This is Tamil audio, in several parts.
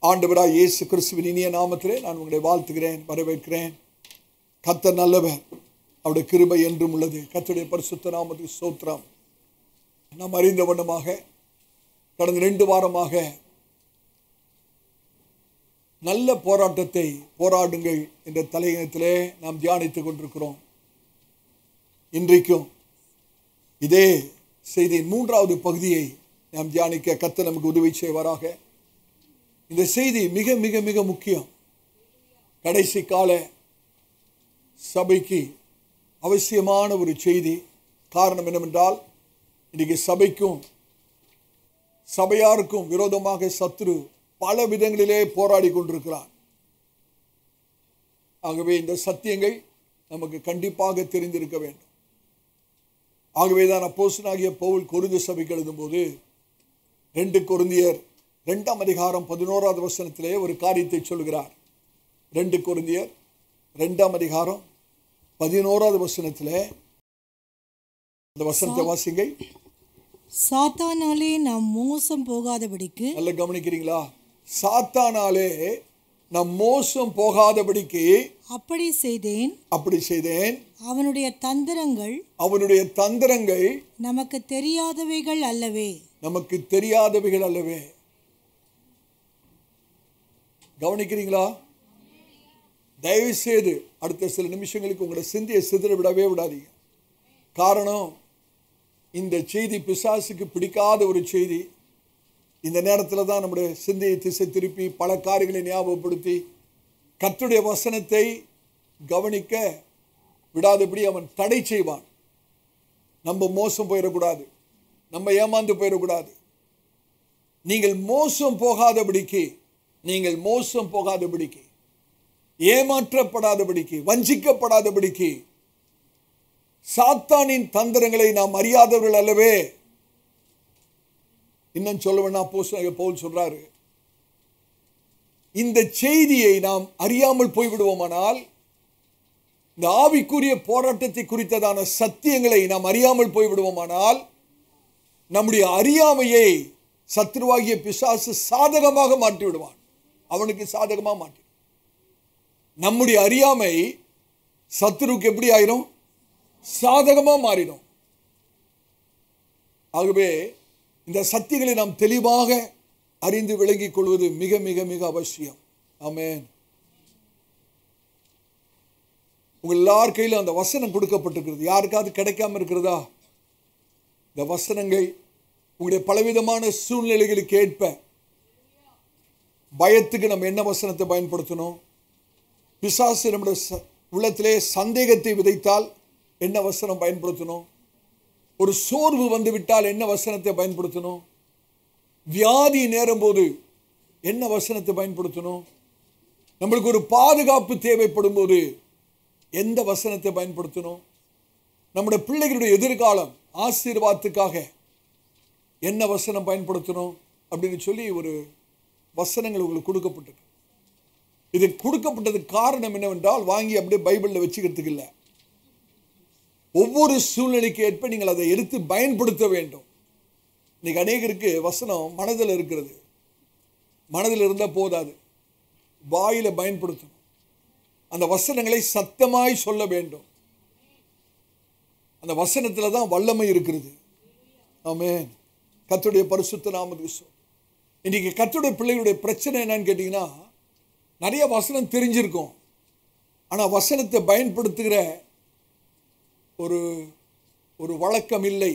ஆண்டவராய் இயேசு கிறிஸ்துவின் இனிய நாமத்திலே நான் உங்களை வாழ்த்துகிறேன், வரவேற்கிறேன். கர்த்தர் நல்லவர், அவருடைய கிருபை என்றும் உள்ளது. கர்த்தருடைய பரிசுத்த நாமத்துக்கு ஸ்தோத்திரம். நாம் அறிந்த வண்ணமாக கடந்த 2 வாரமாக நல்ல போராட்டத்தை போராடுங்கள் என்ற தலையங்கத்திலே நாம் தியானித்துக் கொண்டிருக்கிறோம். இன்றைக்கும் இதே செய்தியின் 3வது பகுதியை நாம் தியானிக்க கர்த்தர் நமக்கு உதவி செய்வாராக. இந்த செய்தி மிக மிக மிக முக்கியம். கடைசி கால சபைக்கு அவசியமான ஒரு செய்தி. காரணம் என்னவென்றால், இன்றைக்கு சபைக்கும் சபையாருக்கும் விரோதமாக சத்துரு பல விதங்களிலே போராடி கொண்டிருக்கிறார். ஆகவே இந்த சத்தியங்கள் நமக்கு கண்டிப்பாக தெரிந்திருக்க வேண்டும். ஆகவேதான் அப்போஸ்தலனாகிய பவுல் கொரிந்து சபைக்கு எழுதும்போது 2 கொரிந்தியர் 2ஆம் அதிகாரம் 11வது வசனத்திலே ஒரு காரியத்தை சொல்கிறார். 2 கொரிந்தியர் 2ஆம் அதிகாரம் 11வது வசனத்திலே அந்த வசனத்தை வாசிங்க. சாத்தானாலே நாம் மோசம் போகாதபடிக்கு, நல்லா கவனிக்கிறீங்களா? சாத்தானாலே நாம் மோசம் போகாதபடிக்கு அப்படி செய்தேன். அவனுடைய தந்திரங்கள் நமக்கு தெரியாதவைகள் அல்லவே. கவனிக்கிறீங்களா? தயவு செய்து அடுத்த சில நிமிஷங்களுக்கு உங்களை சிந்தியை சிதற விடவே விடாதீங்க. காரணம், இந்த செய்தி பிசாசுக்கு பிடிக்காத ஒரு செய்தி. இந்த நேரத்தில் தான் நம்முடைய சிந்தையை திசை திருப்பி பல காரியங்களை ஞாபகப்படுத்தி கர்த்தருடைய வசனத்தை கவனிக்க விடாதபடி அவன் தடை செய்வான். நம்ம மோசம் போயிடக்கூடாது, நம்ம ஏமாந்து போயிடக்கூடாது. நீங்கள் மோசம் போகாதபடிக்கு, ஏமாற்றப்படாதபடிக்கு, வஞ்சிக்கப்படாதபடிக்கு சாத்தானின் தந்திரங்களை நாம் அறியாதவர்கள் அல்லவே. இன்னும் சொல்லவேன்னா அப்போஸ்தலனாகிய பவுல் சொல்றாரு, இந்த செய்தியை நாம் அறியாமல் போய்விடுவோமானால், இந்த ஆவிக்குரிய போராட்டத்தை குறித்ததான சத்தியங்களை நாம் அறியாமல் போய்விடுவோமானால், நம்முடைய அறியாமையை சத்துருவாகிய பிசாசு சாதகமாக மாற்றி விடுவான். அவனுக்கு சாதகமாக மாற்றி, நம்முடைய அறியாமை சத்துருக்கு எப்படி ஆயிரும்? சாதகமாக மாறிடும். ஆகவே இந்த சத்தியங்களை நாம் தெளிவாக அறிந்து விளங்கிக் கொள்வது மிக மிக மிக அவசியம். ஆமென். உங்கள் எல்லார் கையிலும் அந்த வசனம் கொடுக்கப்பட்டிருக்கிறது. யாருக்காவது கிடைக்காம இருக்கிறதா? இந்த வசனங்கள் உங்களுடைய பலவிதமான சூழ்நிலைகளுக்கு ஏற்ப, பயத்துக்கு நம்ம என்ன வசனத்தை பயன்படுத்தணும், பிசாசு நம்முடைய உள்ளத்திலே சந்தேகத்தை விதைத்தால் என்ன வசனம் பயன்படுத்தணும், ஒரு சோர்வு வந்து விட்டால் என்ன வசனத்தை பயன்படுத்தணும், வியாதி நேரும் போது என்ன வசனத்தை பயன்படுத்தணும், நம்மளுக்கு ஒரு பாதுகாப்பு தேவைப்படும் போது எந்த வசனத்தை பயன்படுத்தணும், நம்முடைய பிள்ளைகளுடைய எதிர்காலம் ஆசீர்வாதத்துக்காக என்ன வசனம் பயன்படுத்தணும் அப்படின்னு சொல்லி ஒரு வசனங்கள் உங்களுக்கு கொடுக்கப்பட்டிருக்கு. இது கொடுக்கப்பட்டதுக்கு காரணம் என்னவென்றால், வாங்கி அப்படியே பைபிளில் வச்சுக்கிறதுக்கு இல்லை. ஒவ்வொரு சூழ்நிலைக்கு ஏற்ப நீங்கள் அதை எடுத்து பயன்படுத்த வேண்டும். இன்னைக்கு அநேகருக்கு வசனம் மனதில் இருக்கிறது. மனதில் இருந்தால் போதாது, வாயில பயன்படுத்தணும். அந்த வசனங்களை சத்தமாய் சொல்ல வேண்டும். அந்த வசனத்தில் தான் வல்லமை இருக்கிறது. ஆமென். கர்த்தருடைய பரிசுத்த நாமத்துக்கு. இன்னைக்கு கர்த்தருடைய பிள்ளைகளுடைய பிரச்சனை என்னன்னு கேட்டீங்கன்னா, நிறைய வசனம் தெரிஞ்சிருக்கும், ஆனால் வசனத்தை பயன்படுத்துகிற ஒரு வழக்கம் இல்லை.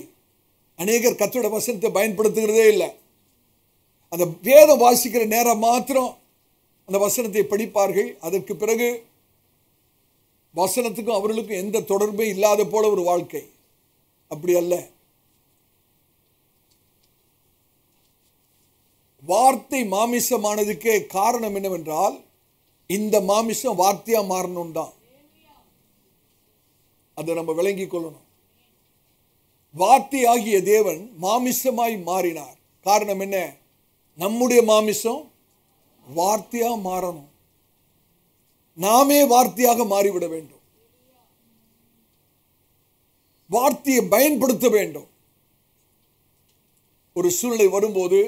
அநேகர் கர்த்தருடைய வசனத்தை பயன்படுத்துகிறதே இல்லை. அந்த வேதம் வாசிக்கிற நேரம் மாத்திரம் அந்த வசனத்தை படிப்பார்கள். அதற்கு பிறகு வசனத்துக்கும் அவர்களுக்கும் எந்த தொடர்பும் இல்லாத போல ஒரு வாழ்க்கை. அப்படி அல்ல. வார்த்தை மாமிசமானதுக்கே காரணம் என்னவென்றால், இந்த மாமிசம் வார்த்தையா மாறணும் தான். அதை நம்ம விளங்கிக் கொள்ளணும். வார்த்தையாகிய தேவன் மாமிசமாய் மாறினார். காரணம் என்ன? நம்முடைய மாமிசம் வார்த்தையா மாறணும். நாமே வார்த்தையாக மாறிவிட வேண்டும். வார்த்தையை பயன்படுத்த வேண்டும். ஒரு சூழ்நிலை வரும்போது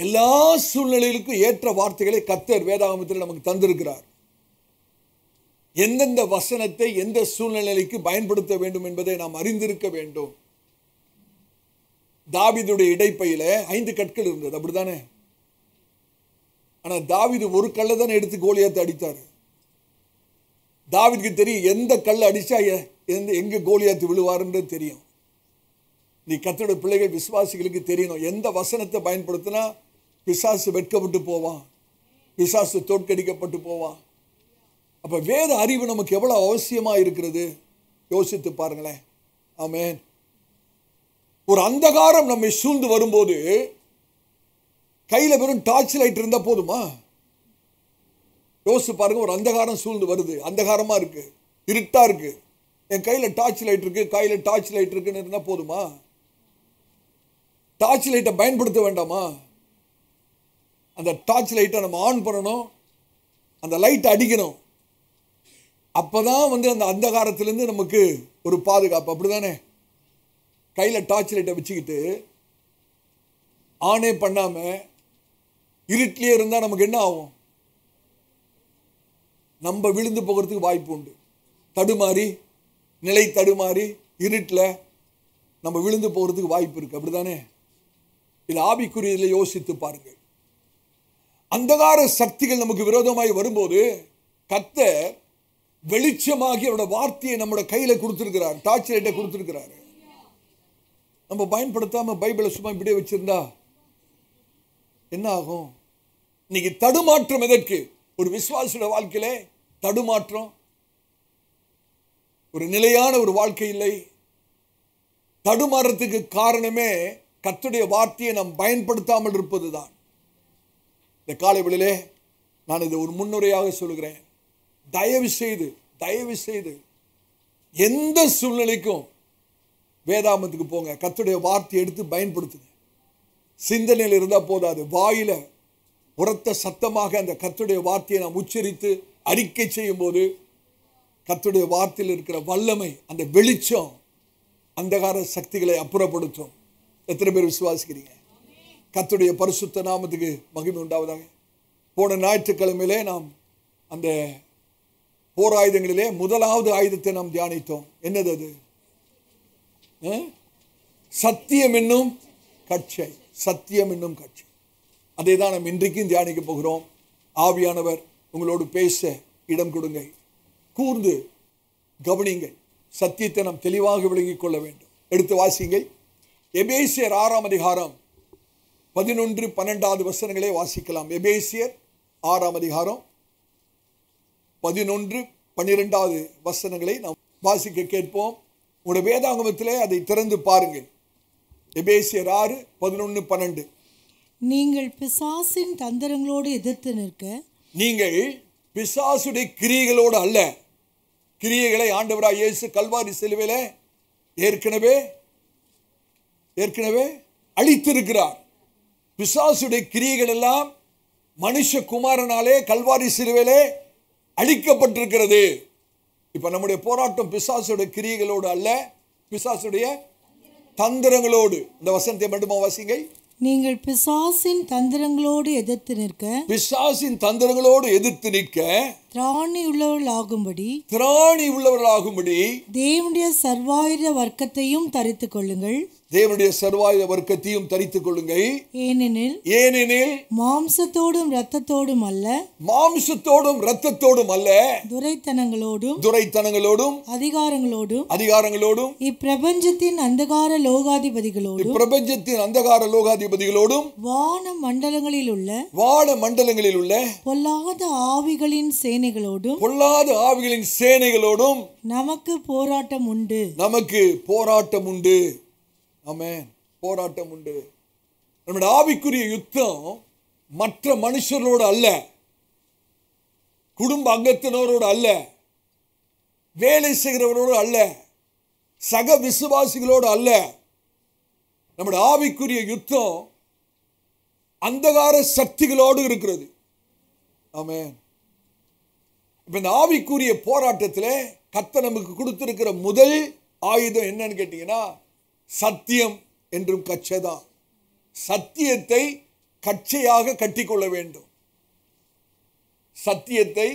எல்லா சூழ்நிலைகளுக்கும் ஏற்ற வார்த்தைகளை கர்த்தர் வேதாகமத்தில் நமக்கு தந்திருக்கிறார். எந்தெந்த வசனத்தை எந்த சூழ்நிலைக்கு பயன்படுத்த வேண்டும் என்பதை நாம் அறிந்திருக்க வேண்டும். தாவீதுடைய இடைப்பையில 5 கற்கள் இருந்தது, அப்படித்தானே? ஆனா தாவீது ஒரு கல்லை தானே எடுத்து கோலியாத்தை அடித்தாரு. தாவீதுக்கு தெரியும் எந்த கல்லை அடிச்சா எங்க கோலியாத்து விழுவாருன்றது தெரியும். நீ கர்த்தருடைய பிள்ளைகள் விசுவாசிகளுக்கு தெரியணும், எந்த வசனத்தை பயன்படுத்தினா பிசாசு வெட்கப்பட்டு போவான், பிசாசு தோற்கடிக்கப்பட்டு போவான். அப்ப வேத அறிவு நமக்கு எவ்வளவு அவசியமா இருக்கிறது யோசித்து பாருங்களேன். ஆமென். ஒரு அந்தகாரம் நம்மை சூழ்ந்து வரும்போது கையில வெறும் டார்ச் லைட் இருந்தா போதுமா? யோசிச்சு பாருங்க. ஒரு அந்தகாரம் சூழ்ந்து வருது, அந்தகாரமா இருக்கு, இருட்டா இருக்கு, என் கையில டார்ச் லைட் இருக்கு, கையில டார்ச் லைட் இருக்குன்னு இருந்தா போதுமா? டார்ச் லைட்டை பயன்படுத்த வேண்டாமா? அந்த டார்ச் லைட்டை நம்ம ஆன் பண்ணணும், அந்த லைட்டை அடிக்கணும். அப்பதான் அந்த அந்தகாரத்திலிருந்து நமக்கு ஒரு பாதுகாப்பு. அப்படிதானே? கையில டார்ச் லைட்டை வச்சுக்கிட்டு ஆனே பண்ணாம இருட்டிலே இருந்தா நமக்கு என்ன ஆகும்? நம்ம விழுந்து போகிறதுக்கு வாய்ப்பு உண்டு. தடுமாறி, நிலை தடுமாறி இருட்டில் நம்ம விழுந்து போகிறதுக்கு வாய்ப்பு இருக்கு. அப்படிதானே? இது ஆவிக்குரியதில் யோசித்து பாருங்கள். அந்தகார சக்திகள் நமக்கு விரோதமாய் வரும்போது கர்த்தர் வெளிச்சமாகி அவரோட வார்த்தையை நம்மளோட கையில கொடுத்திருக்கிறார், டார்ச் லைட்டை கொடுத்திருக்கிறார். நம்ம பயன்படுத்தாம பைபிளை சும்மா இப்படியே வச்சிருந்தா என்ன ஆகும்? இன்னைக்கு தடுமாற்றம் எதற்கு? ஒரு விசுவாசியோட வாழ்க்கையில தடுமாற்றம், ஒரு நிலையான ஒரு வாழ்க்கை இல்லை. தடுமாறத்துக்கு காரணமே கர்த்தருடைய வார்த்தையை நாம் பயன்படுத்தாமல் இருப்பதுதான். இந்த காலை வேளையிலே நான் இதை ஒரு முன்னுரையாக சொல்கிறேன். தயவு செய்து எந்த சூழ்நிலைக்கும் வேதாமத்துக்கு போங்க, கர்த்தருடைய வார்த்தையை எடுத்து பயன்படுத்துங்க. சிந்தனையில் இருந்தால் போதாது, வாயில உரத்த சத்தமாக அந்த கர்த்தருடைய வார்த்தையை நாம் உச்சரித்து அறிக்கை செய்யும் போது கர்த்தருடைய வார்த்தையில் இருக்கிற வல்லமை, அந்த வெளிச்சம் அந்தகார சக்திகளை அப்புறப்படுத்தும். எத்தனை பேர் விசுவாசிக்கிறீங்க? கர்த்தருடைய பரிசுத்த நாமத்துக்கு மகிமை உண்டாவதாக. போன ஞாயிற்றுக்கிழமையிலே நாம் அந்த போர் ஆயுதங்களிலே முதலாவது ஆயுதத்தை நாம் தியானித்தோம். என்னது அது? சத்தியம் என்னும் கட்சை. சத்தியம் என்னும் கட்சை. அதை தான் நாம் இன்றைக்கும் தியானிக்க போகிறோம். ஆவியானவர் உங்களோடு பேச இடம் கொடுங்க, கூர்ந்து கவனிங்கள். சத்தியத்தை நாம் தெளிவாக விளங்கிக் கொள்ள வேண்டும். எடுத்து வாசிங்கள். எபேசியர் 6ஆம் அதிகாரம் 11-12 வசனங்களே வாசிக்கலாம். எபேசியர் 6ஆம் அதிகாரம் 11-12 வசனங்களை நாம் வாசிக்க கேட்போம். உங்களுடைய வேதாகமத்திலே அதை திறந்து பாருங்கள். எபேசியர் 6:11-12. நீங்கள் பிசாசின் தந்திரங்களோடு எதிர்த்து நிற்க, நீங்கள் பிசாசுடைய கிரியைகளோடு அல்ல. கிரியைகளை ஆண்டவராய் இயேசு கல்வாரி சிலுவையிலே ஏற்கனவே அழித்திருக்கிறார். பிசாசுடைய கிரியைகள் எல்லாம் மனுஷகுமாரனாலே கல்வாரி சிலுவையிலே அழிக்கப்பட்டிருக்கிறது. இப்ப நம்முடைய போராட்டம் பிசாசுடைய கிரியைகளோடு அல்ல, பிசாசுடைய தந்திரங்களோடு. இந்த வசனத்தை மட்டுமா வாசிங்க. நீங்கள் பிசாசின் தந்திரங்களோடு எதிர்த்து நிற்க, பிசாசின் தந்திரங்களோடு எதிர்த்து நிற்க திராணி உள்ளவர்களாகும்படி தேவனுடைய சர்வாயுத வர்க்கத்தையும் தரித்துக் கொள்ளுங்கள். தேவனுடைய சர்வாயுத வர்க்கத்தையும் தரித்துக் கொள்ளுங்கள். ஏனெனில் மாம்சத்தோடும் இரத்தத்தோடும் அல்ல, துரைத்தனங்களோடும் அதிகாரங்களோடும் இப்பிரபஞ்சத்தின் அந்தகார லோகாதிபதிகளோடும் வான மண்டலங்களில் உள்ள பொல்லாத ஆவிகளின் சேனைகளோடும் நமக்கு போராட்டம் உண்டு. ஆமென். போராட்டம் உண்டு. நம்முடைய ஆவிக்குரிய யுத்தம் மற்ற மனுஷர்களோடு அல்ல, குடும்ப அங்கத்தினரோடு அல்ல, வேலை செய்கிறவரோடு அல்ல, சக விசுவாசிகளோடு அல்ல. நம்முடைய ஆவிக்குரிய யுத்தம் அந்தகார சக்திகளோடு இருக்கிறது. ஆமென். இப்ப இந்த ஆவிக்குரிய போராட்டத்தில் கர்த்தர் நமக்கு கொடுத்திருக்கிற முதல் ஆயுதம் என்னன்னு கேட்டீங்கன்னா சத்தியம் என்றும் கச்சைதான். சத்தியத்தை கச்சையாக கட்டிக்கொள்ள வேண்டும். சத்தியத்தை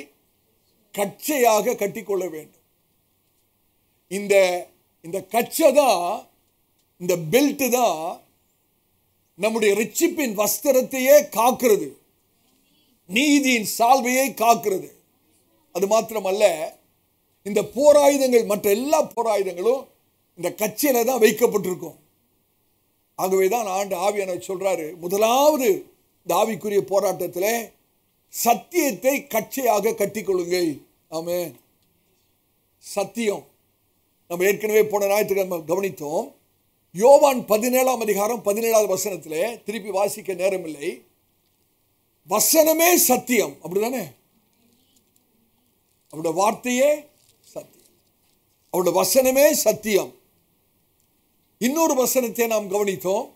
கச்சையாக கட்டிக்கொள்ள வேண்டும். இந்த கச்சை தான், இந்த பெல்ட் தான் நம்முடைய ரட்சிப்பின் வஸ்திரத்தையே காக்கிறது, நீதியின் சால்வையை காக்கிறது. அது மாத்திரமல்ல, இந்த போராயுதங்கள், மற்ற எல்லா போராயுதங்களும் இந்த கச்சையில தான் வைக்கப்பட்டிருக்கும். ஆகவேதான் ஆவியானவர் சொல்றாரு, முதலாவது இந்த ஆவிக்குரிய போராட்டத்தில் சத்தியத்தை கச்சையாக கட்டிக்கொள்ளுங்கள். ஆமென். சத்தியம் நம்ம ஏற்கனவே போன ஞாயிற்றுக்கிழமை கவனித்தோம். யோவான் 17ஆம் அதிகாரம் 17வது வசனத்திலே, திருப்பி வாசிக்க நேரமில்லை, வசனமே சத்தியம், அப்படிதானே? அவருடைய வார்த்தையே சத்தியம், அவருடைய வசனமே சத்தியம். இன்னொரு வசனத்தை நாம் கவனித்தோம்,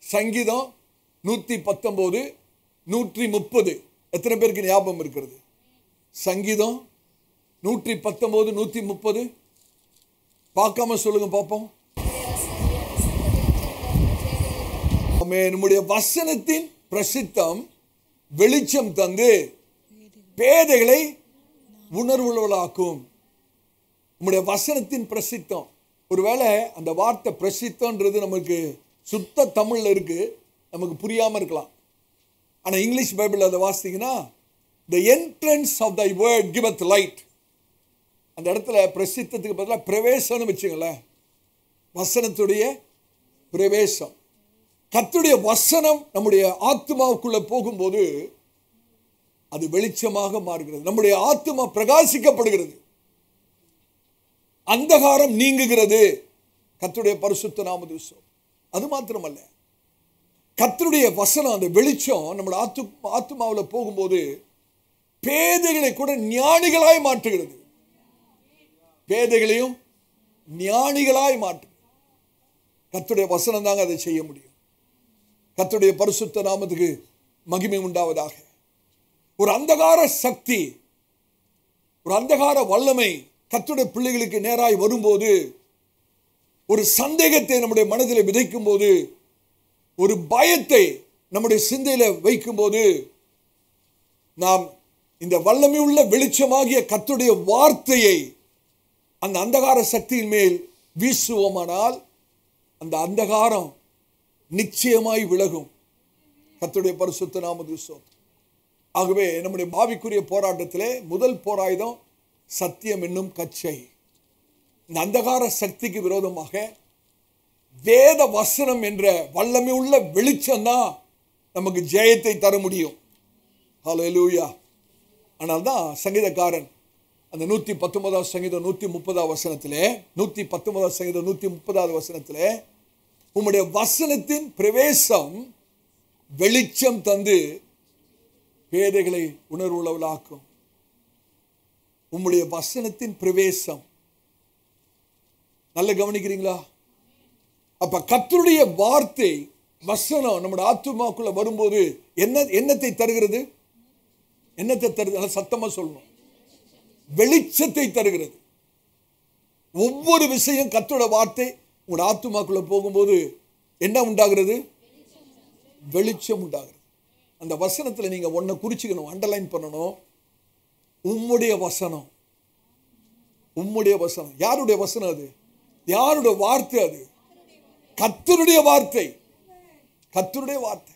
சங்கீதம் 119 130. எத்தனை பேருக்கு ஞாபகம் இருக்கிறது? சங்கீதம் 119 130. பார்க்காம சொல்லுங்க பார்ப்போம். நம்முடைய வசனத்தின் பிரசித்தம் வெளிச்சம் தந்து பேதைகளை உணர்வுள்ளவளாக்கும். நம்முடைய வசனத்தின் பிரசித்தம், ஒருவேளை அந்த வார்த்தை பிரசித்தம்ன்றது நமக்கு சுத்த தமிழ்ல இருக்கு, நமக்கு புரியாம இருக்கலாம். ஆனா இங்கிலீஷ் பைபிள் அதை வாசித்தீங்கன்னா, the entrance of thy word giveth light. அந்த இடத்துல பிரசித்தத்துக்கு பதிலாக பிரவேசம்னு வச்சுங்களேன். வசனத்துடைய பிரவேசம். கர்த்தருடைய வசனம் நம்முடைய ஆத்மாவுக்குள்ள போகும்போது அது வெளிச்சமாக மாறுகிறது. நம்முடைய ஆத்மா பிரகாசிக்கப்படுகிறது, அந்தகாரம் நீங்குகிறது. கர்த்தருடைய பரிசுத்த நாமத்துக்கு ஸ்தோத்திரம். அது மாத்திரமல்ல, கர்த்தருடைய வசனம், அந்த வெளிச்சம் நம்முடைய ஆத்மாவில் போகும்போது பேதைகளை கூட ஞானிகளாய் மாற்றுகிறது. பேதைகளையும் ஞானிகளாய் மாற்று. கர்த்தருடைய வசனம் தாங்க அதை செய்ய முடியும். கர்த்தருடைய பரிசுத்த நாமத்துக்கு மகிமை உண்டாவதாக. ஒரு அந்தகார சக்தி, ஒரு அந்தகார வல்லமை கர்த்தருடைய பிள்ளைகளுக்கு நேராய் வரும்போது, ஒரு சந்தேகத்தை நம்முடைய மனதில் விதைக்கும் போது, ஒரு பயத்தை நம்முடைய சிந்தையில வைக்கும் போது, நாம் இந்த வல்லமை உள்ள வெளிச்சமாகிய கர்த்தருடைய வார்த்தையை அந்த அந்தகார சக்தியின் மேல் வீசுவோமானால் அந்த அந்தகாரம் நிச்சயமாய் விலகும். கர்த்தருடைய பரிசுத்த நாமத்துக்கு ஸ்தோத்திரம். ஆகவே நம்முடைய பாவிக்குரிய போராட்டத்திலே முதல் போராயுதம் சத்தியம் என்னும் கச்சை. இந்த அந்தகார சக்திக்கு விரோதமாக வேத வசனம் என்ற வல்லமை உள்ள வெளிச்சம் தான் நமக்கு ஜெயத்தை தர முடியும். ஹல்லேலூயா. ஆனால் தான் சங்கீதக்காரன் அந்த 119 சங்கீதம் 130 வசனத்திலே, 119 சங்கீதம் 130 வசனத்திலே, உம்முடைய வசனத்தின் பிரவேசம் வெளிச்சம் தந்து பேதைகளை உணர்வுள்ளவளாக்கும். உம்முடைய வசனத்தின் பிரவேசம், நல்ல கவனிக்கிறீங்களா? அப்ப கர்த்தருடைய வார்த்தை வசனம் நம்முடைய ஆத்துமாக்குள்ள வரும்போது என்னத்தை தருகிறது? என்னத்தை தருகிறது? சத்தமா சொல்லணும். வெளிச்சத்தை தருகிறது. ஒவ்வொரு விஷயம் கர்த்தருடைய வார்த்தை உங்களுடைய ஆத்துமாக்குள்ள போகும்போது என்ன உண்டாகிறது? வெளிச்சம் உண்டாகிறது. அந்த வசனத்துல நீங்க ஒன்றை குறிச்சுக்கணும், அண்டர்லைன் பண்ணணும். உம்முடைய வசனம். உம்முடைய வசனம். யாருடைய வசனம் அது? யாருடைய வார்த்தை அது? கர்த்தருடைய வார்த்தை. கர்த்தருடைய வார்த்தை.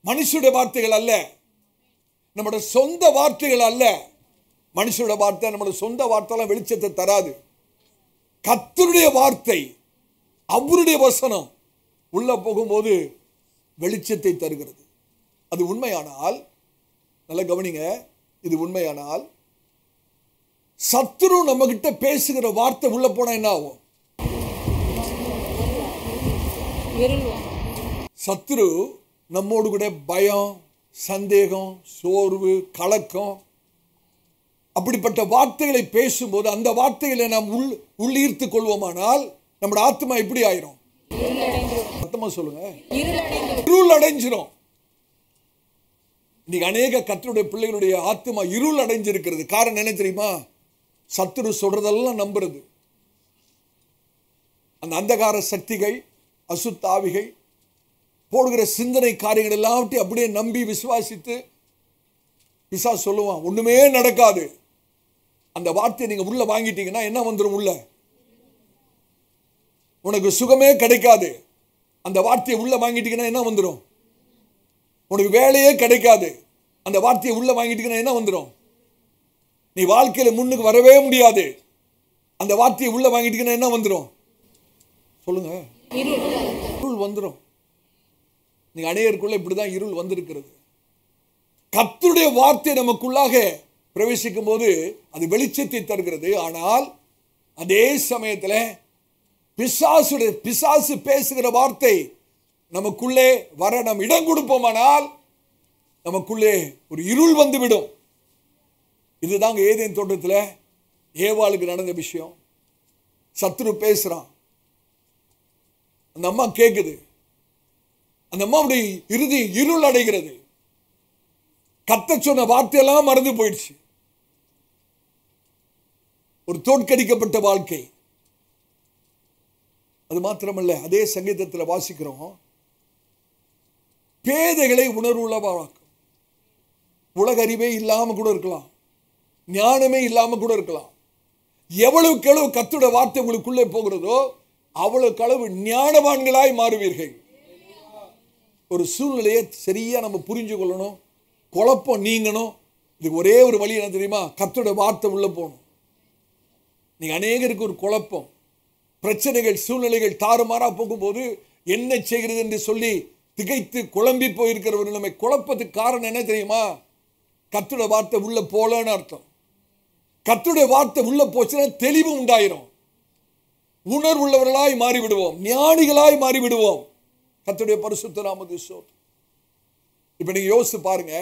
மனுஷருடைய வார்த்தைகள் அல்ல, நம்முடைய சொந்த வார்த்தைகள் அல்ல. மனுஷருடைய வார்த்தை, நம்முடைய சொந்த வார்த்தைலாம் வெளிச்சத்தை தராது. கர்த்தருடைய வார்த்தை, அவருடைய வசனம் உள்ள போகும்போது வெளிச்சத்தை தருகிறது. அது உண்மையானால், நல்லா கவனிங்க, இது உண்மையானால் சத்துரு நம்ம கிட்ட பேசுகிற வார்த்தை உள்ள போனா என்ன ஆகும்? சத்துரு நம்மோடு கூட பயம், சந்தேகம், சோர்வு, கலக்கம், அப்படிப்பட்ட வார்த்தைகளை பேசும்போது அந்த வார்த்தைகளை நாம் உள்ளீர்த்துக் கொள்வோமானால் நம்முடைய ஆத்மா எப்படி ஆயிரும்? சத்தமா சொல்லுங்க, இருள் அடைஞ்சிரும். இன்னைக்கு அநேக கர்த்தருடைய பிள்ளைகளுடைய ஆத்மா இருள் அடைஞ்சிருக்கிறது. காரணம் என்ன தெரியுமா? சத்துரு சொல்றதெல்லாம் நம்புறது. அந்த அந்தகார சக்திகள், அசுத்தாவிகள், போடுகிற சிந்தனை காரியங்கள் எல்லாவற்றையும் அப்படியே நம்பி விசுவாசித்து பிசாசு சொல்லுவான் ஒண்ணுமே நடக்காது. அந்த வார்த்தையை நீங்க உள்ள வாங்கிட்டீங்கன்னா என்ன வந்துடும்? உள்ள உனக்கு சுகமே கிடைக்காது. அந்த வார்த்தையை உள்ள வாங்கிட்டீங்கன்னா என்ன வந்துடும்? உனக்கு வேலையே கிடைக்காது. அந்த வார்த்தையை உள்ள வாங்கிட்டீங்கன்னா என்ன வந்துடும்? நீ வாழ்க்கையில முன்னுக்கு வரவே முடியாது. அந்த வார்த்தையை உள்ள வாங்கிட்டீங்கன்னா என்ன வந்துடும்? சொல்லுங்க. இருள் வந்துடும். நீங்க அநேகருக்குள்ள இப்படிதான் இருள் வந்திருக்கிறது. கர்த்தருடைய வார்த்தை நமக்குள்ளாக பிரவேசிக்கும் போது அது வெளிச்சத்தை தருகிறது. ஆனால் அதே சமயத்தில் பிசாசு பேசுகிற வார்த்தை நமக்குள்ளே வர நாம் இடம் கொடுப்போமானால் நமக்குள்ளே ஒரு இருள் வந்துவிடும். இதுதாங்க ஏதேன் தோட்டத்தில் ஏவாளுக்கு நடந்த விஷயம். சத்துரு பேசுறான், அந்த அம்மா கேட்குது, அந்த அம்மாவுடைய இறுதி இருள் அடைகிறது. கர்த்தர் சொன்ன வார்த்தையெல்லாம் மறந்து போயிடுச்சு. ஒரு தோற்கடிக்கப்பட்ட வாழ்க்கை. அது மாத்திரமல்ல, அதே சங்கீதத்தில் வாசிக்கிறோம், பேதைகளை உணர்வுள்ளவாக்கும். உலக அறிவே இல்லாம கூட இருக்கலாம், ஞானமே இல்லாம கூட இருக்கலாம். எவ்வளவுக்கு எவ்வளவு கர்த்தருடைய வார்த்தை உங்களுக்குள்ளே போகிறதோ அவ்வளவுக்கு அளவு ஞானவான்களாய் மாறுவீர்கள். ஒரு சூழ்நிலையை சரியா நம்ம புரிஞ்சு கொள்ளணும், குழப்பம் நீங்கணும். இதுக்கு ஒரே ஒரு வழி என்ன தெரியுமா? கர்த்தருடைய வார்த்தை உள்ள போகணும். நீங்க அநேகருக்கு ஒரு குழப்பம், பிரச்சனைகள், சூழ்நிலைகள் தாறுமாறா போகும்போது என்ன செய்கிறது என்று சொல்லி திகைத்து குழம்பி போயிருக்கிற ஒரு நிலைமை. குழப்பத்துக்கு காரணம் என்ன தெரியுமா? கர்த்தருடைய வார்த்தை உள்ள போலன்னு அர்த்தம். கர்த்தருடைய வார்த்தை உள்ள போச்சுன்னா தெளிவு உண்டாயிரும். உணர்வுள்ளவர்களாய் மாறிவிடுவோம், ஞானிகளாய் மாறிவிடுவோம். கர்த்தருடைய பரிசுத்த நாமத்துக்கு ஸ்தோத்திரம். இப்ப நீங்க யோசிச்சு பாருங்க,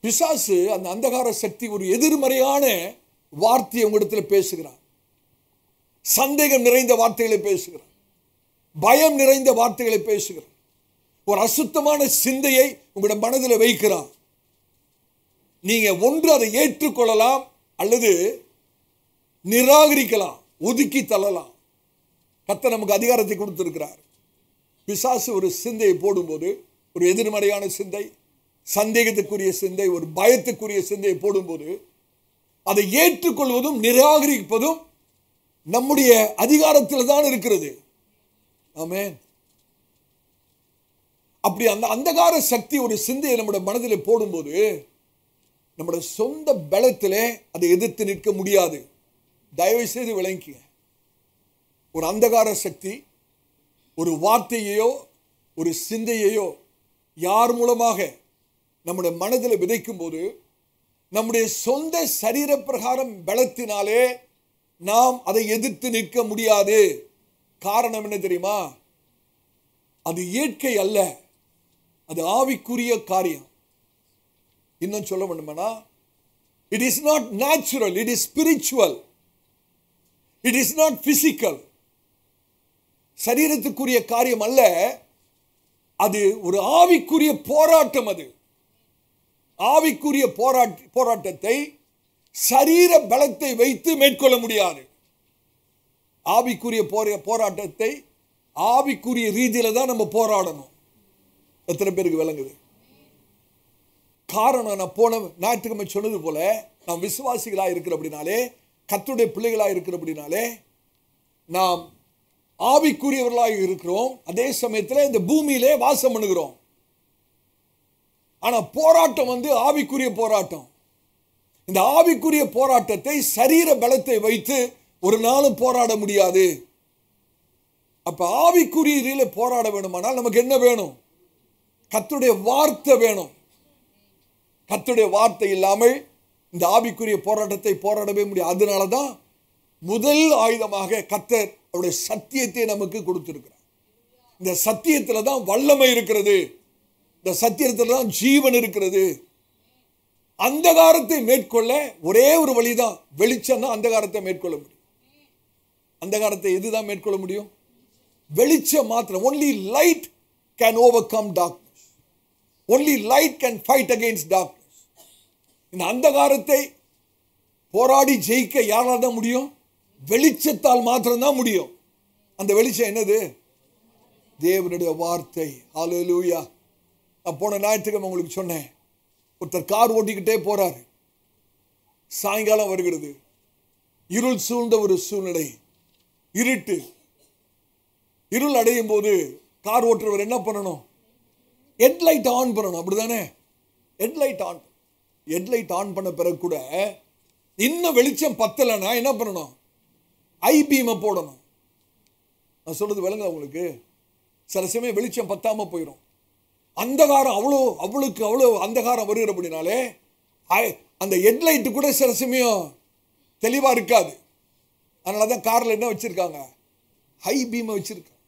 பிசாசு அந்த அந்தகார சக்தி ஒரு எதிர்மறையான வார்த்தையை உங்களிடத்தில் பேசுகிறான். சந்தேகம் நிறைந்த வார்த்தைகளை பேசுகிறான், பயம் நிறைந்த வார்த்தைகளை பேசுகிறான், ஒரு அசுத்தமான சிந்தையை உங்களுடைய மனதில் வைக்கிறான். நீங்க ஒன்று அதை ஏற்றுக்கொள்ளலாம் அல்லது நிராகரிக்கலாம், ஒதுக்கி தள்ளலாம். கர்த்தர் நமக்கு அதிகாரத்தை கொடுத்திருக்கிறார். பிசாசு ஒரு சிந்தையை போடும்போது, ஒரு எதிர்மறையான சிந்தை, சந்தேகத்துக்குரிய சிந்தை, ஒரு பயத்துக்குரிய சிந்தையை போடும்போது அதை ஏற்றுக்கொள்வதும் நிராகரிப்பதும் நம்முடைய அதிகாரத்தில் தான் இருக்கிறது. ஆமென். அப்படி அந்த அந்தகார சக்தி ஒரு சிந்தையை நம்முடைய மனதில் போடும்போது நம்முடைய சொந்த பலத்திலே அதை எதிர்த்து நிற்க முடியாது. தயவு செய்து விளங்கிக்க. ஒரு அந்தகார சக்தி ஒரு வார்த்தையையோ ஒரு சிந்தையையோ யார் மூலமாக நம்முடைய மனதில் விதைக்கும் போது நம்முடைய சொந்த சரீர பிரகாரம் பலத்தினாலே நாம் அதை எதிர்த்து நிற்க முடியாது. காரணம் என்ன தெரியுமா? அது இயற்கை அல்ல, அது ஆவிக்குரிய காரியம். இன்னும் சொல்ல வேண்டுமானா, it is not natural, it is spiritual, it is not physical. சரீரத்துக்குரிய காரியம் அல்ல, அது ஒரு ஆவிக்குரிய போராட்டம். அது ஆவிக்குரிய போராட்டத்தை சரீர பலத்தை வைத்து மேற்கொள்ள முடியாது. ஆவிக்குரிய போராட்டத்தை ஆவிக்குரிய ரீதியில தான் நம்ம போராடணும். எத்தனை பேருக்கு விளங்குது? காரணம், நான் போன ஞாயிற்றுக்கிழமை சொன்னது போல, நாம் விசுவாசிகளா இருக்கிற அப்படினாலே, கர்த்தருடைய பிள்ளைகளா இருக்கிற அப்படினாலே நாம் ஆவிக்குரியவர்களாக இருக்கிறோம். அதே சமயத்தில் இந்த பூமியிலே வாசம் பண்ணுகிறோம். ஆனா போராட்டம் ஆவிக்குரிய போராட்டம். இந்த ஆவிக்குரிய போராட்டத்தை சரீர பலத்தை வைத்து ஒரு நாளும் போராட முடியாது. அப்ப ஆவிக்குரிய ரீதியில போராட வேணுமானால் நமக்கு என்ன வேணும்? கர்த்தருடைய வார்த்தை வேணும். கர்த்தருடைய வார்த்தை இல்லாமல் இந்த ஆவிக்குரிய போராட்டத்தை போராடவே முடியாது. அதனாலதான் முதல் ஆயுதமாக கர்த்தர் அவருடைய சத்தியத்தை நமக்கு கொடுத்திருக்கிறார். இந்த சத்தியத்துல தான் வல்லமை இருக்கிறது, இந்த சத்தியத்துல தான் ஜீவன் இருக்கிறது. அந்தகாரத்தை மேற்கொள்ள ஒரே ஒரு வழிதான், வெளிச்சம் தான் அந்தகாரத்தை மேற்கொள்ள முடியும். அந்தகாரத்தை எதுதான் மேற்கொள்ள முடியும்? வெளிச்சம் மாத்திரம். only light can overcome darkness, only light can fight against darkness. இந்த அந்தகாரத்தை போராடி ஜெயிக்க யாரால தான் முடியும்? வெளிச்சத்தால் மாத்திரம் தான் முடியும். அந்த வெளிச்சம் என்னது? தேவனுடைய வார்த்தை. ஹல்லேலூயா. நான் போன ஞாயிற்றுக்கிழமை உங்களுக்கு சொன்னேன், ஒருத்தர் கார் ஓட்டிக்கிட்டே போறாரு. சாயங்காலம் வருகிறது, இருள் சூழ்ந்த ஒரு சூழ்நிலை, இருட்டு. இருள் அடையும் போது கார் ஓட்டுறவர் என்ன பண்ணணும்? ஹெட்லைட் ஆன் பண்ணணும், அப்படிதானே? ஹெட்லைட் ஆன் பண்ண பிறகு கூட இன்னும் வெளிச்சம் பத்தலைன்னா என்ன பண்ணணும்? ஐபீமை போடணும். நான் சொல்றது விளங்க உங்களுக்கு? சில சமயம் வெளிச்சம் பத்தாம போயிடும். அந்தகாரம் அவ்வளோ அந்தகாரம் வருகிறபடினாலே அந்த ஹெட்லைட்டு கூட சில சமயம் தெளிவா இருக்காது. அதனாலதான் கார்ல என்ன வச்சிருக்காங்க? ஹை பீமை வச்சிருக்காங்க.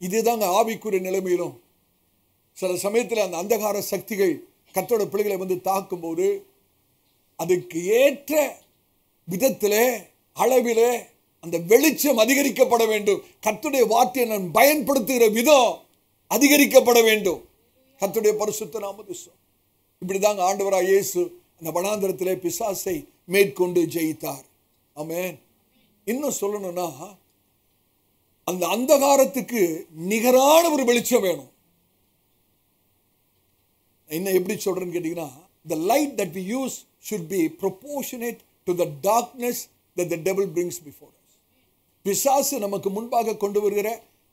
இதுதாங்க ஆவிக்குரிய நிலைமையிலும் சில சமயத்தில் அந்த அந்தகார சக்திகள் கர்த்தருடைய பிள்ளைகளை வந்து தாக்கும் போது அதுக்கு ஏற்ற விதத்திலே அளவிலே அந்த வெளிச்சம் அதிகரிக்கப்பட வேண்டும். கர்த்தருடைய வார்த்தையை நான் பயன்படுத்துகிற விதம் அதிகரிக்கப்பட வேண்டும். கர்த்தருடைய பரிசுத்த நாமத்துக்கு இப்படிதாங்க ஆண்டவராகிய இயேசு அந்த வனாந்தரத்திலே பிசாசை மேற்கொண்டு ஜெயித்தார். ஆமென். இன்னும் சொல்லணும்னா அந்த அந்தகாரத்துக்கு நிகரான ஒரு வெளிச்சம் வேணும். என்ன எப்படி சொல்றேன்னு கேட்டீங்கன்னா, the light that we use should be proportionate to the darkness that the devil brings before us. பிசாசு நமக்கு முன்பாக கொண்டு வருகிற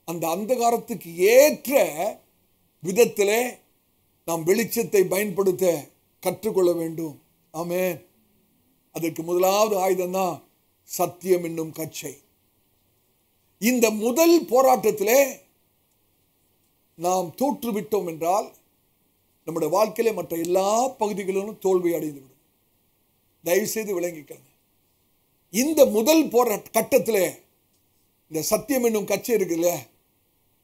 அந்த அந்தகாரத்துக்கு ஏற்ற விதத்திலே நாம் வெளிச்சத்தை பயன்படுத்த கற்றுக்கொள்ள வேண்டும். ஆமென். அதற்கு முதலாவது ஆயுதம் தான் சத்தியம் என்னும் கச்சை. இந்த முதல் போராட்டத்திலே நாம் தோற்றுவிட்டோம் என்றால் நம்முடைய வாழ்க்கையிலே மற்ற எல்லா பகுதிகளிலும் தோல்வி அடைந்துவிடும். தயவு செய்து விளங்கிக்கங்க. இந்த முதல் கட்டத்திலே இந்த சத்தியம் என்னும் கச்சை இருக்குல்ல,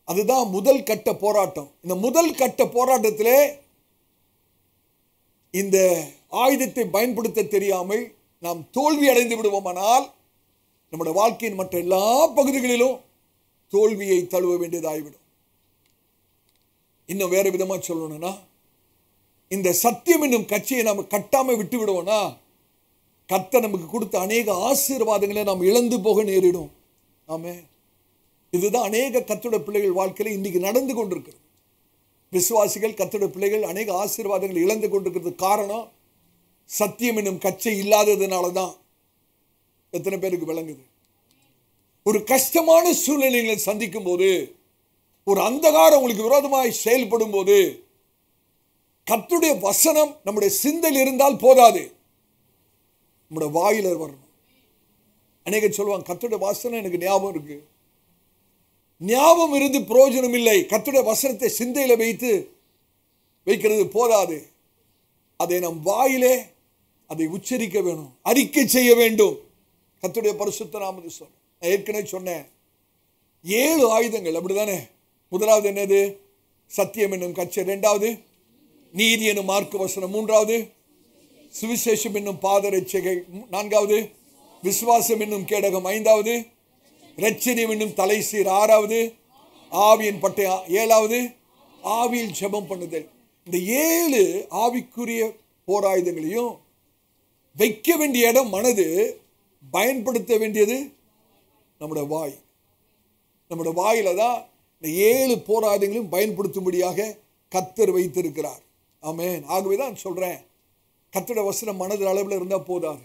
அதுதான் முதல் கட்ட போராட்டம். இந்த முதல் கட்ட போராட்டத்திலே இந்த ஆயுதத்தை பயன்படுத்த தெரியாமல் நாம் தோல்வி அடைந்து விடுவோமானால் நம்முடைய வாழ்க்கையின் மற்ற எல்லா பகுதிகளிலும் தோல்வியை தழுவ வேண்டியதாகிவிடும். இன்னும் வேற விதமா சொல்லணும்னா, இந்த சத்தியம் என்னும் கட்சியை நாம் கட்டாம விட்டு விடுவோம்னா கர்த்தர் நமக்கு கொடுத்த அநேக ஆசீர்வாதங்களை நாம் இழந்து போக நேரிடும். ஆமென். இதுதான் அநேக கர்த்தருடைய பிள்ளைகள் வாழ்க்கையில் இன்னைக்கு நடந்து கொண்டிருக்கிறது. விசுவாசிகள் கர்த்தருடைய பிள்ளைகள் அநேக ஆசீர்வாதங்களை இழந்து கொண்டிருக்கிறது காரணம் சத்தியம் என்னும் கச்சை இல்லாததுனால தான். எத்தனை பேருக்கு விளங்குது? ஒரு கஷ்டமான சூழ்நிலைகளை சந்திக்கும் போது, ஒரு அந்தகாரம் உங்களுக்கு விரோதமாய் செயல்படும் போது கர்த்தருடைய வசனம் நம்முடைய சிந்தையில் இருந்தால் போதாது, நம்முடைய வாயில வரணும். அநேகர் சொல்லுவாங்க, கர்த்தருடைய வசனம் எனக்கு ஞாபகம் இருக்கு. ஞாபகம் இருந்து பிரயோஜனம் இல்லை. கர்த்தருடைய வசனத்தை சிந்தையில வைக்கிறது போதாது, அதை நம் வாயிலே அதை உச்சரிக்க வேணும், அறிக்கை செய்ய வேண்டும். கர்த்தருடைய பரிசுத்த நாமத்தை சொல்ல நான் ஏற்கனவே சொன்னேன், 7 ஆயுதங்கள், அப்படிதானே? முதலாவது என்னது? சத்தியம் என்னும் கச்சை. இரண்டாவது நீதி என்னும் மார்க்க வசனம். மூன்றாவது சுவிசேஷம் என்னும் பாதரட்சைகள். நான்காவது விசுவாசம் என்னும் கேடகம். ஐந்தாவது இரட்சணியம் என்னும் தலைசீர். ஆறாவது ஆவியின் பட்டயம். ஏழாவது ஆவியில் ஜெபம் பண்ணுதல். இந்த 7 ஆவிக்குரிய போராயுதங்களையும் வைக்க வேண்டிய இடம் மனது, பயன்படுத்த வேண்டியது நம்முடைய வாய். நம்முடைய வாயில தான் இந்த 7 போராயுதங்களையும் பயன்படுத்தும்படியாக கர்த்தர் வைத்திருக்கிறார். ஆமென். ஆகவே தான் சொல்றேன், கர்த்தருடைய வசனம் மனதில் அளவில் இருந்தால் போதாது,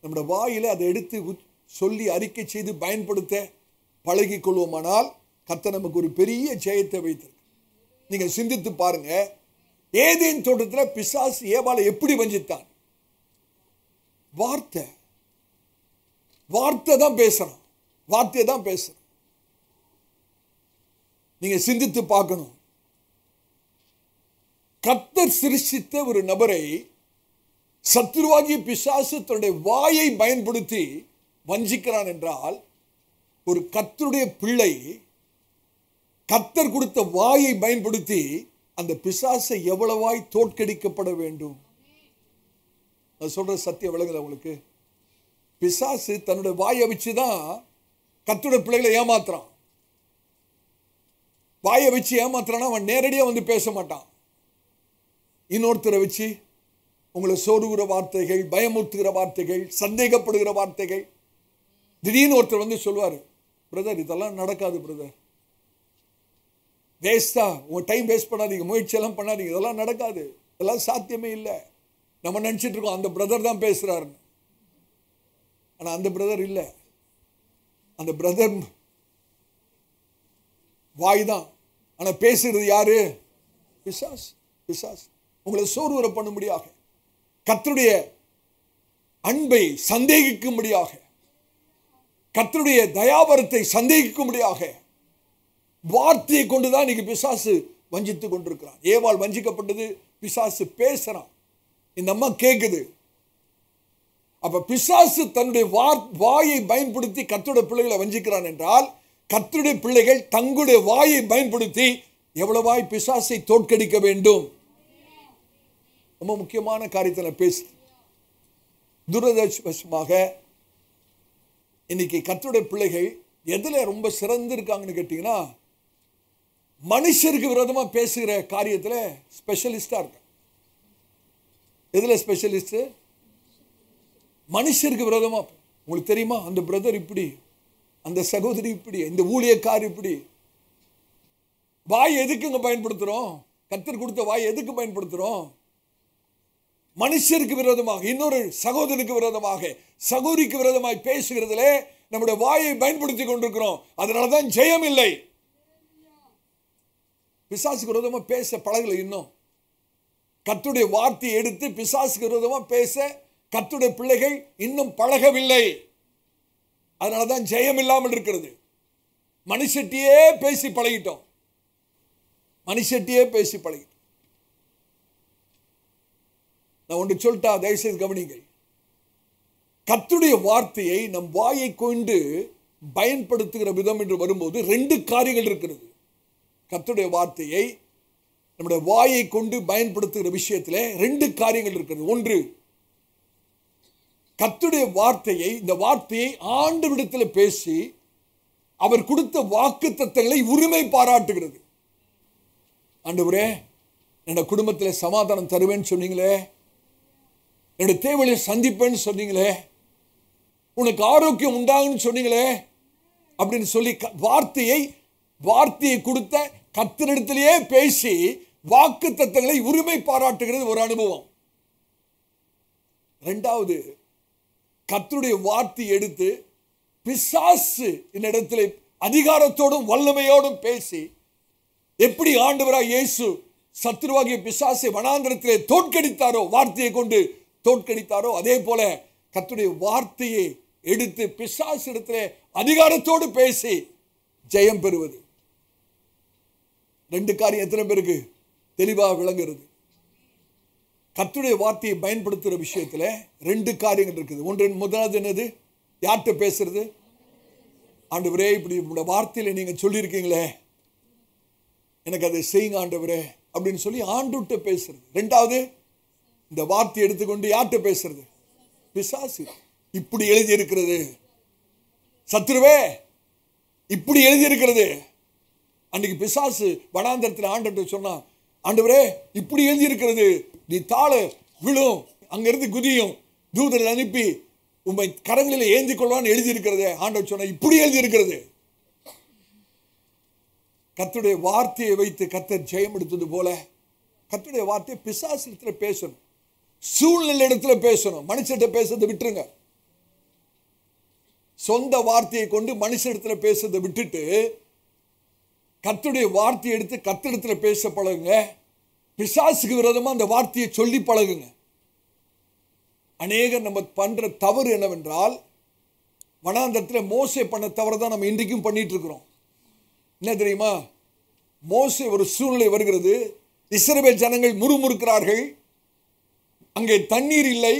நம்முடைய வாயில அதை எடுத்து சொல்லி அறிக்கை செய்து பயன்படுத்த பழகி கொள்வோமானால் கர்த்தர் நமக்கு ஒரு பெரிய ஜெயத்தை வைத்திருக்கு. நீங்க சிந்தித்து பாருங்க, ஏதேன் தோட்டத்தில் பிசாசு ஏவாளை எப்படி வஞ்சித்தான்? வார்த்தை தான் பேசணும், வார்த்தையை தான் பேசணும். நீங்க சிந்தித்து பார்க்கணும். கர்த்தர் சிருஷ்டித்த ஒரு நபரை சத்துருவாகிய பிசாசு தன்னுடைய வாயை பயன்படுத்தி வஞ்சிக்கிறான் என்றால், ஒரு கர்த்தருடைய பிள்ளை கர்த்தர் கொடுத்த வாயை பயன்படுத்தி அந்த பிசாசை எவ்வளவாய் தோற்கடிக்கப்பட வேண்டும். நான் சொல்ற சத்தியம் விளங்குது உங்களுக்கு? பிசாசு தன்னுடைய வாயை வச்சுதான் கர்த்தருடைய பிள்ளைகளை ஏமாத்துறான். வாயை வச்சு ஏமாத்துறான்னா அவன் நேரடியா வந்து பேச மாட்டான். இன்னொருத்தரை வச்சு உங்களை சோறுகிற வார்த்தைகள், பயமுறுத்துகிற வார்த்தைகள், சந்தேகப்படுகிற வார்த்தைகள். திடீர்னு ஒருத்தர் வந்து சொல்லுவார், பிரதர் இதெல்லாம் நடக்காது பிரதர், வேஸ்டா உங்க டைம் வேஸ்ட் பண்ணாதீங்க, முயற்சியெல்லாம் பண்ணாதீங்க. இதெல்லாம் நடக்காது, இதெல்லாம் சாத்தியமே இல்லை. நம்ம நினைச்சிட்டு இருக்கோம் அந்த பிரதர் தான் பேசுறாருன்னு. ஆனா அந்த பிரதர் இல்லை, அந்த பிரதர் வாய் தான். ஆனா பேசுறது யாரு? பிசாசு. பிசாசு உங்களை சோர்வுற பண்ணும்படியாக, கர்த்தருடைய அன்பை சந்தேகிக்கும்படியாக, கர்த்தருடைய தயாபரத்தை சந்தேகிக்கும்படியாக வார்த்தையை கொண்டுதான் இன்னைக்கு பிசாசு வஞ்சித்துக் கொண்டிருக்கிறான். ஏவாள் வஞ்சிக்கப்பட்டது, பிசாசு பேசுறான், இந்த அம்மா கேக்குது. அப்ப பிசாசு தன்னுடைய வாயை பயன்படுத்தி கர்த்தருடைய பிள்ளைகளை வஞ்சிக்கிறான் என்றால், கர்த்தருடைய பிள்ளைகள் தங்களுடைய வாயை பயன்படுத்தி எவ்வளவாய் பிசாசை தோற்கடிக்க வேண்டும். ரொம்ப முக்கியமான காரியத்தை நான் பேசு. துரதிர்ஷ்டவசமாக இன்னைக்கு கர்த்தருடைய பிள்ளைகள் எதுல ரொம்ப சிறந்து இருக்காங்கன்னு கேட்டீங்கன்னா, மனுஷருக்கு விரோதமா பேசுகிற காரியத்துல ஸ்பெஷலிஸ்டா இருக்க. எதுல ஸ்பெஷலிஸ்ட்? மனுஷருக்கு விரோதமா. உங்களுக்கு தெரியுமா, அந்த பிரதர் இப்படி, அந்த சகோதரி இப்படி, இந்த ஊழியக்கார் இப்படி. வாய் எதுக்குங்க பயன்படுத்துறோம்? கர்த்தர் கொடுத்த வாய் எதுக்கு பயன்படுத்துறோம்? மனுஷருக்கு விரோதமாக, இன்னொரு சகோதரனுக்கு விரோதமாக, சகோதரிக்கு விரோதமாக பேசுகிறதுல நம்முடைய வாயை பயன்படுத்தி கொண்டிருக்கிறோம். அதனாலதான் ஜெயம் இல்லை. பிசாசுக்கு விரோதமா பேச பழகல. இன்னும் கர்த்தருடைய வார்த்தையை எடுத்து பிசாசுக்கு விரோதமா பேச கர்த்தருடைய பிள்ளைகள் இன்னும் பழகவில்லை. அதனாலதான் ஜெயம் இல்லாமல் இருக்கிறது. மனுஷட்டியே பேசி பழகிட்டோம், மனுஷட்டியே பேசி பழகிட்டோம். நான் ஒன்று சொல்லிட்டா, தயவுசெய்து கவனிங்கள். கர்த்தருடைய வார்த்தையை நம் வாயை கொண்டு பயன்படுத்துகிற விதம் என்று வரும்போது ரெண்டு காரியங்கள் இருக்கிறது. கர்த்தருடைய வார்த்தையை நம்முடைய வாயை கொண்டு பயன்படுத்துகிற விஷயத்தில் ரெண்டு காரியங்கள் இருக்கிறது. ஒன்று, கர்த்தருடைய வார்த்தையை, இந்த வார்த்தையை ஆண்டவரிடத்தில் பேசி அவர் கொடுத்த வாக்குத்தத்தங்களை உரிமை பாராட்டுகிறது. ஆண்டவரே, என்னோட குடும்பத்தில் சமாதானம் தருவேன்னு சொன்னீங்களே, என்னுடைய தேவையை சந்திப்பேன்னு சொன்னீங்களே, உனக்கு ஆரோக்கியம் உண்டாகுன்னு சொன்னீங்களே அப்படின்னு சொல்லி வார்த்தையை கொடுத்த கர்த்தரிடத்திலேயே பேசி வாக்குத்தத்தங்களை உரிமை பாராட்டுகிறது ஒரு அனுபவம். இரண்டாவது, கர்த்தருடைய வார்த்தையை எடுத்து பிசாசு என்னிடத்தில் அதிகாரத்தோடும் வல்லமையோடும் பேசி, எப்படி ஆண்டவராய் இயேசு சத்துருவாகிய பிசாசை வனாந்திரத்திலே தோற்கடித்தாரோ, வார்த்தையை கொண்டு தோற்கடித்தாரோ, அதே போல கர்த்தருடைய வார்த்தையை எடுத்து பிசாசு இடத்திலே அதிகாரத்தோடு பேசி ஜெயம் பெறுவது. ரெண்டு காரியம் எத்தனை பேருக்கு தெளிவாக விளங்குகிறது? கர்த்தருடைய வார்த்தையை பயன்படுத்துகிற விஷயத்துல ரெண்டு காரியங்கள் இருக்குது. ஒன்று, முதலாவது என்னது? யார்கிட்ட பேசுறது? ஆண்டவரே, இப்படி உங்களோட வார்த்தையில நீங்க சொல்லியிருக்கீங்களே, எனக்கு அதை செய்யுங்க ஆண்டவரே அப்படின்னு சொல்லி ஆண்டவர்கிட்ட பேசுறது. ரெண்டாவது, இந்த வார்த்தையை எடுத்துக்கொண்டு யார்கிட்ட பேசுறது? பிசாசு. இப்படி எழுதி இருக்கிறது, சத்துருவே இப்படி எழுதி இருக்கிறது. அன்னைக்கு பிசாசு வனாந்தரத்தில் ஆண்டவர்கிட்ட சொன்னா, ஆண்டவரே இப்படி எழுதி இருக்கிறது, நீ தாழ விழும், அங்கிருந்து குதியும், தூதரை அனுப்பி உண்மை கரங்களில் ஏந்தி கொள்வான்னு எழுதி இருக்கிறது. ஆண்டவர் சொன்னா, இப்படி எழுதி இருக்கிறது. கர்த்தருடைய வார்த்தையை வைத்து கர்த்தர் ஜெயம் எடுத்தது போல கர்த்தருடைய வார்த்தையை பிசாசு இடத்துல பேசணும், சூழ்நிலை இடத்துல பேசணும். மனுஷர்கிட்ட பேசுறதை விட்டுருங்க. சொந்த வார்த்தையை கொண்டு மனுஷனிடத்துல பேசுறதை விட்டுட்டு கர்த்தருடைய வார்த்தையை எடுத்து கர்த்தரிடத்துல பேச பழகுங்க. பிசாசுக்கு விரோதமா அந்த வார்த்தையை சொல்லி பழகுங்க. அநேகர் நம்ம பண்ற தவறு என்னவென்றால், வனாந்தரத்தில் மோசே பண்ண தவறு தான் நம்ம இன்றைக்கும் பண்ணிட்டு இருக்கிறோம். என்ன தெரியுமா? மோசே ஒரு சூழ்நிலை வருகிறது, இஸ்ரவேல் ஜனங்கள் முறுமுறுக்கிறார்கள், அங்கே தண்ணீர் இல்லை,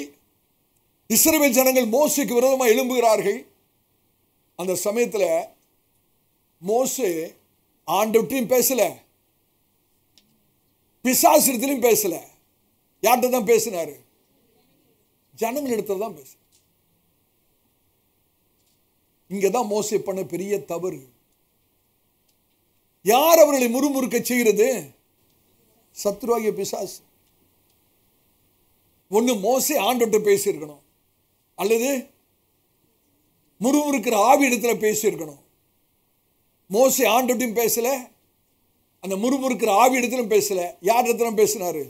இஸ்ரவேல் ஜனங்கள் மோசேக்கு விரோதமாக எழும்புகிறார்கள். அந்த சமயத்தில் மோசே ஆண்டவர்கிட்டையும் பேசல, பிசாசிடத்திலையும் பேசல. யார்கிட்ட தான் பேசினாரு? ஜனங்களிடத்துல தான் பேச. இங்கதான் மோசே பண்ண பெரிய தவறு. யார் அவர்களை முறுமுறுக்க செய்கிறது? சத்துருவாகிய பிசாசு. ஒண்ணு மோசே ஆண்டவர்கிட்ட பேசியிருக்கணும், அல்லது முறுமுறுக்கிற ஆவி இடத்துல பேசியிருக்கணும். மோசே ஆண்டவர்கிட்டையும் பேசல, அந்த முறுமுறுக்கிற ஆவி இடத்திலும் பேசல. யார் இடத்திலும் பேசினாரு?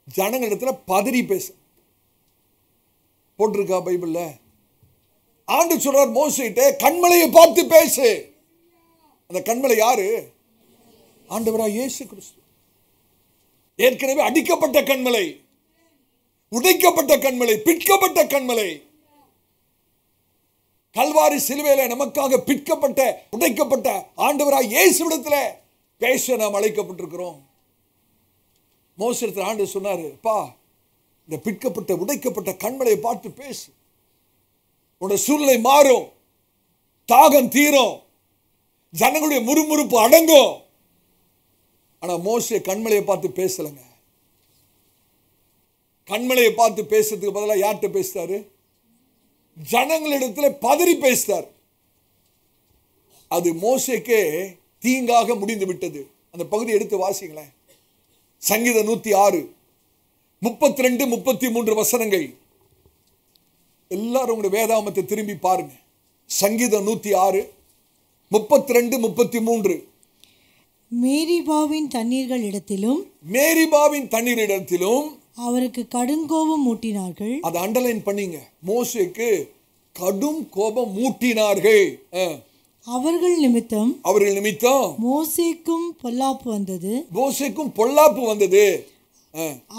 ஜனங்களிடத்துல பதறி பேச போட்டிருக்கா பைபிள்ல. ஆண்டு சொல்றார் மோசேட்ட, கண்மலையை பார்த்து பேசு. அந்த கண்மலை யாரு? ஆண்டவராய் இயேசு கிறிஸ்து. ஏற்கனவே அடிக்கப்பட்ட கண்மலை, உடைக்கப்பட்ட கண்மலை, பிற்கப்பட்ட கண்மலை. கல்வாரி சிலுவையில நமக்காக பிற்கப்பட்ட உடைக்கப்பட்ட ஆண்டவராய் இயேசுவிடத்துல பேச நாம் அழைக்கப்பட்டிருக்கிறோம். மோசேட்ட ஆண்டு சொன்னாரு, பா இந்த பிற்கப்பட்ட உடைக்கப்பட்ட கண்மலையை பார்த்து பேசு. உன்னோட சூழ்நிலை மாறும், தாகம் தீரும், ஜனங்களுடைய முறுமுறுப்பு அடங்கும். ஆனா மோசே கண்மலையை பார்த்து பேசலங்க. கண்மலையை பார்த்து பேசுறதுக்கு பதிலாக யார்கிட்ட பேசுறாரு? ஜனங்களிடத்துல பதறி பேசுறார். அது மோசேக்கே தீங்காக முடிந்து விட்டது. அந்த பகுதி எடுத்து வாசிங்களேன். சங்கீதம் 106 32 33 வசனங்கள். எல்லாரும் உங்களுடைய வேதாமத்தை திரும்பி பாருங்க. சங்கீதம் 106 32 33. மேரிபாவின் தண்ணீர்கள் இடத்திலும், மேரிபாவின் தண்ணீர் இடத்திலும் அவருக்கு கடுங்கோபம் மூட்டினார்கள். அதை அண்டர்லைன் பண்ணீங்க. மோசேக்கு கடும் கோபம் மூட்டினார்கள். அவர்கள் நிமித்தம் மோசேக்கும் பொல்லாப்பு வந்தது. மோசேக்கும் பொல்லாப்பு வந்தது.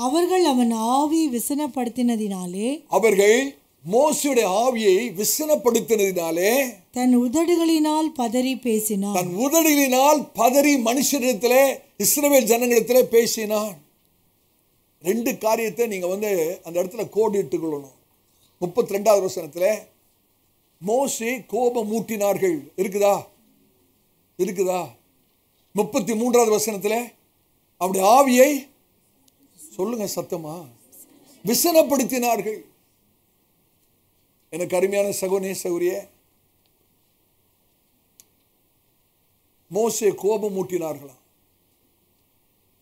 அவர்கள் அவன் ஆவி விசனப்படுத்தினதினாலே, அவர்கள் மோசேயுடைய ஆவியை விசனப்படுத்தினதினாலே தன் உதடுகளினால் பதறி பேசினான். தன் உதடுகளினால் பதறி மனுஷரிடத்திலே, இஸ்ரவேல் ஜனங்களிடத்திலே பேசினான். ரெண்டு காரியத்தை நீங்க அந்த இடத்துல கோடு இட்டுக்கொள்ளணும். 32வது வசனத்துல மோசே கோபம் மூட்டினார்கள் இருக்குதா? 33வது வசனத்துல அவருடைய ஆவியை சொல்லுங்க சத்தமா, விசனப்படுத்தினார்கள். எனக்கு அருமையான சகோதரனே சகோதரியே, மோசே கோபம் மூட்டினார்களாம்.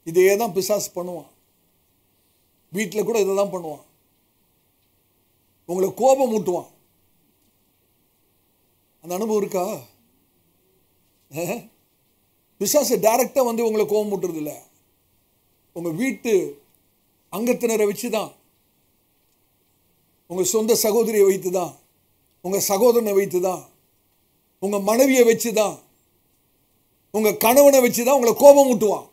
இதே தான் பிசாசு பண்ணுவான். வீட்டில் கூட இதை தான் பண்ணுவான். உங்களை கோபம் மூட்டுவான். அந்த அனுபவம் இருக்கா? பிசாசு டைரக்டா உங்களை கோபம் மூட்டுறது இல்லை. உங்க வீட்டு அங்கத்தினரை வச்சுதான், உங்க சொந்த சகோதரியை வைத்துதான், உங்க சகோதரனை வைத்துதான், உங்க மனைவியை வச்சுதான், உங்க கணவனை வச்சுதான் உங்களை கோபம் மூட்டுவான்.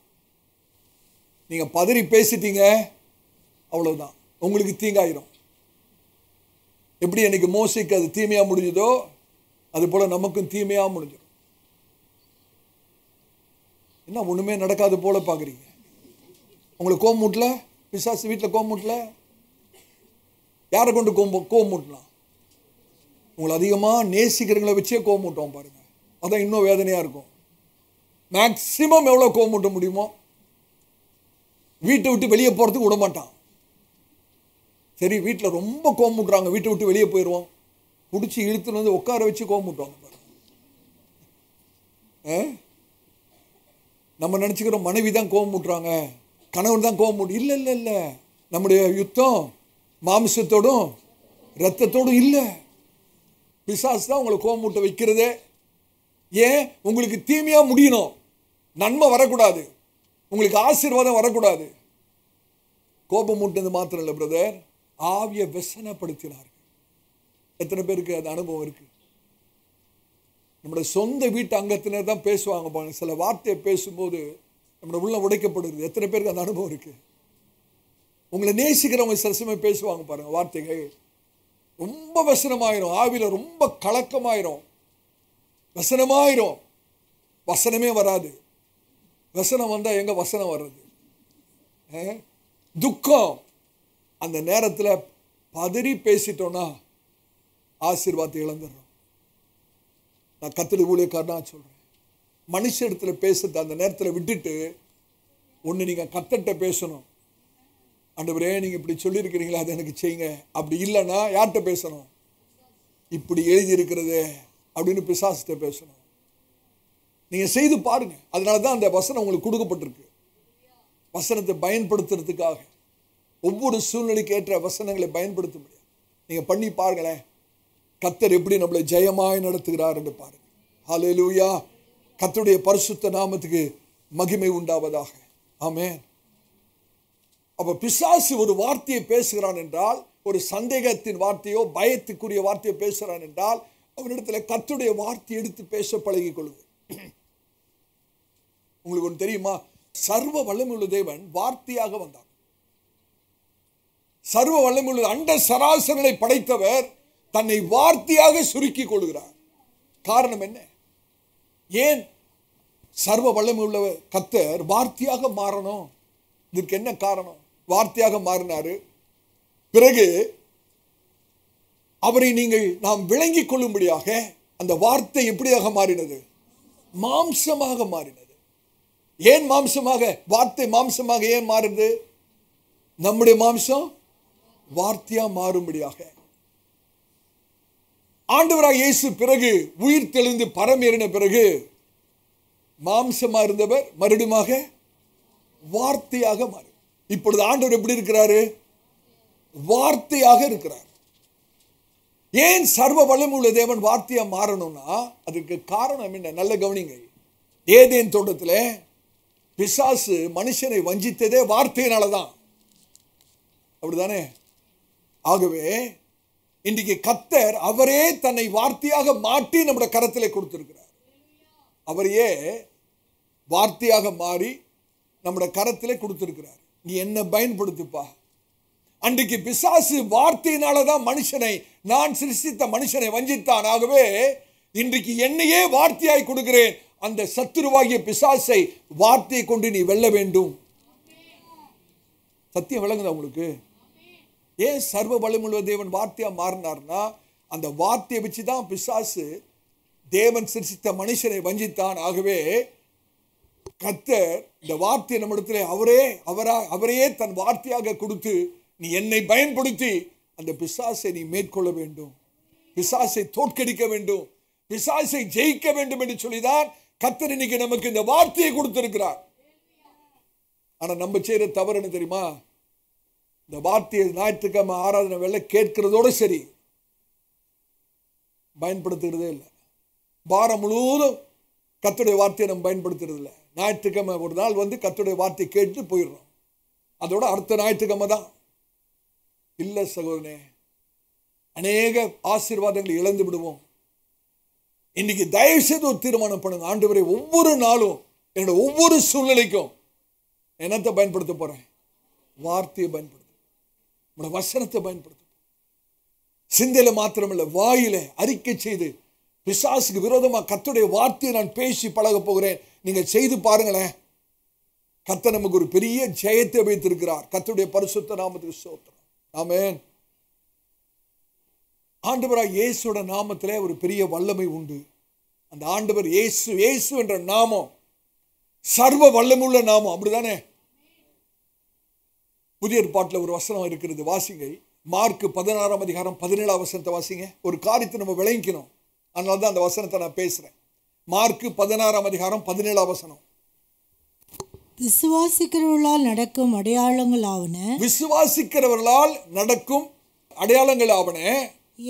நீங்க பதறி பேசிட்டீங்க, அவ்வளவுதான், உங்களுக்கு தீங்காயிரும். எப்படி எனக்கு மோசேக்கு அது தீமையா முடிஞ்சதோ அது போல நமக்கும் தீமையா முடிஞ்சிடும். என்ன ஒண்ணுமே நடக்காது போல பாக்குறீங்க? உங்களுக்கு கோபம் மூட்டல? பிசாசு வீட்டில் கோபம் மூட்டல? யாரை கொண்டு கோபம் மூட்டலாம்? உங்களை அதிகமா நேசிக்கிறவங்களை வச்சே கோபம் மூட்டுவோம் பாருங்க. அதான் இன்னும் வேதனையா இருக்கும். மேக்சிமம் எவ்வளவு கோபம் மூட்ட முடியுமோ. வீட்டை விட்டு வெளியே போறதுக்கு விட மாட்டான். சரி, வீட்டில் ரொம்ப கோபம் மூட்டுறாங்க, வீட்டை விட்டு வெளியே போயிடுவோம், பிடிச்சி இழுத்துன்னு உட்கார வச்சு கோபம் மூட்டுவாங்க பாருங்க. நம்ம நினைச்சுக்கிறோம் மனைவி தான் கோபம் மூட்டுறாங்க, கணவன் தான் கோபம் மூட்டு. இல்லை இல்லை இல்லை, நம்முடைய யுத்தம் மாமிசத்தோடும் ரத்தத்தோடும் இல்லை. பிசாசு தான் உங்களை கோபம் மூட்ட வைக்கிறதே. ஏன்? உங்களுக்கு தீமையா முடியணும், நன்மை வரக்கூடாது, உங்களுக்கு ஆசீர்வாதம் வரக்கூடாது. கோபம் மூட்டது மாத்திரம் இல்லை பிரதர், ஆவிய व्यसனப்படுத்தினார்கள். எத்தனை பேருக்கு அது அனுபவம் இருக்கு? நம்முடைய சொந்த வீட்டு அங்கத்தினர் தான் பேசுவாங்க பாருங்க. சில வார்த்தையை பேசும்போது நம்முடைய உள்ள உடைக்கப்படுது. எத்தனை பேருக்கு அந்த அனுபவம் இருக்கு? உங்களை நேசிக்கிறவங்க சில சமயம் பேசுவாங்க பாருங்க, வார்த்தைகள் ரொம்ப வசனமாயிரும், ஆவியில ரொம்ப கலக்கமாயிரும், வசனமாயிரும், வசனமே வராது. வசனம் வந்தா எங்க வசனம் வர்றது? துக்கம். அந்த நேரத்தில் பதறி பேசிட்டோம்னா ஆசீர்வாதத்தை இழந்துடுறோம். நான் கர்த்தருடைய ஊழியக்காரனா சொல்றேன், மனுஷ இடத்துல பேசுறது அந்த நேரத்தில் விட்டுட்டு ஒன்று நீங்க கர்த்தர்ட்ட பேசணும். ஆண்டவரே நீங்க இப்படி சொல்லியிருக்கிறீங்களா, அதை எனக்கு செய்யுங்க. அப்படி இல்லைன்னா யார்கிட்ட பேசணும்? இப்படி எழுதி இருக்கிறது அப்படின்னு பிசாசுகிட்ட பேசணும். நீங்க செய்து பாருங்க. அதனாலதான் அந்த வசனம் உங்களுக்கு கொடுக்கப்பட்டிருக்கு. வசனத்தை பயன்படுத்துறதுக்காக ஒவ்வொரு சூழ்நிலைக்கு ஏற்ற வசனங்களை பயன்படுத்த முடியும். நீங்க பண்ணி பாருங்களேன், கர்த்தர் எப்படி நம்மளை ஜெயமாய் நடத்துகிறார் என்று பாருங்க. ஹல்லேலூயா. கர்த்தருடைய பரிசுத்த நாமத்துக்கு மகிமை உண்டாவதாக. ஆமென். அப்ப பிசாசு ஒரு வார்த்தையை பேசுகிறான் என்றால், ஒரு சந்தேகத்தின் வார்த்தையோ பயத்துக்குரிய வார்த்தையை பேசுகிறான் என்றால், அவனிடத்தில் கர்த்தருடைய வார்த்தை எடுத்து பேச பழகிக் கொள்ளுங்க. உங்களுக்கு ஒன்று தெரியுமா? சர்வ வல்லமையுள்ள தேவன் வார்த்தையாக வந்தார். சர்வ வல்லமையுள்ள அண்ட சராசரங்களை படைத்தவர் தன்னை வார்த்தையாக சுருக்கிக் கொள்கிறார். காரணம் என்ன? ஏன் சர்வ வல்லமையுள்ள கர்த்தர் வார்த்தையாக மாறணும்? இதற்கு என்ன காரணம்? வார்த்தையாக மாறினாரு. பிறகு அவரை நாம் விளங்கிக் கொள்ளும்படியாக அந்த வார்த்தை எப்படியாக மாறினது? மாம்சமாக மாறினது. ஏன் மாம்சமாக? வார்த்தை மாம்சமாக ஏன் மாறுது? நம்முடைய மாம்சம் வார்த்தையா மாறும்படியாக. ஆண்டவராக இயேசு பிறகு உயிர் தெளிந்து பரமேறின பிறகு மாம்சமா இருந்தவர் மறுபடியுமாக வார்த்தையாக மாறி, இப்பொழுது ஆண்டவர் எப்படி இருக்கிறாரு? வார்த்தையாக இருக்கிறார். ஏன் சர்வ வல்லமையுள்ள தேவன் வார்த்தையா மாறணும்னா அதுக்கு காரணம் என்ன? நல்ல கவனிங்க. ஏதேன் தோட்டத்தில் பிசாசு மனுஷனை வஞ்சித்ததே வார்த்தையினாலதான். அப்படிதானே? ஆகவே இன்றைக்கு கர்த்தர் அவரே தன்னை வார்த்தையாக மாற்றி நம்முடைய கரத்திலே கொடுத்திருக்கிறார். அவரையே வார்த்தையாக மாறி நம்முடைய கரத்திலே கொடுத்திருக்கிறார். நீ என்ன பயன்படுத்துப்பா. அன்றைக்கு பிசாசு வார்த்தையினாலதான் மனுஷனை, நான் சிருஷ்டித்த மனுஷனை வஞ்சித்தான். ஆகவே இன்றைக்கு என்னையே வார்த்தையாய் கொடுக்கிறேன். அந்த சத்துருவாகிய பிசாசை வார்த்தையை கொண்டு நீ வெல்ல வேண்டும். சத்தியம் விளங்குதா உங்களுக்கு? ஏன் சர்வ வல்லமையுள்ள தேவன் வார்த்தையா மாறினார்னா அந்த வார்த்தையை வச்சுதான் பிசாசு தேவன் சிருஷ்டித்த மனுஷனை வஞ்சித்தான். ஆகவே கர்த்தர் இந்த வார்த்தையை நம்மிடத்தில் அவரையே தன் வார்த்தையாக கொடுத்து நீ என்னை பயன்படுத்தி அந்த பிசாசை நீ மேற்கொள்ள வேண்டும், பிசாசை தோற்கடிக்க வேண்டும், பிசாசை ஜெயிக்க வேண்டும் என்று சொல்லிதான் கர்த்தர் இன்னைக்கு நமக்கு இந்த வார்த்தையை கொடுத்திருக்கிறார். ஆனா நம்ம செய்யற தவறு என்ன தெரியுமா? இந்த வார்த்தையை ஞாயிற்றுக்கிழமை ஆராதனை வேலை கேட்கிறதோட சரி, பயன்படுத்துகிறதே இல்லை. வாரம் முழுவதும் கர்த்தருடைய வார்த்தையை நம்ம பயன்படுத்துறது இல்லை. ஞாயிற்றுக்கிழமை ஒரு நாள் கர்த்தருடைய வார்த்தையை கேட்டு போயிடுறோம். அதோட அடுத்த ஞாயிற்றுக்கிழமை தான். இல்லை சகோதரனே, அநேக ஆசீர்வாதங்களை இழந்து விடுவோம். இன்னைக்கு தயவு செய்து ஒரு தீர்மானம் பண்ணுங்க. ஆண்டவரே, ஒவ்வொரு நாளும் என்னோட ஒவ்வொரு சூழ்நிலைக்கும் என்னத்தை பயன்படுத்த போறேன்? வார்த்தையை பயன்படுத்த, நம்முடைய வசனத்தை பயன்படுத்த. சிந்தையில மாத்திரமில்லை, வாயில அறிக்கை செய்து பிசாசுக்கு விரோதமாக கர்த்தருடைய வார்த்தையை நான் பேசி பழக போகிறேன். நீங்க செய்து பாருங்களேன். கர்த்தர் நமக்கு ஒரு பெரிய ஜெயத்தை வைத்திருக்கிறார். கர்த்தருடைய பரிசுத்த நாமத்துக்கு ஸ்தோத்திரம். ஆமென். ஆண்டவராக இயேசுவோட நாமத்திலே ஒரு பெரிய வல்லமை உண்டு. அந்த ஆண்டவர் இயேசு, இயேசு என்ற நாமம் சர்வ வல்லமுள்ள நாமம். அப்படிதானே? புதிய ஏற்பாட்டில் ஒரு வசனம் இருக்கிறது, வாசிங்க. மார்க் 16ஆம் அதிகாரம் 17ஆம் வசனத்தை வாசிங்க. ஒரு காரியத்தை நம்ம விளங்கிக்கணும். அதனால தான் அந்த வசனத்தை நான் பேசுறேன். மார்க் 16ஆம் அதிகாரம் 17ஆம் வசனம். விசுவாசிக்கிறவர்களால் நடக்கும் அடையாளங்கள் ஆவன, விசுவாசிக்கிறவர்களால் நடக்கும் அடையாளங்கள் ஆவன,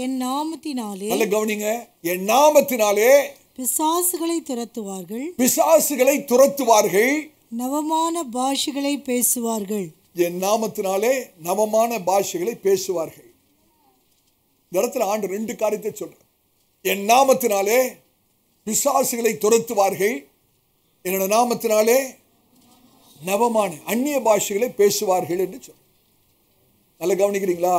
என் நாமத்தினாலே, நல்ல கவனிங்க, என் நாமத்தினாலே பிசாசுகளை துரத்துவார்கள், பிசாசுகளை துரத்துவார்கள், நவமான பாஷைகளை பேசுவார்கள். என் நாமத்தினாலே நவமான பாஷைகளை பேசுவார்கள். இந்த இடத்துல ஆண்டு ரெண்டு காரியத்தை சொல்றேன். என் நாமத்தினாலே பிசாசுகளை துரத்துவார்கள், என்னோட நாமத்தினாலே நவமான அந்நிய பாஷைகளை பேசுவார்கள் என்று சொல்றேன். நல்லா கவனிக்கிறீங்களா?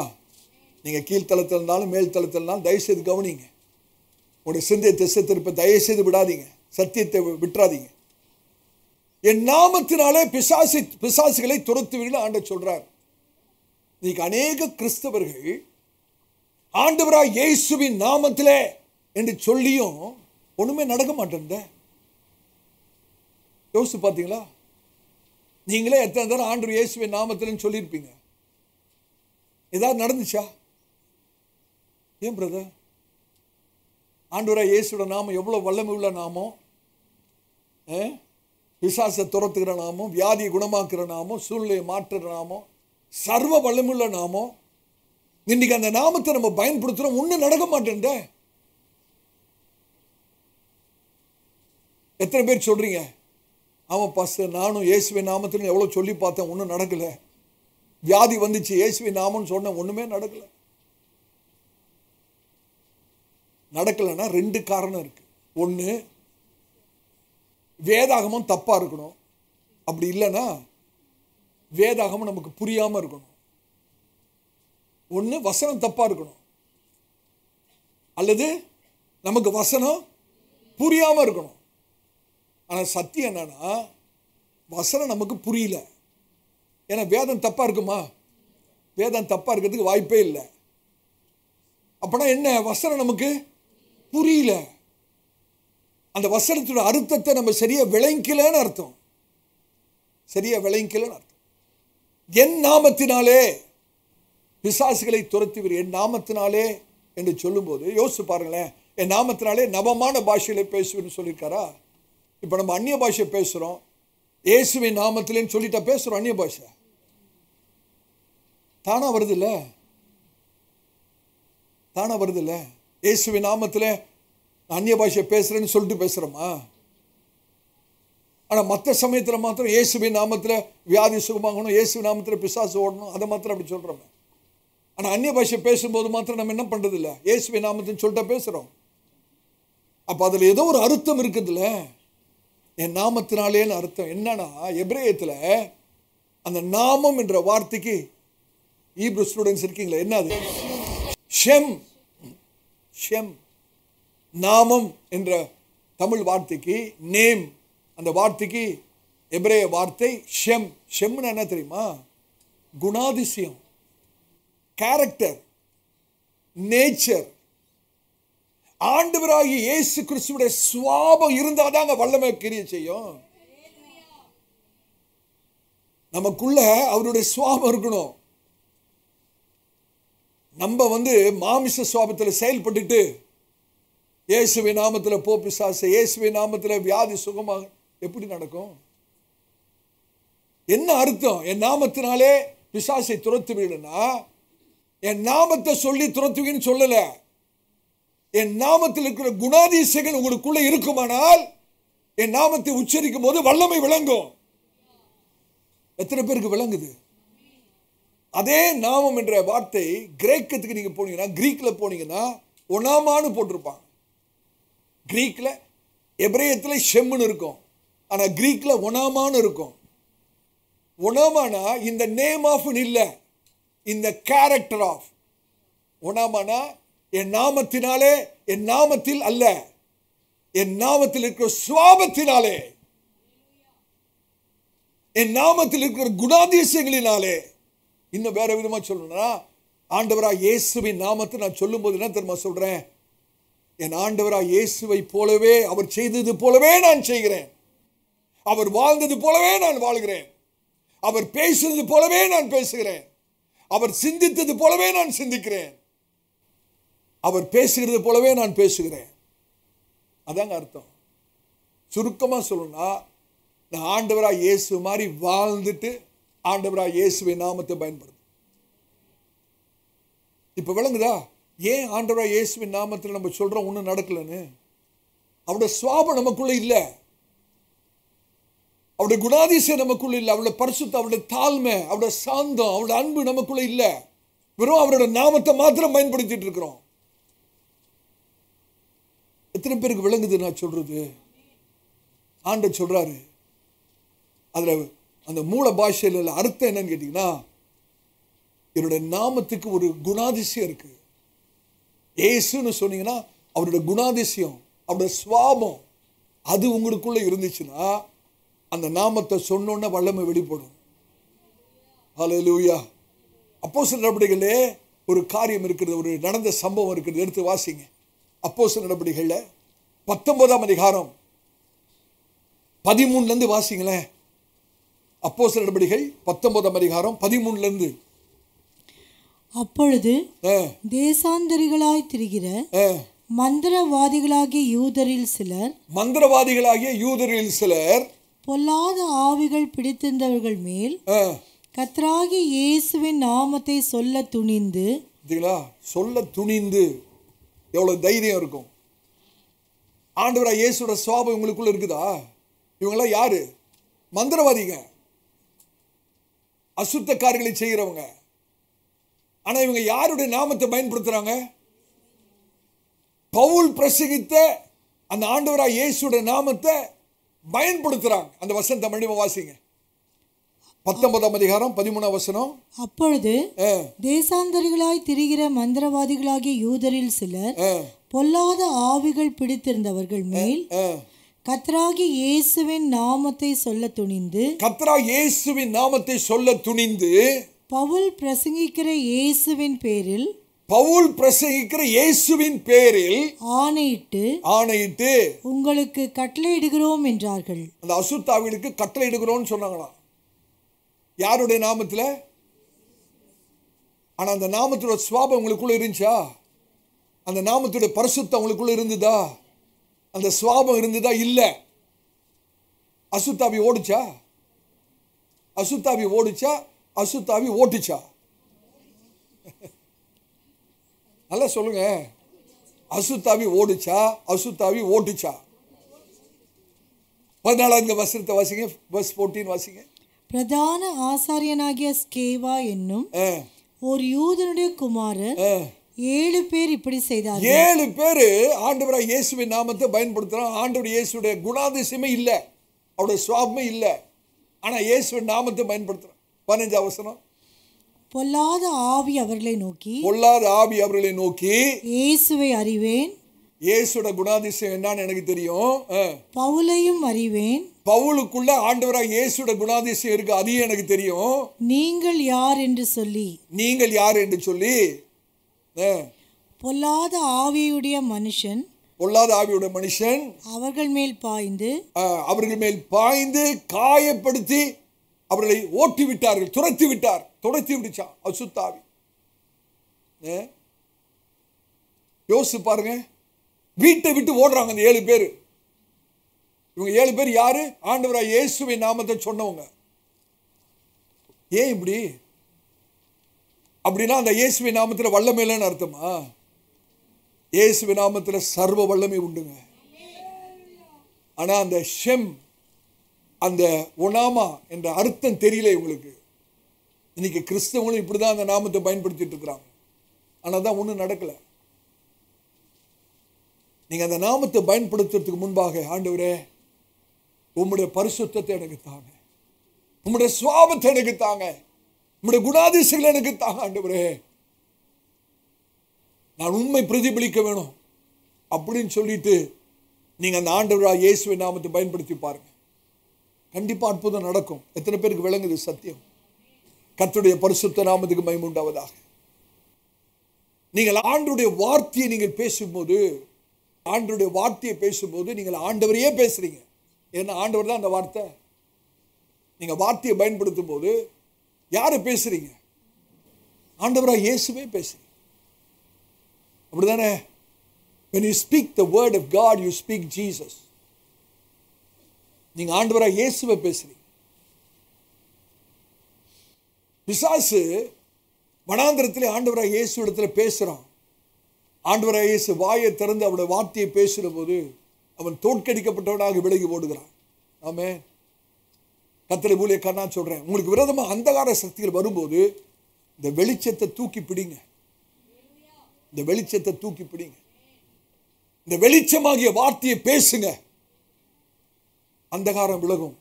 நீங்க கீழ்த்தளத்தில் இருந்தாலும் மேல் தளத்தில் இருந்தாலும் தயவு செய்து கவனிங்க. உங்களுடைய சிந்தையை திசை திருப்ப தயவு செய்து விடாதீங்க, சத்தியத்தை விட்டுறாதீங்க. என் நாமத்தினாலே பிசாசுகளை துரத்துவீர்கள் ஆண்டவர் சொல்றார். இன்னைக்கு அநேக கிறிஸ்தவர்கள் ஆண்டவராய் இயேசுவின் நாமத்திலே என்று சொல்லியும் ஒண்ணுமே நடக்க மாட்டேன். யோசிச்சு பார்த்தீங்களா? நீங்களே எத்தனை தடவை ஆண்டவர் இயேசுவின் நாமத்தில்னு சொல்லியிருப்பீங்க. ஏதாவது நடந்துச்சா? ஏன் பிரதர்? ஆண்டவராய் இயேசுவோட நாமம் எவ்வளவு வல்லமை உள்ள நாமம், பிசாசை துரத்துகிற நாமம், வியாதியை குணமாக்குற நாமம், சூழ்நிலையை மாற்றுற நாமம், சர்வ வல்லமுள்ள நாமம். இன்னைக்கு அந்த நாமத்தை நம்ம பயன்படுத்துறோம், ஒன்றும் நடக்க மாட்டேன். எத்தனை பேர் சொல்றீங்க, ஆமாம் பாஸ்டர் நானும் இயேசுவின் நாமத்தில் எவ்வளோ சொல்லி பார்த்தேன், ஒன்றும் நடக்கலை. வியாதி வந்துச்சு, இயேசுவின் நாமம்னு சொன்னேன், ஒன்றுமே நடக்கலை. நடக்கலைன்னா 2 காரணம் இருக்கு. ஒன்று, வேதாகமம் தப்பா இருக்கணும். அப்படி இல்லைன்னா வேதாகமம் நமக்கு புரியாம இருக்கணும். ஒன்று, வசனம் தப்பா இருக்கணும், அல்லது நமக்கு வசனம் புரியாம இருக்கணும். ஆனா சத்தியம் என்னன்னா, வசனம் நமக்கு புரியல. ஏன்னா வேதம் தப்பா இருக்குமா? வேதம் தப்பா இருக்கிறதுக்கு வாய்ப்பே இல்லை. அப்பனா என்ன? வசனம் நமக்கு புரியல. அந்த வசனத்தோட அர்த்தத்தை நம்ம சரியா விளங்கிக்கலன்னு அர்த்தம். சரியா விளங்கிக்கலன்னு அர்த்தம். என் நாமத்தினாலே பிசாசுகளை துரத்துவீர், என் நாமத்தினாலே என்று சொல்லும்போது யோசிச்சு பாருங்களேன். என் நாமத்தினாலே நவமான பாஷையில பேசுவேன்னு சொல்லியிருக்காரா? இப்போ நம்ம அந்நிய பாஷை பேசுறோம், இயேசுவின் நாமத்திலேன்னு சொல்லிட்டா பேசுறோம். அந்நிய பாஷை தானா வருது இல்ல? தானா வருது இல்ல? இயேசுவின் நாமத்தில் அந்நிய பாஷை பேசுறேன்னு சொல்லிட்டு பேசுறோமா? ஆனால் மற்ற சமயத்தில் மாத்திரம் இயேசுவின் நாமத்தில் வியாதி சுகமாகணும், இயேசுவின் நாமத்தில் பிசாசு ஓடணும், அதை மாத்திரம் அப்படி சொல்கிறோமே. ஆனால் அந்நிய பாஷை பேசும்போது மாத்திரம் நம்ம என்ன பண்ணுறது இல்லை, இயேசுவின் நாமத்தின்னு சொல்லிட்டா பேசுகிறோம். அப்போ அதில் ஏதோ ஒரு அர்த்தம் இருக்குதுல்ல, என் நாமத்தினாலேன்னு அர்த்தம். என்னன்னா, எபிரேயத்தில் அந்த நாமம் என்ற வார்த்தைக்கு, ஈப்ரூ ஸ்டூடெண்ட்ஸ் இருக்கீங்களா, என்னது? ஷெம். ஷெம், நாமம் என்ற தமிழ் வார்த்தைக்கு நேம், அந்த வார்த்தைக்கு எபிரேய வார்த்தை ஷெம். ஷெம்னா என்ன தெரியுமா? குணாதிசயம், கேரக்டர், நேச்சர். ஆண்டவராகிய இயேசு கிறிஸ்துவுடைய சுவாபம் இருந்தாதாங்க வல்லமை கிரியை செய்யும். நமக்குள்ள அவருடைய சுவாபம் இருக்கணும். நம்ம மாமிச சுவாபத்தில் செயல்பட்டுட்டு இயேசுவின் நாமத்தில் போ பிசாசு, இயேசுவின் நாமத்தில் வியாதி சுகமாக எப்படி நடக்கும்? என்ன அர்த்தம்? என் நாமத்தினாலே பிசாசை துரத்துவீங்கன்னா, என் நாமத்தை சொல்லி துரத்துவீன்னு சொல்லல. என் நாமத்தில் இருக்கிற குணாதிசயங்கள் உங்களுக்குள்ள இருக்குமானால் என் நாமத்தை உச்சரிக்கும் போது வல்லமை விளங்கும். எத்தனை பேருக்கு விளங்குது? அதே நாமம் என்ற வார்த்தை கிரேக்கத்துக்கு நீங்க போனீங்கன்னா, கிரீக்ல போனீங்கன்னா ஒனாமான்னு போட்டிருப்பாங்க. கிரீக்ல, எபிரேயத்துல ஷெம்னு இருக்கும், ஆனா கிரீக்ல ஒனாமான்னு இருக்கும். ஒனாமானா இந்த நேம் ஆஃப் இல்ல, இந்த கேரக்டர் ஆஃப். ஒனாமானா என் நாமத்தினாலே, என் நாமத்தில் அல்ல, என் நாமத்தில் இருக்கிற சுவாபத்தினாலே, என் நாமத்தில் இருக்கிற குணாதிசயங்களினாலே. இன்னும் வேற விதமா சொல்லணும்னா, ஆண்டவராய் இயேசுவின் நாமத்தை நான் சொல்லும் போது என்ன தெரியுமா சொல்றேன்? என் ஆண்டவராய் இயேசுவை போலவே, அவர் செய்தது போலவே நான் செய்கிறேன். அவர் வாழ்ந்தது போலவே நான் வாழ்கிறேன். அவர் பேசுறது போலவே நான் பேசுகிறேன். அவர் சிந்தித்தது போலவே நான் சிந்திக்கிறேன். அவர் பேசுகிறது போலவே நான் பேசுகிறேன். அதாங்க அர்த்தம். சுருக்கமா சொல்லணும்னா, நான் ஆண்டவராய் இயேசு மாதிரி வாழ்ந்துட்டு ஆண்டவராய் இயேசுவின் நாமத்தை பயன்படுது. இப்ப விளங்குதா ஏன் ஆண்டவராய் இயேசுவின் நாமத்தில் நம்ம சொல்றோம் ஒன்றும் நடக்கலன்னு? அவருடைய சுவாபம் நமக்குள்ள இல்ல, அவருடைய குணாதிசயம் நமக்குள்ள இல்ல, அவருடைய பரிசுத்தம், அவருடைய தாழ்மை, அவருடைய சாந்தம், அவருடைய அன்பு நமக்குள்ள இல்ல. வெறும் அவருடைய நாமத்தை மாத்திரம் பயன்படுத்திட்டு இருக்கிறோம். எத்தனை பேருக்கு விளங்குது நான் சொல்றது? ஆண்டவர் சொல்றாரு, அதுல அந்த மூல பாஷையில் அர்த்தம் என்னன்னு கேட்டீங்கன்னா, என்னுடைய நாமத்துக்கு ஒரு குணாதிசயம் இருக்கு. இயேசுன்னு சொன்னீங்கன்னா அவருடைய குணாதிசயம், அவருடைய சுவாபம் அது உங்களுக்குள்ள இருந்துச்சுன்னா அந்த நாமத்தை சொன்னோன்னா வல்லமை வெளிப்படும். ஹல்லேலூயா. அப்போஸ்தலர் நடபடிகளே ஒரு காரியம் இருக்கிறது, ஒரு நடந்த சம்பவம் இருக்கிறது. எடுத்து வாசிங்க. அப்போஸ்தலர் நடபடிகள்ல 19ஆம் அதிகாரம் 13 வாசிங்களேன். அப்போஸ்தலர் நடபடிகள் 19ஆம் அதிகாரம் 13. அப்பொழுது தேசாந்தரிகளாய் திரிகிற மந்திரவாதிகளாகிய யூதரில் சிலர் பொல்லாத ஆவிகள் பிடித்திருந்தவர்கள் மேல் கர்த்தராகிய இயேசுவின் நாமத்தை சொல்ல துணிந்து, எவ்வளவு தைரியம் இருக்கும்! ஆண்டவராகிய இயேசுவோட சுபாவம் உங்களுக்குள்ள இருக்குதா? இவங்கெல்லாம் யாரு? மந்திரவாதிங்க, அசுத்த காரியங்களை செய்கிறவங்க. ஆனா இவங்க யாருடைய நாமத்தை பயன்படுத்துறாங்க? பவுல் பிரசங்கித்த அந்த ஆண்டவராகிய இயேசுவோட நாமத்தை பயன்படுத்துறாங்க. அந்த வசனத்தை மறுபடியும் வாசிங்க. 19ஆம் அதிகாரம் 13ஆம் வசனம். அப்பொழுது தேசாந்தரிகளாய் திரிகிற மந்திரவாதிகளாகிய யூதரில் சிலர் பொல்லாத ஆவிகள் பிடித்திருந்தவர்கள் மேல் கர்த்தராகிய இயேசுவின் நாமத்தை சொல்ல துணிந்து பவுல் பிரசங்கிக்கிற இயேசுவின் பேரில் ஆணையிட்டு உங்களுக்கு கட்டளையிடுகிறோம் என்றார்கள். அந்த அசுத்தாவிகளுக்கு கட்டளையிடுகிறோம் சொன்னாங்களாம். யாருடைய நாமத்துல? ஆனா அந்த நாமத்தோட சுபாவம் உங்களுக்குள்ள இருந்துச்சா? அந்த நாமத்துடைய பரிசுத்தம் உங்களுக்குள்ள இருந்ததா? அந்த சுபாவம் இருந்ததா? இல்ல. அசுத்தாவி ஓடுச்சா? அசுத்தாவி ஓட்டுச்சா? நல்லா சொல்லுங்க. அசுத்தாவி ஓடுச்சா? அசுத்தாவி ஓட்டுச்சா? 14ஆம் வசனத்தை வாசிங்க. verse 14 வாசிங்க. பிரதான ஆசாரியனாகிய ஸ்கேவா என்னும் ஒரு யூதனுடைய குமாரர் 7 பேர் இப்படி செய்தார்கள். 7 பேர் ஆண்டவராகிய இயேசுவின் நாமத்தை பயன்படுத்துறாங்க. ஆண்டவர் இயேசுடைய குணாதிசயமே இல்ல, அவருடைய சுபாவமே இல்ல, ஆனா இயேசுவின் நாமத்தை பயன்படுத்துறாங்க. 15ஆம் வசனம். பொல்லாத ஆவி அவர்களை நோக்கி இயேசுவை அறிவேன், இயேசுவோட குணாதிசயம் என்னன்னு எனக்கு தெரியும், பவுலையும் அறிவேன், பவுலுக்குள்ள ஆண்டவராகிய இயேசுவோட குணாதிசயம் இருக்கு, அதையும் எனக்கு தெரியும், நீங்கள் யார் என்று சொல்லி பொல்லாத ஆவியுடைய மனுஷன் அவர்கள் மேல் பாய்ந்து காயப்படுத்தி அவர்களை ஓட்டி விட்டார்கள். துரத்தி விடுச்சான் அசுத்தாவி. யோசிச்சு பாருங்க, வீட்டை விட்டு ஓடுறாங்க அந்த 7 பேர். இவங்க 7 பேர் யாரு? ஆண்டவராகிய இயேசுவின் நாமத்தை சொன்னவங்க. ஏன் இப்படி? அப்படின்னா அந்த இயேசுவின் நாமத்தில் வல்லமை இல்லைன்னு அர்த்தமா? இயேசுவின் நாமத்தில் சர்வ வல்லமை உண்டுங்க. ஆனா அந்த ஷெம், அந்த ஒனாமா என்ற அர்த்தம் தெரியல இவங்களுக்கு. இன்னைக்கு கிறிஸ்தவங்களும் இப்படிதான் அந்த நாமத்தை பயன்படுத்திட்டு இருக்கிறாங்க. ஆனா தான் ஒன்றும் நடக்கல. நீங்க அந்த நாமத்தை பயன்படுத்துறதுக்கு முன்பாக, ஆண்டவரே உம்முடைய பரிசுத்தத்தை எனக்கு தாங்க, உம்முடைய சுபாவத்தை எனக்கு தாங்க, உம்முடைய குணாதிசயங்களை எனக்கு தாங்க ஆண்டவரே, நான் உண்மை பிரதிபலிக்க வேணும் அப்படின்னு சொல்லிட்டு நீங்க அந்த ஆண்டவராகிய இயேசுவின் நாமத்தை பயன்படுத்தி பாருங்க. கண்டிப்பா அற்புதம் நடக்கும். எத்தனை பேருக்கு விளங்குது சத்தியம்? கர்த்தருடைய பரிசுத்த நாமத்துக்கு மகிமை உண்டாவதாக. நீங்கள் ஆண்டவருடைய வார்த்தையை நீங்கள் பேசும்போது நீங்கள் ஆண்டவரையே பேசுறீங்க. ஏன்னா ஆண்டவர் தான் அந்த வார்த்தை. நீங்க வார்த்தையை பயன்படுத்தும் போது யாரை பேசுறீங்க? ஆண்டவராகிய இயேசுவே பேசுறீங்க. அப்படிதானே? when you speak the word of God, you speak Jesus. நீங்க ஆண்டவராகிய இயேசுவை பேசுறீங்க. பிசாசு வனாந்திரத்திலே ஆண்டவராகிய இயேசு இடத்துல பேசுறான். ஆண்டவராகிய இயேசு வாயை திறந்து அவருடைய வார்த்தையை பேசுற போது அவன் தோற்கடிக்கப்பட்டவனாக விலகி ஓடுகிறான். ஆமென். கர்த்தருடைய ஊழியக்காரனா சொல்றேன், உங்களுக்கு விரோதமா அந்தகார சக்திகள் வரும்போது இந்த வெளிச்சத்தை தூக்கி பிடிங்க. இந்த வெளிச்சமாகிய வார்த்தையை பேசுங்க. அந்தகாரம் விலகும்.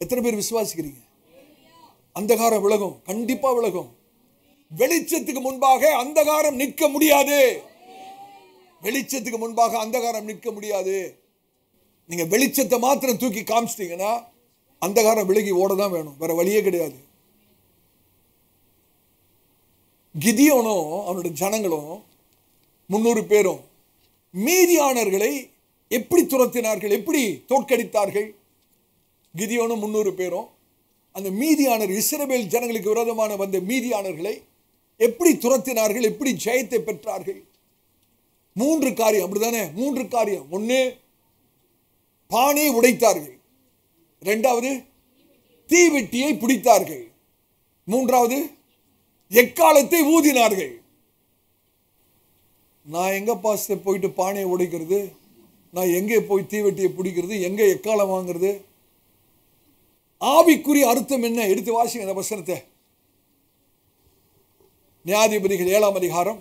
எத்தனை பேர் விசுவாசிக்கிறீங்க? அந்தகாரம் விலகும், கண்டிப்பா விலகும். வெளிச்சத்துக்கு முன்பாக அந்தகாரம் நிற்க முடியாது. நீங்க வெளிச்சத்தை மாத்திரம் தூக்கி காமிச்சிட்டீங்கன்னா அந்தகாரம் விலகி ஓடதான் வேணும், வேற வழியே கிடையாது. கிதியோனும் அவனுடைய ஜனங்களும் 300 பேரும் மீதியானர்களை எப்படி துரத்தினார்கள், எப்படி தோற்கடித்தார்கள்? கிதியோனும் 300 பேரும் அந்த மீதியானர், இஸ்ரவேல் ஜனங்களுக்கு விரோதமான வந்த மீதியானர்களை எப்படி துரத்தினார்கள், எப்படி ஜெயத்தை பெற்றார்கள்? 3 காரியம். அப்படிதானே? 3 காரியம். 1, பானையை உடைத்தார்கள். 2வது, தீவெட்டியை பிடித்தார்கள். 3வது, எக்காலத்தை ஊதினார்கள். நான் எங்க பாஸ்டர் போயிட்டு பானையை உடைக்கிறது? நான் எங்கே போய் தீவெட்டியை பிடிக்கிறது, எங்கே எக்காலம் வாங்குறது? ஆவிக்குரிய அர்த்தம் என்ன? எடுத்து வாசிங்க அந்த வசனத்தை. நியாயாதிபதிகள் 7ஆம் அதிகாரம்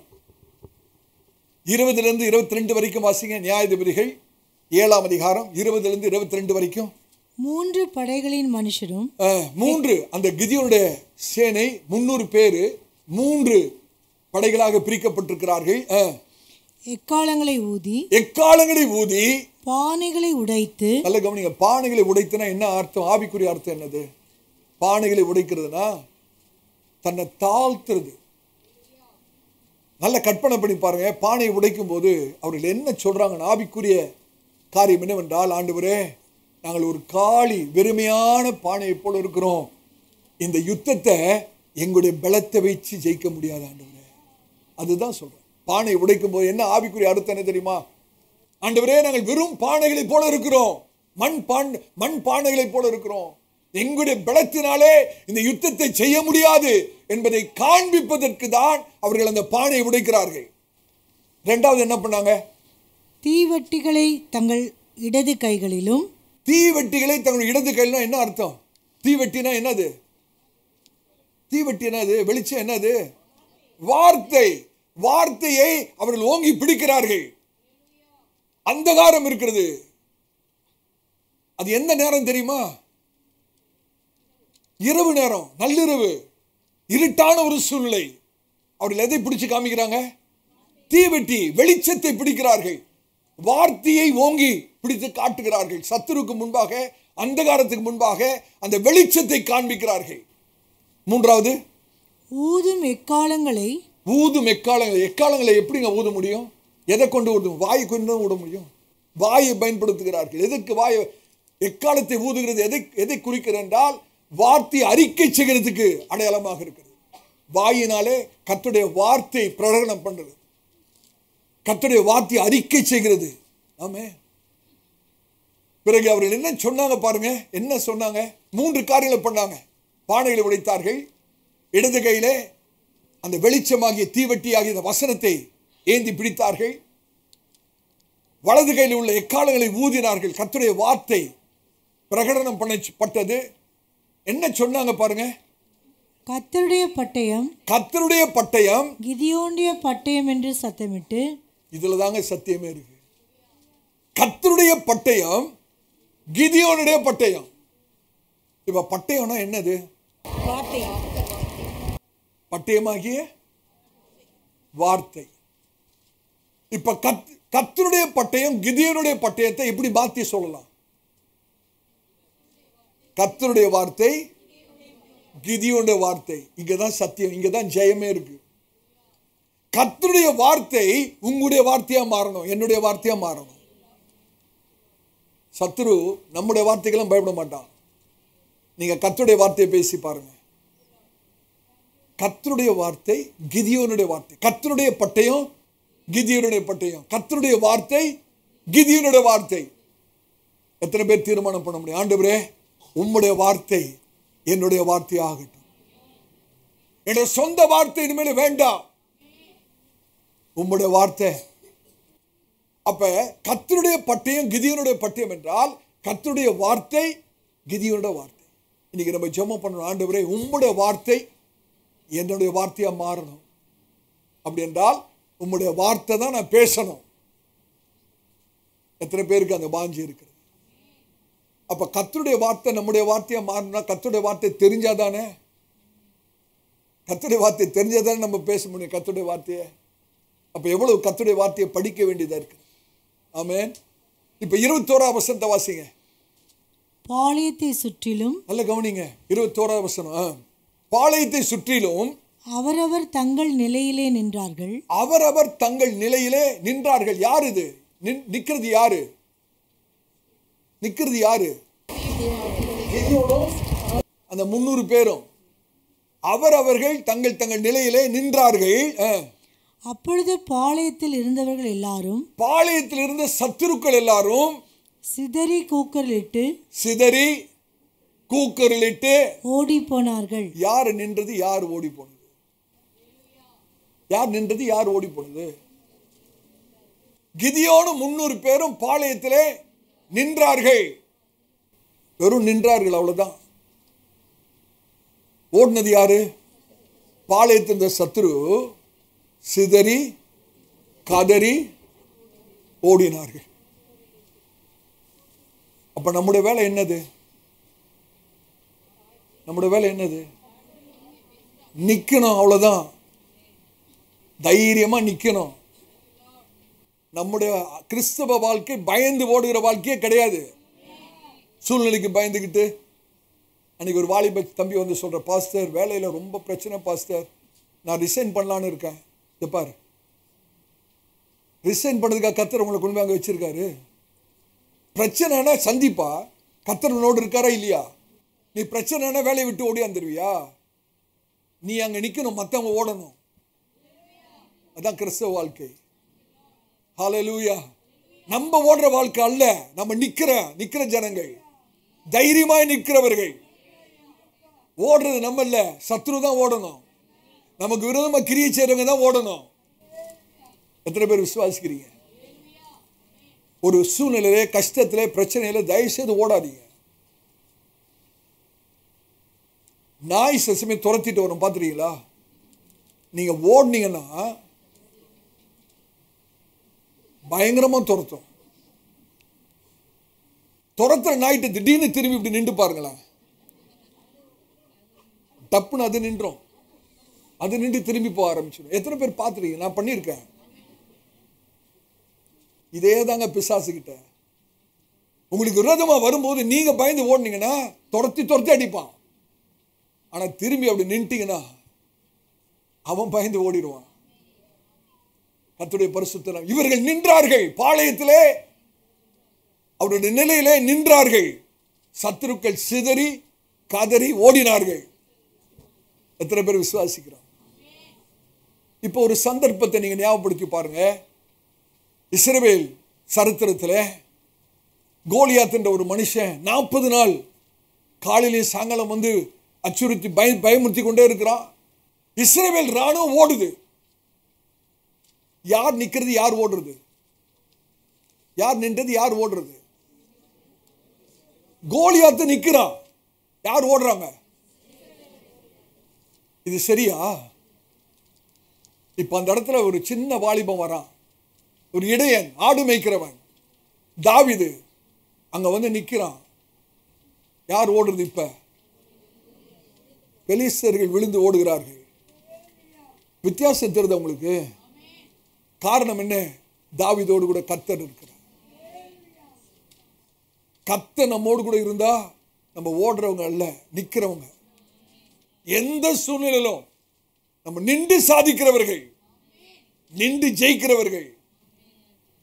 20 to 22 வரைக்கும் வாசிங்க. நியாயாதிபதிகள் 7ஆம் அதிகாரம் 20 to 22 வரைக்கும். 3 படைகளின் மனுஷரும் 3 அந்த கிதியோனுடைய சேனை 300 பேர் 3 படைகளாக பிரிக்கப்பட்டிருக்கிறார்கள். எக்காலங்களை ஊதி பானைகளை உடைத்து. நல்ல கவனிங்க, பானைகளை உடைத்துனா என்ன அர்த்தம்? ஆவிக்குரிய அர்த்தம் என்னது? பானைகளை உடைக்கிறதுனா தன்னை தாழ்த்துறது. நல்ல கற்பனை பண்ணி பாருங்க. பானையை உடைக்கும் போது அவர்கள் என்ன சொல்றாங்க? ஆவிக்குரிய காரியம் என்னவென்றால், ஆண்டவரே நாங்கள் ஒரு காளி வெறுமையான பானையை போல இருக்கிறோம், இந்த யுத்தத்தை எங்களுடைய பலத்தை வச்சு ஜெயிக்க முடியாது ஆண்டவரே. அதுதான் சொல்றேன். பானை உடைக்கும் போது என்ன ஆவிக்குரிய அர்த்தம் என்ன தெரியுமா? ஆண்டவரே நாங்கள் வெறும் பானைகளை போல இருக்கிறோம், மண் பானைகளை போல இருக்கிறோம், எங்களுடைய பலத்தினாலே இந்த யுத்தத்தை செய்ய முடியாது என்பதை காண்பிப்பதற்கு தான் அவர்கள் அந்த பானையை உடைக்கிறார்கள். இரண்டாவது என்ன பண்ணாங்க? தீவெட்டிகளை தங்கள் இடது கைகளிலும். தீவெட்டிகளை தங்கள் இடது கையிலும் என்ன அர்த்தம்? தீவெட்டினா என்னது? தீவெட்டி என்னது? வெளிச்சம் என்னது? வார்த்தை. வார்த்தையை அவர்கள் ஓங்கி பிடிக்கிறார்கள். அந்தகாரம் இருக்கிறது. அது எந்த நேரம் தெரியுமா? இரவு நேரம், நள்ளிரவு, இருட்டான ஒரு சூழ்நிலை. அவர்கள் எதை பிடிச்சு காமிக்கிறாங்க? தீவெட்டி, வெளிச்சத்தை பிடிக்கிறார்கள். வார்த்தையை ஓங்கி பிடித்து காட்டுகிறார்கள். சத்துருக்கு முன்பாக, அந்தகாரத்துக்கு முன்பாக அந்த வெளிச்சத்தை காண்பிக்கிறார்கள். மூன்றாவது, ஊதும் எக்காலங்களை. எக்காலங்களை எப்படிங்க ஊத முடியும்? எதை கொண்டு ஊதும்? வாயை கொண்டு ஊத முடியும். வாயை பயன்படுத்துகிறார்கள். எதற்கு வாயை? எக்காலத்தை ஊதுகிறது எதை குறிக்கிறது என்றால், வார்த்தை அறிக்கை செய்கிறதுக்கு அடையாளமாக இருக்கிறது. வாயினாலே கர்த்தருடைய வார்த்தை பிரகடனம் பண்றது, கர்த்தருடைய வார்த்தை அறிக்கை செய்கிறது. ஆமே. பிறகு அவர்கள் என்ன சொன்னாங்க பாருங்க. என்ன சொன்னாங்க? 3 காரியங்களை பண்ணாங்க. பானைகளை உடைத்தார்கள், இடது கையிலே அந்த வெளிச்சமாகிய தீவெட்டியாகிய இந்த வசனத்தை ஏந்தி பிடித்தார்கள், வலது கையில் உள்ள எக்காலங்களை ஊதினார்கள். கர்த்தருடைய வார்த்தை பிரகடனம் பண்ணப்பட்டது. என்ன சொன்னாங்க பாருங்க? கர்த்தருடைய பட்டயம் கிதியோனுடைய பட்டயம் என்று சத்தமிட்டு. இதுல தாங்க சத்தியமே இருக்கு. கர்த்தருடைய பட்டயம், கிதியோனுடைய பட்டயம். இப்ப பட்டயம்னா என்னது? பட்டயமாகிய வார்த்தை. இப்ப கர்த்தருடைய பட்டயம் கிதியோனுடைய பட்டயத்தை எப்படி மாத்தி சொல்லலாம்? கர்த்தருடைய வார்த்தை, கிதியோனுடைய வார்த்தை. இங்கதான் சத்தியம், இங்கதான் ஜெயமே இருக்கு. கர்த்தருடைய வார்த்தை உங்களுடைய வார்த்தையா மாறணும், என்னுடைய வார்த்தையா மாறணும். சத்துரு நம்முடைய வார்த்தைக்கெல்லாம் பயப்பட மாட்டான். நீங்க கர்த்தருடைய வார்த்தையை பேசி பாருங்க. கர்த்தருடைய வார்த்தை, கிதியோனுடைய வார்த்தை. கர்த்தருடைய பட்டயம், கிதியோனுடைய பட்டயம். கர்த்தருடைய வார்த்தை, கிதியோனுடைய வார்த்தை. எத்தனை பேர் தீர்மானம் பண்ண முடியும்? ஆண்டவரே உம்முடைய வார்த்தை என்னுடைய வார்த்தை ஆகட்டும், என்னுடைய சொந்த வார்த்தை இனிமேல் வேண்டாம், உம்முடைய வார்த்தை. அப்ப கர்த்தருடைய பட்டயம், கிதியோனுடைய பட்டயம் என்றால் கர்த்தருடைய வார்த்தை, கிதியோனுடைய வார்த்தை. இன்னைக்கு நம்ம ஜெபம் பண்ணணும். ஆண்டவரே உம்முடைய வார்த்தை என்னுடைய வார்த்தையா மாறணும். அப்படி என்றால் உம்முடைய வார்த்தை தான் நான் பேசணும். எத்தனை பேருக்கு அந்த வாஞ்சி இருக்கிறது? அப்ப கர்த்தருடைய வார்த்தை நம்முடைய வார்த்தையா மாறணும்னா கர்த்தருடைய வார்த்தை தெரிஞ்சாதானே, கர்த்தருடைய வார்த்தை தெரிஞ்சாதானே நம்ம பேச முடியும் கர்த்தருடைய வார்த்தையை. அப்ப எவ்வளவு கர்த்தருடைய வார்த்தையை படிக்க வேண்டியதா இருக்கு. ஆமென். இப்ப 21ஆம் வசனத்தை வாசிங்க. பாளையத்தை சுற்றிலும். நல்ல கவனிங்க. 21ஆம் வசனம். பாளையத்தை சுற்றிலும் அவரவர் தங்கள் நிலையிலே நின்றார்கள். அவரவர் தங்கள் நிலையிலே நின்றார்கள். யார் இது? நிக்கிறது யாரு? நிக்கிறது யாரு? அந்த 300 பேரும் அவரவர்கள் தங்கள் தங்கள் நிலையிலே நின்றார்கள். அப்பொழுது பாளையத்தில் இருந்தவர்கள் எல்லாரும், பாளையத்தில் இருந்த சத்துருக்கள் எல்லாரும் சிதறி கூக்கரிலிட்டு ஓடி போனார்கள். யார் நின்றது? யார் ஓடி போனது? யார் நின்றது? யார் ஓடி போனது? கிதியோனும் 300 பேரும் பாளையத்திலே நின்றார்கள். வெறும் நின்றார்கள், அவ்வளவுதான். ஓடினது யாரு? பாளையத்தின் சத்துரு சிதறி கதறி ஓடினார்கள். அப்ப நம்முடைய வேலை என்னது? நம்முடைய வேலை என்னது? நிக்கணும், அவ்வளவுதான். தைரியமா நிக்கணும். நம்முடைய கிறிஸ்தவ வாழ்க்கை பயந்து ஓடுகிற வாழ்க்கையே கிடையாது. சூழ்நிலைக்கு பயந்துகிட்டு. அன்னைக்கு ஒரு வாலிப தம்பி வந்து சொல்ற, பாஸ்டர் வேலையில ரொம்ப பிரச்சனை பாஸ்டர், நான் ரிசைன் பண்ணலான்னு இருக்கேன். இதை பாரு, ரிசைன் பண்ணதுக்காக கர்த்தர் உங்களை கொண்டு அங்க வச்சிருக்காரு. பிரச்சனைனா சந்திப்பா, கர்த்தர் உன்னோடு இருக்காரா இல்லையா? நீ பிரச்சனைனா வேலையை விட்டு ஓடியாந்துருவியா? நீ அங்க நிக்கணும், மத்தவங்க ஓடணும். அதான் கிறிஸ்தவ வாழ்க்கை. ஹல்லேலூயா. நம்ம ஓடுற வாழ்க்கை அல்ல, நம்ம நிக்கிற ஜனங்கள், தைரியமாய் நிற்கிறவர்கள். ஓடுறது நம்ம இல்ல, சத்ரு தான் ஓடணும். நமக்கு விரோதமா கிரியை செய்றவங்க தான் ஓடணும். எத்தனை பேர் விசுவாசிக்கிறீங்க? ஒரு சூழ்நிலையிலே, கஷ்டத்திலே, பிரச்சனையில தயவு செய்து ஓடாதீங்க. நாய் சசமே துரத்திட்டு வரும், பாத்துறீங்களா? நீங்க ஓடுனீங்கன்னா பயங்கரமா துரத்தும். துரத்துற நாய்ட்டு திடீர்னு திரும்பி இப்படி நின்று பாருங்களேன், டப்புன்னு அது நின்றோம். அது நின்று திரும்பி போக ஆரம்பிச்சிடும். எத்தனை பேர் பார்த்துருக்கீங்க? நான் பண்ணியிருக்கேன். இதே தாங்க பிசாசு கிட்ட. உங்களுக்கு விரோதமா வரும்போது நீங்க பயந்து ஓடுனீங்கன்னா துரத்தி அடிப்பான். ஆனா திரும்பி அப்படி நின்ட்டீங்கன்னா அவன் பயந்து ஓடிடுவான். கர்த்தருடைய பரிசுத்த நாமம். இவர்கள் நின்றார்கள், பாளையத்திலே அவருடைய நிலையிலே நின்றார்கள். சத்துருக்கள் சிதறி கதறி ஓடினார்கள். எத்தனை பேர் விசுவாசிக்கிறோம்? இப்போ ஒரு சந்தர்ப்பத்தை நீங்க ஞாபகப்படுத்தி பாருங்க. இஸ்ரவேல் சரித்திரத்தில் கோலியாத் என்ற ஒரு மனுஷன் 40 நாள் காலையிலே சாயங்காலம் வந்து அச்சுறுத்தி பயமுறுத்தி கொண்டே இருக்கிறான். இஸ்ரவேல் ராணுவம் ஓடுது. யார் நிக்கிறது, யார் ஓடுறது? யார் நின்றது, யார் ஓடுறது? கோலியாத் நிக்கிறான், யார் ஓடுறாங்க? இது சரியா? இப்ப அந்த இடத்துல ஒரு சின்ன வாலிபம் வரான், ஒரு இடையன், ஆடு மேய்க்கிறவன் தாவீது அங்க வந்து நிக்கிறான். யார் ஓடுறது? இப்ப பெலிஸ்தர்கள் விழுந்து ஓடுகிறார்கள். வித்தியாசம் தெரியுது உங்களுக்கு? காரணம் என்ன? தாவீதோடு கூட கர்த்தர் இருக்கிறார். கர்த்தர் நம்மோடு கூட இருந்தா நம்ம ஓடுறவங்க அல்ல, நிக்கிறவங்க. எந்த சூழ்நிலையிலும் நம்ம நின்று சாதிக்கிறவர்கள், நின்று ஜெயிக்கிறவர்கள்.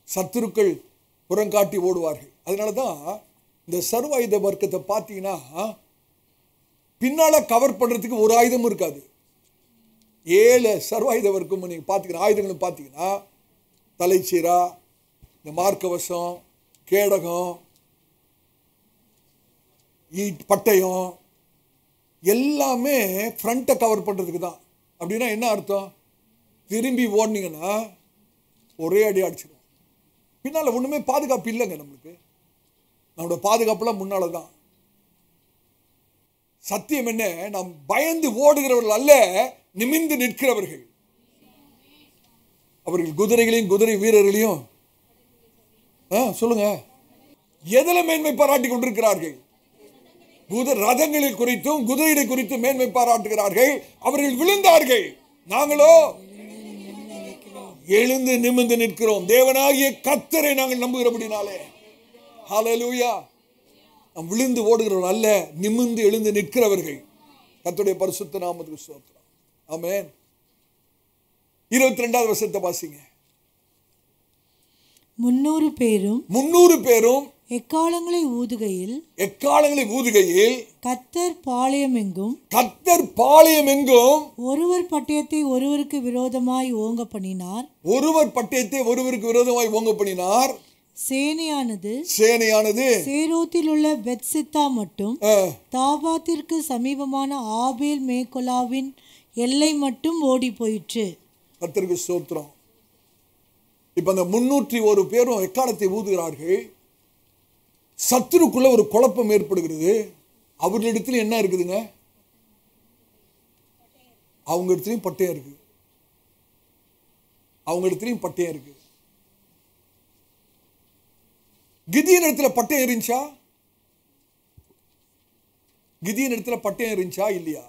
சத்துருக்கள் புறங்காட்டி ஓடுவார்கள். அதனாலதான் இந்த சர்வாயுத வர்க்கத்தை பார்த்தீங்கன்னா பின்னால கவர் பண்றதுக்கு ஒரு ஆயுதமும் இருக்காது. 7 சர்வாயுத வர்க்கம் நீங்க பார்த்தீங்கன்னா, ஆயுதங்களும் பார்த்தீங்கன்னா தலைச்சீரா, இந்த மார்க்கவசம், கேடகம், பட்டயம் எல்லாமே ஃப்ரண்ட்டை கவர் பண்றதுக்கு தான். அப்படின்னா என்ன அர்த்தம்? திரும்பி ஓடினீங்கன்னா ஒரே அடி அடிச்சிடும். பின்னால ஒண்ணுமே பாதுகாப்பு இல்லைங்க. நம்மளோட பாதுகாப்புலாம் முன்னால தான். சத்தியம் என்ன? நாம் பயந்து ஓடுகிறவர்கள் அல்ல, நிமிர்ந்து நிற்கிறவர்கள். அவர்கள் குதிரைகளையும் குதிரை வீரர்களையும் சொல்லுங்க, எதில மேன்மை பாராட்டி கொண்டிருக்கிறார்கள்? ரதங்களை குறித்தும் குதிரைகளை குறித்தும் மேன்மை பாராட்டுகிறார்கள். அவர்கள் விழுந்தார்கள், நாங்களோ எழுந்து நிமிர்ந்து நிற்கிறோம். தேவனாகிய கர்த்தரை நாங்கள் நம்புகிறபடினாலே. ஹல்லேலூயா. நாம் விழுந்து ஓடுகிறவர்கள் அல்ல, நிமிர்ந்து எழுந்து நிற்கிறவர்கள். கர்த்தருடைய பரிசுத்த நாமத்துக்கு ஸ்தோத்திரம். ஆமென். 22வது வசனத்தை வாசிங்க. 300 பேரும் எக்காளங்களை ஊதுகையில் கர்த்தர் பாளையமெங்கும் ஒருவர் பட்டயத்தை ஒருவருக்கு விரோதமாய் ஓங்க பண்ணினார். சேனையானது சேரோத்தில் உள்ள பெத்சித்தா மட்டும் தாபாத்திற்கு சமீபமான ஆபேல் மேகொலாவின் எல்லை மட்டும் ஓடி போயிற்று. கர்த்தருக்கு ஸ்தோத்திரம். இப்ப அந்த 301 பேரும் எக்காலத்தை ஊதுகிறார்கள். சத்துருக்குள்ள ஒரு குழப்பம் ஏற்படுகிறது. அவர்களிடத்துல என்ன இருக்குதுங்க? அவங்க இடத்துலயும் பட்டயம் இருக்கு. அவங்க இடத்துலயும் பட்டயம் இருக்கு. கிதியோன் இடத்துல பட்டயம் இருந்துச்சா? கிதியோன் இடத்துல பட்டயம் இருந்துச்சா இல்லையா?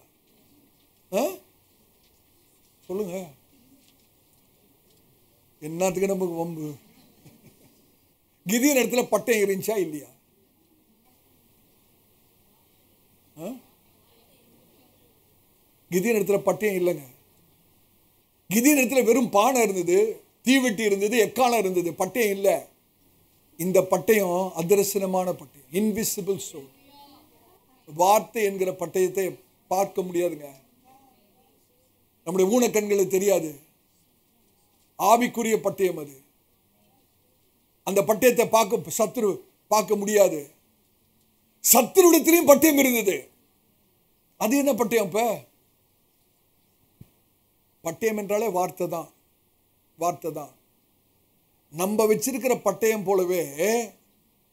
சொல்லுங்க. என்னத்துக்கு நமக்கு வம்பு? கிதியோன் இடத்துல பட்டயம் இருந்துச்சா இல்லையா? கிதியோன் இடத்துல பட்டயம் இல்லைங்க. கிதியோன் இடத்துல வெறும் பானை இருந்தது, தீவெட்டி இருந்தது, எக்காலம் இருந்தது, பட்டயம் இல்லை. இந்த பட்டயம் அதர்சனமான பட்டயம், இன்விசிபிள் சோல். வார்த்தை என்கிற பட்டயத்தை பார்க்க முடியாதுங்க. நம்முடைய ஊனக்கண்களுக்கு தெரியாது. ஆவிக்குரிய பட்டயம் அது. அந்த பட்டயத்தை பார்க்க சத்துரு பார்க்க முடியாது. சத்துருடத்திலையும் பட்டயம் இருந்தது. அது என்ன பட்டயம்? இப்ப பட்டயம் என்றாலே வார்த்தை தான். வார்த்தை தான். நம்ம வச்சிருக்கிற பட்டயம் போலவே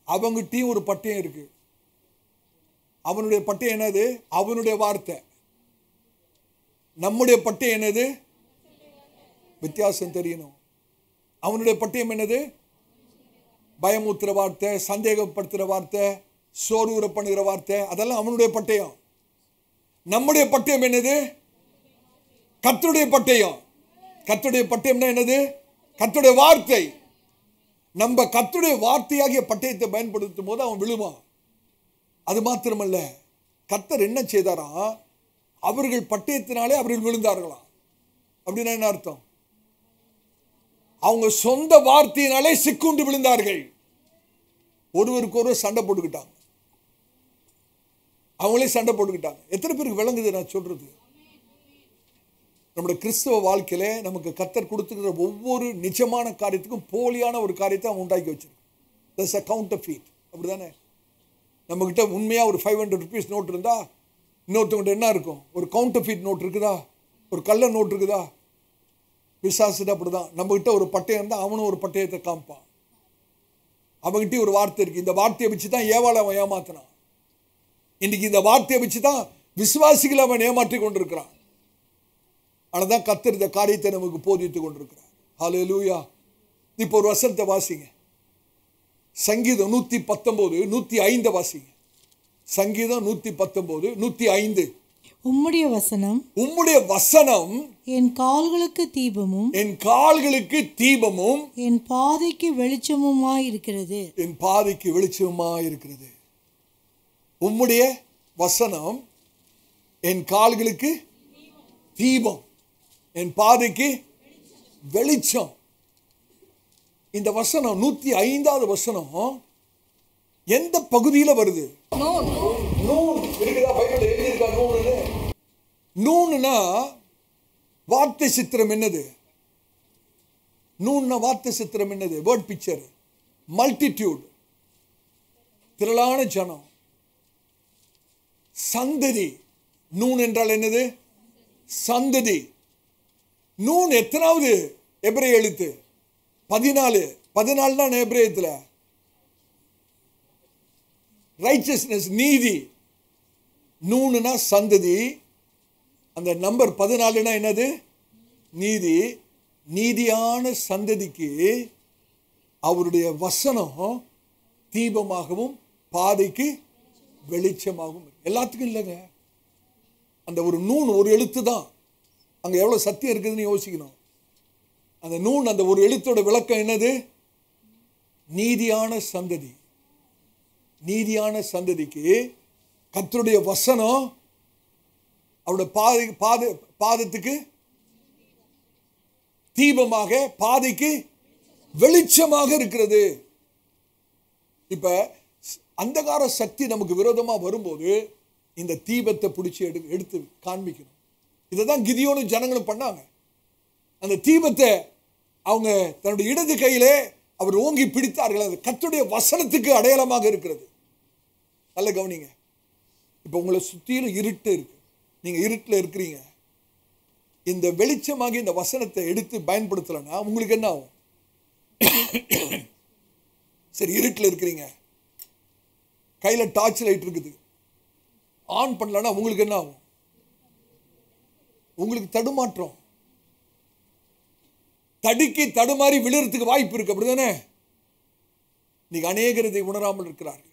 அவங்கிட்டையும் ஒரு பட்டயம் இருக்கு. அவனுடைய பட்டயம் என்னது? அவனுடைய வார்த்தை. நம்முடைய பட்டயம் என்னது? வித்தியாசம் தெரியணும். அவனுடைய பட்டயம் என்னது? பயமுத்துற வார்த்தை, சந்தேகப்படுத்துகிற வார்த்தை, சோர்வுற பண்ணுகிற வார்த்தை, அதெல்லாம் அவனுடைய பட்டயம். நம்முடைய பட்டயம் என்னது? கர்த்தருடைய பட்டயம். கர்த்தருடைய பட்டயம்னா என்னது? கர்த்தருடைய வார்த்தை. நம்ம கர்த்தருடைய வார்த்தையாகிய பட்டயத்தை பயன்படுத்தும் போது அவன் விழுவான். அது மாத்திரமல்ல, கர்த்தர் என்ன செய்தாராம்? அவர்கள் பட்டயத்தினாலே அவர்கள் விழுந்தார்களாம். அப்படின்னா என்ன அர்த்தம்? அவங்க சொந்த வார்த்தையினாலே சிக்குண்டு விழுந்தார்கள். ஒருவருக்கு ஒருவர் சண்டை போட்டுக்கிட்டாங்க. அவங்களே சண்டை போட்டுக்கிட்டாங்க. எத்தனை பேருக்கு விளங்குது நான் சொல்றது? நம்முடைய கிறிஸ்தவ வாழ்க்கையில நமக்கு கர்த்தர் கொடுத்துக்கிற ஒவ்வொரு நிஜமான காரியத்துக்கும் போலியான ஒரு காரியத்தை அவன் உண்டாக்கி வச்சிருக்கான். That's a counterfeit. அப்படிதானே? நம்ம கிட்ட உண்மையா ஒரு 500 rupees நோட் இருந்தா இன்னொருத்தவங்க என்ன இருக்கும்? ஒரு கவுண்டர்ஃபீட் நோட் இருக்குதா? ஒரு கள்ள நோட் இருக்குதா? பிசாசுட்டு அப்படிதான். நம்ம கிட்ட ஒரு பட்டயம் இருந்தா அவனும் ஒரு பட்டயத்தை காமிப்பான். அவன்கிட்ட ஒரு வார்த்தை இருக்கு. இந்த வார்த்தையை வச்சுதான் ஏவாளை அவன் ஏமாத்தினான். இன்னைக்கு இந்த வார்த்தையை வச்சுதான் விசுவாசிகளை அவன் ஏமாற்றி கொண்டிருக்கிறான். ஆனதான் கர்த்தர் இந்த காரியத்தை நமக்கு போதித்து கொண்டிருக்கிறார். ஹல்லேலூயா. இப்போ ஒரு வசனத்தை வாசிங்க. சங்கீதம் 119 105 வாசிங்க. சங்கீதம் 119 105. உம்முடைய வசனம், உம்முடைய வசனம் என் கால்களுக்கு தீபமும் என் கால்களுக்கு தீபமும் என் பாதைக்கு வெளிச்சமுமாய் இருக்கிறது. என் பாதைக்கு வெளிச்சமாய் இருக்கிறது. உம்முடைய வசனம் என் கால்களுக்கு தீபம், என் பாதைக்கு வெளிச்சம். இந்த வசனம் 105வது வசனம் எந்த பகுதியில் வருது? நூன் இருக்குதா? பைபிள்ல எழுதியிருக்கா நூன்னு? நூன்னா வார்த்தை சித்திரம் என்னது? நூன்னா வார்த்தை சித்திரம் என்னது? Word picture. மல்டிடியூட், திரளான ஜனம், சந்ததி. நூன் என்றால் என்னது? சந்ததி. நூன் எத்தனாவது எபிரேய எழுத்து? 14. 14 தான் எபிரேயத்துல. ரைச்சஸ்னஸ், நீதி. நூனுனா சந்ததி. அந்த நம்பர் 14னா என்னது? நீதி. நீதியான சந்ததிக்கு அவருடைய வசனம் தீபமாகவும் பாதைக்கு வெளிச்சமாகவும். எல்லாத்துக்கும் இல்லைங்க. அந்த ஒரு நூன், ஒரு எழுத்து தான். அங்க எவ்வளவு சத்தியம் இருக்குதுன்னு யோசிக்கணும். அந்த நூன், அந்த ஒரு எழுத்தோட விளக்கம் என்னது? நீதியான சந்ததி. நீதியான சந்ததிக்கு கர்த்தருடைய வசனம் அவருடைய பாதத்துக்கு தீபமாக, பாதைக்கு வெளிச்சமாக இருக்கிறது. இப்ப அந்தகார சக்தி நமக்கு விரோதமா வரும்போது இந்த தீபத்தை பிடிச்சி எடுத்து காண்பிக்கணும். இதைதான் கிதியோனும் ஜனங்களும் பண்ணாங்க. அந்த தீபத்தை அவங்க தன்னுடைய இடது கையிலே அவர் ஓங்கி பிடித்தார்கள். அது கர்த்தருடைய வசனத்துக்கு அடையாளமாக இருக்கிறது. நல்ல கவனிங்க. இப்போ உங்களை சுற்றிலும் இருட்டு இருக்கு. நீங்க இருட்டில் இருக்கிறீங்க. இந்த வெளிச்சமாக இந்த வசனத்தை எடுத்து பயன்படுத்தலைன்னா உங்களுக்கு என்ன ஆகும்? சரி, இருட்டில் இருக்கிறீங்க, கையில டார்ச் லைட் இருக்குது, ஆன் பண்ணலன்னா உங்களுக்கு என்ன ஆகும்? உங்களுக்கு தடுமாற்றம், தடுக்கி தடுமாறி விழுறதுக்கு வாய்ப்பு இருக்கு. அப்படிதானே? நீங்க அநேகர் இதை உணராமல் இருக்கிறார்கள்.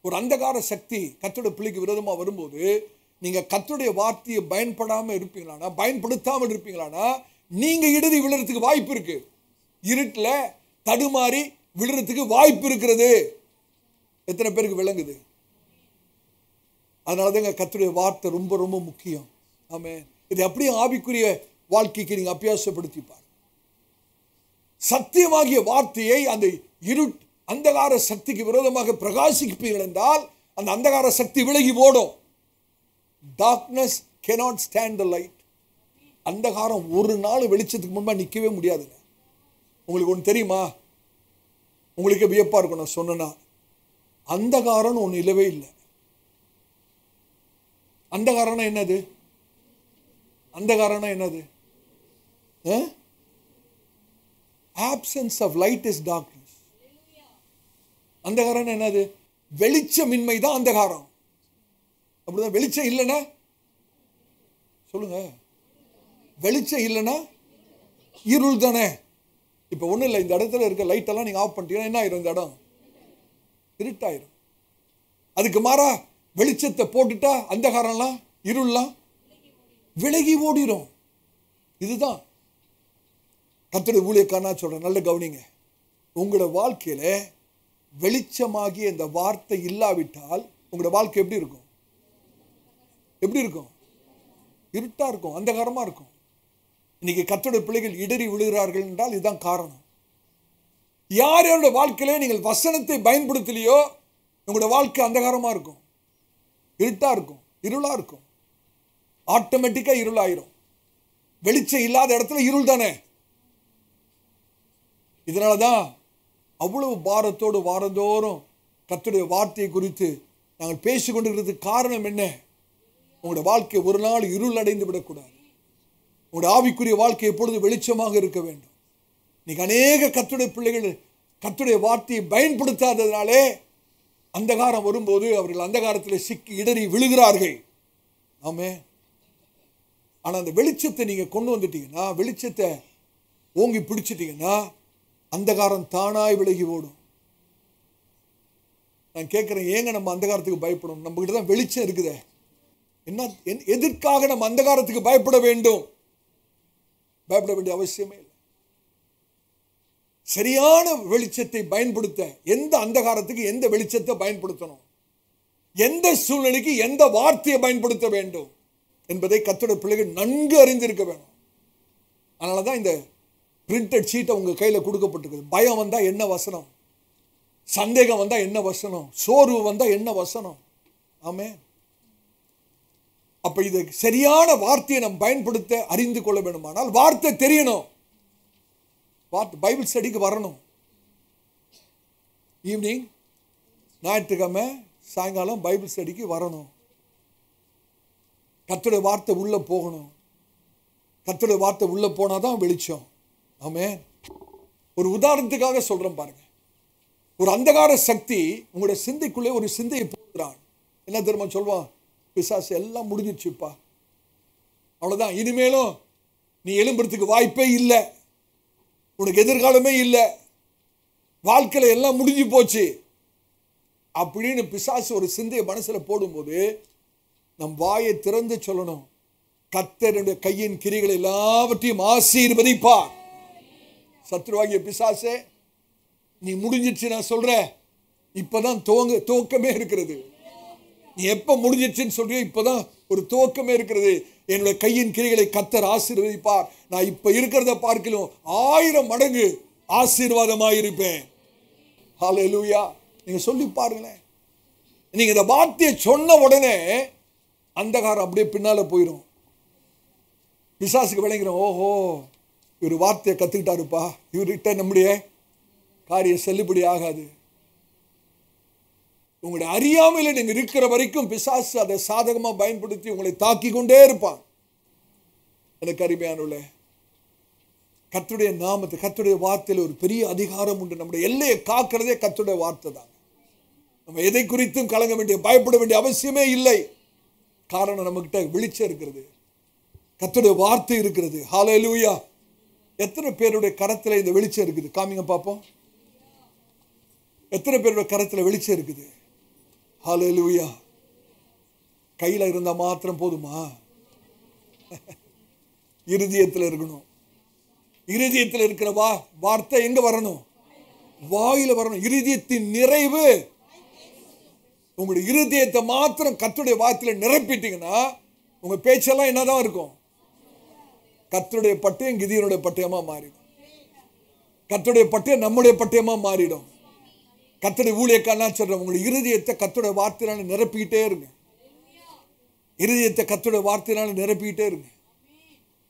ஒரு அந்தகார சக்தி கர்த்தருடைய பிள்ளைக்கு விரோதமா வரும்போது நீங்க கர்த்தருடைய வார்த்தையை பயன்படுத்தாமல் இருப்பீங்களானா நீங்க இடறி விழுறதுக்கு வாய்ப்பு இருக்கு. இருட்டுல தடுமாறி விழுறதுக்கு வாய்ப்பு இருக்கிறது. எத்தனை பேருக்கு விளங்குது? அதனாலதாங்க கர்த்தருடைய வார்த்தை ரொம்ப ரொம்ப முக்கியம். ஆமென். இது அப்படியே ஆவிக்குரிய வாழ்க்கைக்கு நீங்க அபியாசப்படுத்திப்பார். சத்தியமாகிய வார்த்தையை அந்த அந்தகார சக்திக்கு விரோதமாக பிரகாசிப்பீர்கள் என்றால் அந்த அந்தகார சக்தி விலகி ஓடும். Darkness cannot stand the light. அந்தகாரம் ஒரு நாள் வெளிச்சத்துக்கு முன்பா நிற்கவே முடியாதுங்க. உங்களுக்கு ஒன்று தெரியுமா? உங்களுக்கு வியப்பா இருக்கும் நான் சொன்னா. அந்தகாரம் ஒன்று இல்லவே இல்லை. அந்தகாரம்னா என்னது? அந்தகாரம்னா என்னது? Absence of light is darkness. அந்தகாரம் என்னது? வெளிச்சமின்மை தான் அந்தகாரம். அப்படிதான். வெளிச்சம் இல்லைன்னா சொல்லுங்க, வெளிச்சம் இல்லைன்னா இருள் தானே. இப்ப ஒண்ணும் இல்லை, இந்த இடத்துல இருக்க லைட் எல்லாம் நீங்க ஆஃப் பண்ணிட்டீங்கன்னா என்ன ஆயிரும்? இந்த இடம் இருட்டாயிரும். அதுக்கு மாறா வெளிச்சத்தை போட்டுட்டா அந்தகாரம்லாம் இருள்லாம் விலகி ஓடிடும். இதுதான் கர்த்தருடைய ஊழியக்காரனா சொல்றேன். நல்ல கவனிங்க. உங்களோட வாழ்க்கையில வெளிச்சமாகிய இந்த வார்த்தை இல்லாவிட்டால் உங்களோட வாழ்க்கை எப்படி இருக்கும்? எப்படி இருக்கும்? இருட்டா இருக்கும், அந்தகாரமா இருக்கும். இன்னைக்கு கர்த்தருடைய பிள்ளைகள் இடறி விழுகிறார்கள் என்றால் இதுதான் காரணம். யார் யாரோட வாழ்க்கையில நீங்கள் வசனத்தை பயன்படுத்தலையோ உங்களோட வாழ்க்கை அந்தகாரமா இருக்கும், இருட்டா இருக்கும், இருளா இருக்கும். ஆட்டோமேட்டிக்கா இருளாயிரும். வெளிச்சம் இல்லாத இடத்துல இருள் தானே. இதனாலதான் அவ்வளவு பாரத்தோடு வாரந்தோறும் கர்த்தருடைய வார்த்தையை குறித்து நாங்கள் பேசிக்கொண்டிருக்கிறதுக்கு காரணம் என்ன? உங்களோட வாழ்க்கை ஒரு நாள் இருள் அடைந்து விடக்கூடாது. உங்களோட ஆவிக்குரிய வாழ்க்கை எப்பொழுது வெளிச்சமாக இருக்க வேண்டும். இன்னைக்கு அநேக கர்த்தருடைய பிள்ளைகள் கர்த்தருடைய வார்த்தையை பயன்படுத்தாததுனாலே அந்தகாரம் வரும்போது அவர்கள் அந்தகாரத்தில் சிக்கி இடறி விழுகிறார்கள். ஆமே. ஆனா அந்த வெளிச்சத்தை நீங்க கொண்டு வந்துட்டீங்கன்னா, வெளிச்சத்தை ஓங்கி பிடிச்சிட்டீங்கன்னா அந்தகாரம் தானாய் விலகி ஓடும். நான் கேட்கிறேன், ஏங்க நம்ம அந்தகாரத்துக்கு பயப்படணும்? நம்ம கிட்ட தான் வெளிச்சம் இருக்குதே. என்ன எதற்காக நம்ம அந்தகாரத்துக்கு பயப்பட வேண்டும்? பயப்பட வேண்டிய அவசியமே இல்லை. சரியான வெளிச்சத்தை பயன்படுத்த எந்த அந்தகாரத்துக்கு எந்த வெளிச்சத்தை பயன்படுத்தணும், எந்த சூழ்நிலைக்கு எந்த வார்த்தையை பயன்படுத்த வேண்டும் என்பதை கர்த்தருடைய பிள்ளைகள் நன்கு அறிந்திருக்க வேண்டும். அதனாலதான் இந்த பிரிண்டட் சீட்டை உங்க கையில கொடுக்கப்பட்டிருக்குது. பயம் வந்தா என்ன வசனம், சந்தேகம் வந்தா என்ன வசனம், சோர்வு வந்தா என்ன வசனம். ஆமே. அப்ப இது சரியான வார்த்தையை நம்ம பயன்படுத்த அறிந்து கொள்ள வேண்டுமானால் வார்த்தை தெரியணும். பைபிள் ஸ்டடிக்கு வரணும். ஈவினிங் ஞாயிற்றுக்கிழமை சாயங்காலம் பைபிள் ஸ்டடிக்கு வரணும். கர்த்தருடைய வார்த்தை உள்ள போகணும். கர்த்தருடைய வார்த்தை உள்ள போனாதான் வெளிச்சம். ஆமே. ஒரு உதாரணத்துக்காக சொல்றேன் பாருங்க. ஒரு அந்தகார சக்தி உங்களுடைய சிந்தைக்குள்ளே ஒரு சிந்தையை போடுறான். என்ன தெரியுமா சொல்வான்? பிசாசு எல்லாம் முடிஞ்சிருச்சுப்பா, அவ்வளவுதான், இனிமேலும் நீ எழும்புறதுக்கு வாய்ப்பே இல்லை, உனக்கு எதிர்காலமே இல்லை, வாழ்க்கையில எல்லாம் முடிஞ்சு போச்சு அப்படின்னு பிசாசு ஒரு சிந்தையை மனசுல போடும்போது நம் வாயை திறந்து சொல்லணும், கர்த்தருடைய கையின் கிரிகளை எல்லாவற்றையும் ஆசீர்வதிப்பார். சத்ருவாகிய பிசாசே, நீ முடிஞ்சிச்சு நான் சொல்றேன், இப்பதான் துவக்கமே இருக்கிறது. நீ எப்ப முடிஞ்சிச்சுன்னு சொல்றியோ இப்பதான் ஒரு துவக்கமே இருக்கிறது. என்னுடைய கையின் கிரிகளை கர்த்தர் ஆசீர்வதிப்பார். நான் இப்ப இருக்கிறத பார்க்கலாம் 1000 மடங்கு ஆசீர்வாதமாயிருப்பேன். ஹல்லேலூயா. நீங்க சொல்லி பாருங்களேன். நீங்க இந்த வார்த்தையை சொன்ன உடனே அந்தகாரம் அப்படியே பின்னால போயிடும். பிசாசுக்கு விளங்கிறோம், ஓஹோ இவர் வார்த்தையை கத்துக்கிட்டாருப்பா, இவர்கிட்ட நம்முடைய காரியம் செல்லுபடி ஆகாது. உங்களுடைய அறியாமையில நீங்க இருக்கிற வரைக்கும் பிசாசு அதை சாதகமா பயன்படுத்தி உங்களை தாக்கி கொண்டே இருப்பான். எனக்கு அருமையானவர்களே, கர்த்தருடைய நாமத்தை, கர்த்தருடைய வார்த்தையில் ஒரு பெரிய அதிகாரம் உண்டு. நம்முடைய எல்லையை காக்கிறதே கர்த்தருடைய வார்த்தை தான். நம்ம எதை குறித்தும் கலங்க வேண்டிய, பயப்பட வேண்டிய அவசியமே இல்லை. காரணம், நம்மகிட்ட வெளிச்சம் இருக்கிறது, கர்த்தருடைய வார்த்தை இருக்கிறது. ஹல்லேலூயா. எத்தனை பேருடைய கரத்தில் இந்த வெளிச்சம் இருக்குது? காமிங்க பார்ப்போம். எத்தனை பேருடைய கரத்தில் வெளிச்சம் இருக்குது? ஹல்லேலூயா. கையில் இருந்தால் மாத்திரம் போதுமா? இருதயத்தில் இருக்கணும். இருதயத்தில் இருக்கிற வார்த்தை எங்க வரணும்? வாயில வரணும். இருதயத்தின் நிறைவு. உங்களுடைய இருதயத்தை மாத்திரம் கர்த்தருடைய வார்த்தையில நிரப்பிட்டீங்கன்னா உங்க பேச்செல்லாம் என்னதான் இருக்கும்? கர்த்தருடைய பட்டயம் கிதியோனுடைய பட்டயமா மாறிடும். கர்த்தருடைய பட்டயம் நம்முடைய பட்டயமா மாறிடும். கர்த்தருடைய ஊழியக்காரனா சொல்றேன், உங்களுடைய இருதயத்தை கர்த்தருடைய வார்த்தையினால நிரப்பிக்கிட்டே இருங்க. இருதயத்தை கர்த்தருடைய வார்த்தையினால நிரப்பிக்கிட்டே இருங்க.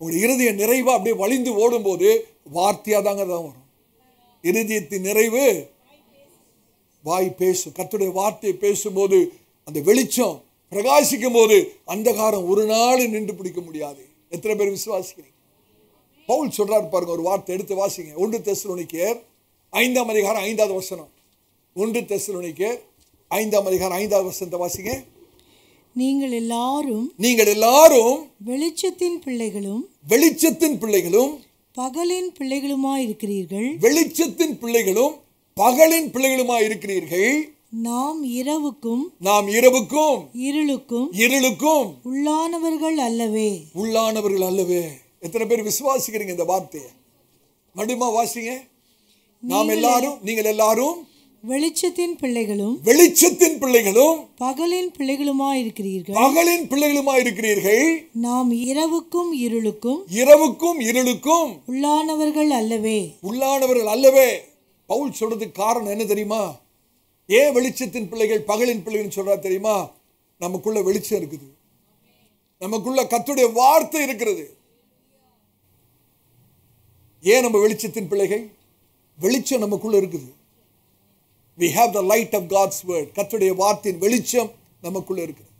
உங்களுடைய இருதயம் நிறைவா அப்படியே வழிந்து ஓடும் போது வார்த்தையா தாங்க தான் வரும். இருதயத்தின் நிறைவு வாய் பேசும். கர்த்தருடைய வார்த்தையை பேசும்போது அந்த வெளிச்சம் பிரகாசிக்கும் போது அந்தகாரம் ஒரு நாள் நின்று பிடிக்க முடியாது. எத்தனை பேர் விசுவாசிக்கிறீங்க? பவுல் சொல்றாரு பாருங்க, ஒரு வார்த்தை எடுத்து வாசிங்க. 1 தெசலோனிக்கேயர் 5ஆம் அதிகாரம் 5வது வசனம். 1 தெசலோனிக்கேயர் 5ஆம் அதிகாரம் 5வது வசனத்தை வாசிங்க. நீங்கள் எல்லாரும் வெளிச்சத்தின் பிள்ளைகளும் பகலின் பிள்ளைகளுமாய் இருக்கிறீர்கள். வெளிச்சத்தின் பிள்ளைகளும் பகலின் பிள்ளைகளுமாய் இருக்கிறீர்கள். நாம் இரவுக்கும் இருளுக்கும் உள்ளானவர்கள் அல்லவே. எத்தனை பேர் விசுவாசிக்கிறீங்க இந்த வார்த்தையை? மறுபடியும் வாசிங்க. நீங்கள் எல்லாரும் வெளிச்சத்தின் பிள்ளைகளும் பகலின் பிள்ளைகளுமாய் இருக்கிறீர்கள். நாம் இரவுக்கும் இருளுக்கும் உள்ளானவர்கள் அல்லவே. பவுல் சொல்றதுக்கு காரணம் என்ன தெரியுமா? ஏன் வெளிச்சத்தின் பிள்ளைகள் பகலின் பிள்ளைகள் சொல்றா தெரியுமா? நமக்குள்ள வெளிச்சம் இருக்குது, நமக்குள்ள கர்த்தருடைய வார்த்தை இருக்கிறது. ஏன் நம்ம வெளிச்சத்தின் பிள்ளைகள்? வெளிச்சம் நமக்குள்ள இருக்குது. We have the light of God's word. கர்த்தருடைய வார்த்தையின் வெளிச்சம் நமக்குள்ள இருக்குது.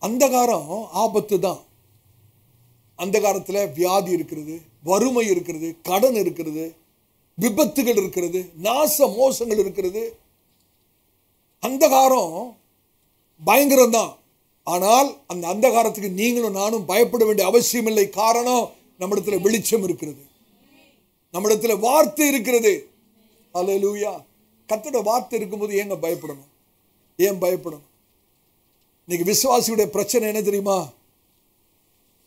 அந்தகாரம் ஆபத்து தான். அந்தகாரத்தில் வியாதி இருக்கிறது, வறுமை இருக்கிறது, கடன் இருக்கிறது, விபத்துகள் இருக்கிறது, நாச மோசங்கள் இருக்கிறது. அந்தகாரம் பயங்கரம் தான். ஆனால் அந்த அந்தகாரத்துக்கு நீங்களும் நானும் பயப்பட வேண்டிய அவசியம் இல்லை. காரணம், நம்மிடத்தில் வெளிச்சம் இருக்கிறது, நம்மிடத்தில் வார்த்தை இருக்கிறது. அல்லேலூயா. கர்த்தருடைய வார்த்தை இருக்கும்போது ஏங்க பயப்படணும்? ஏன் பயப்படணும்? இன்னைக்கு விசுவாசியுடைய பிரச்சனை என்ன தெரியுமா?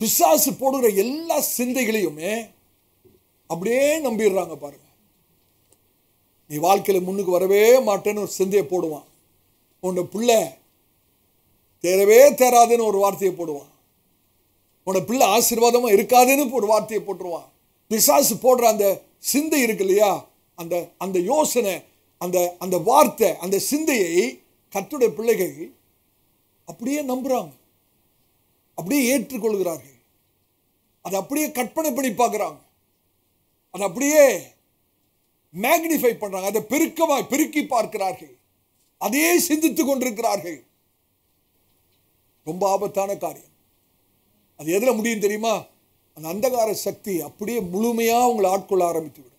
பிசாசு போடுகிற எல்லா சிந்தைகளையுமே அப்படியே நம்பிடுறாங்க. பாருங்க, நீ வாழ்க்கையில் முன்னுக்கு வரவே மாட்டேன்னு ஒரு சிந்தையை போடுவான். உன்னோட பிள்ளை தேரவே தேராதுன்னு ஒரு வார்த்தையை போடுவான். உன்னோட பிள்ளை ஆசீர்வாதமா இருக்காதுன்னு ஒரு வார்த்தையை போட்டுருவான். பிசாசு போடுற அந்த சிந்தை இருக்கு இல்லையா, அந்த யோசனை, அந்த வார்த்தை, அந்த சிந்தையை கர்த்தருடைய பிள்ளைகள் அப்படியே நம்புறாங்க, அப்படியே ஏற்றுக்கொள்கிறார்கள், அதை அப்படியே கற்பனை பண்ணி பார்க்குறாங்க, அதை அப்படியே மேக்னிஃபை பண்றாங்க, அதை பெருக்கி பார்க்கிறார்கள், அதையே சிந்தித்துக் கொண்டிருக்கிறார்கள். ரொம்ப ஆபத்தான காரியம். அது எதில் முடியும் தெரியுமா? அந்த அந்தகார சக்தி அப்படியே முழுமையா உங்களை ஆட்கொள்ள ஆரம்பித்து விடும்.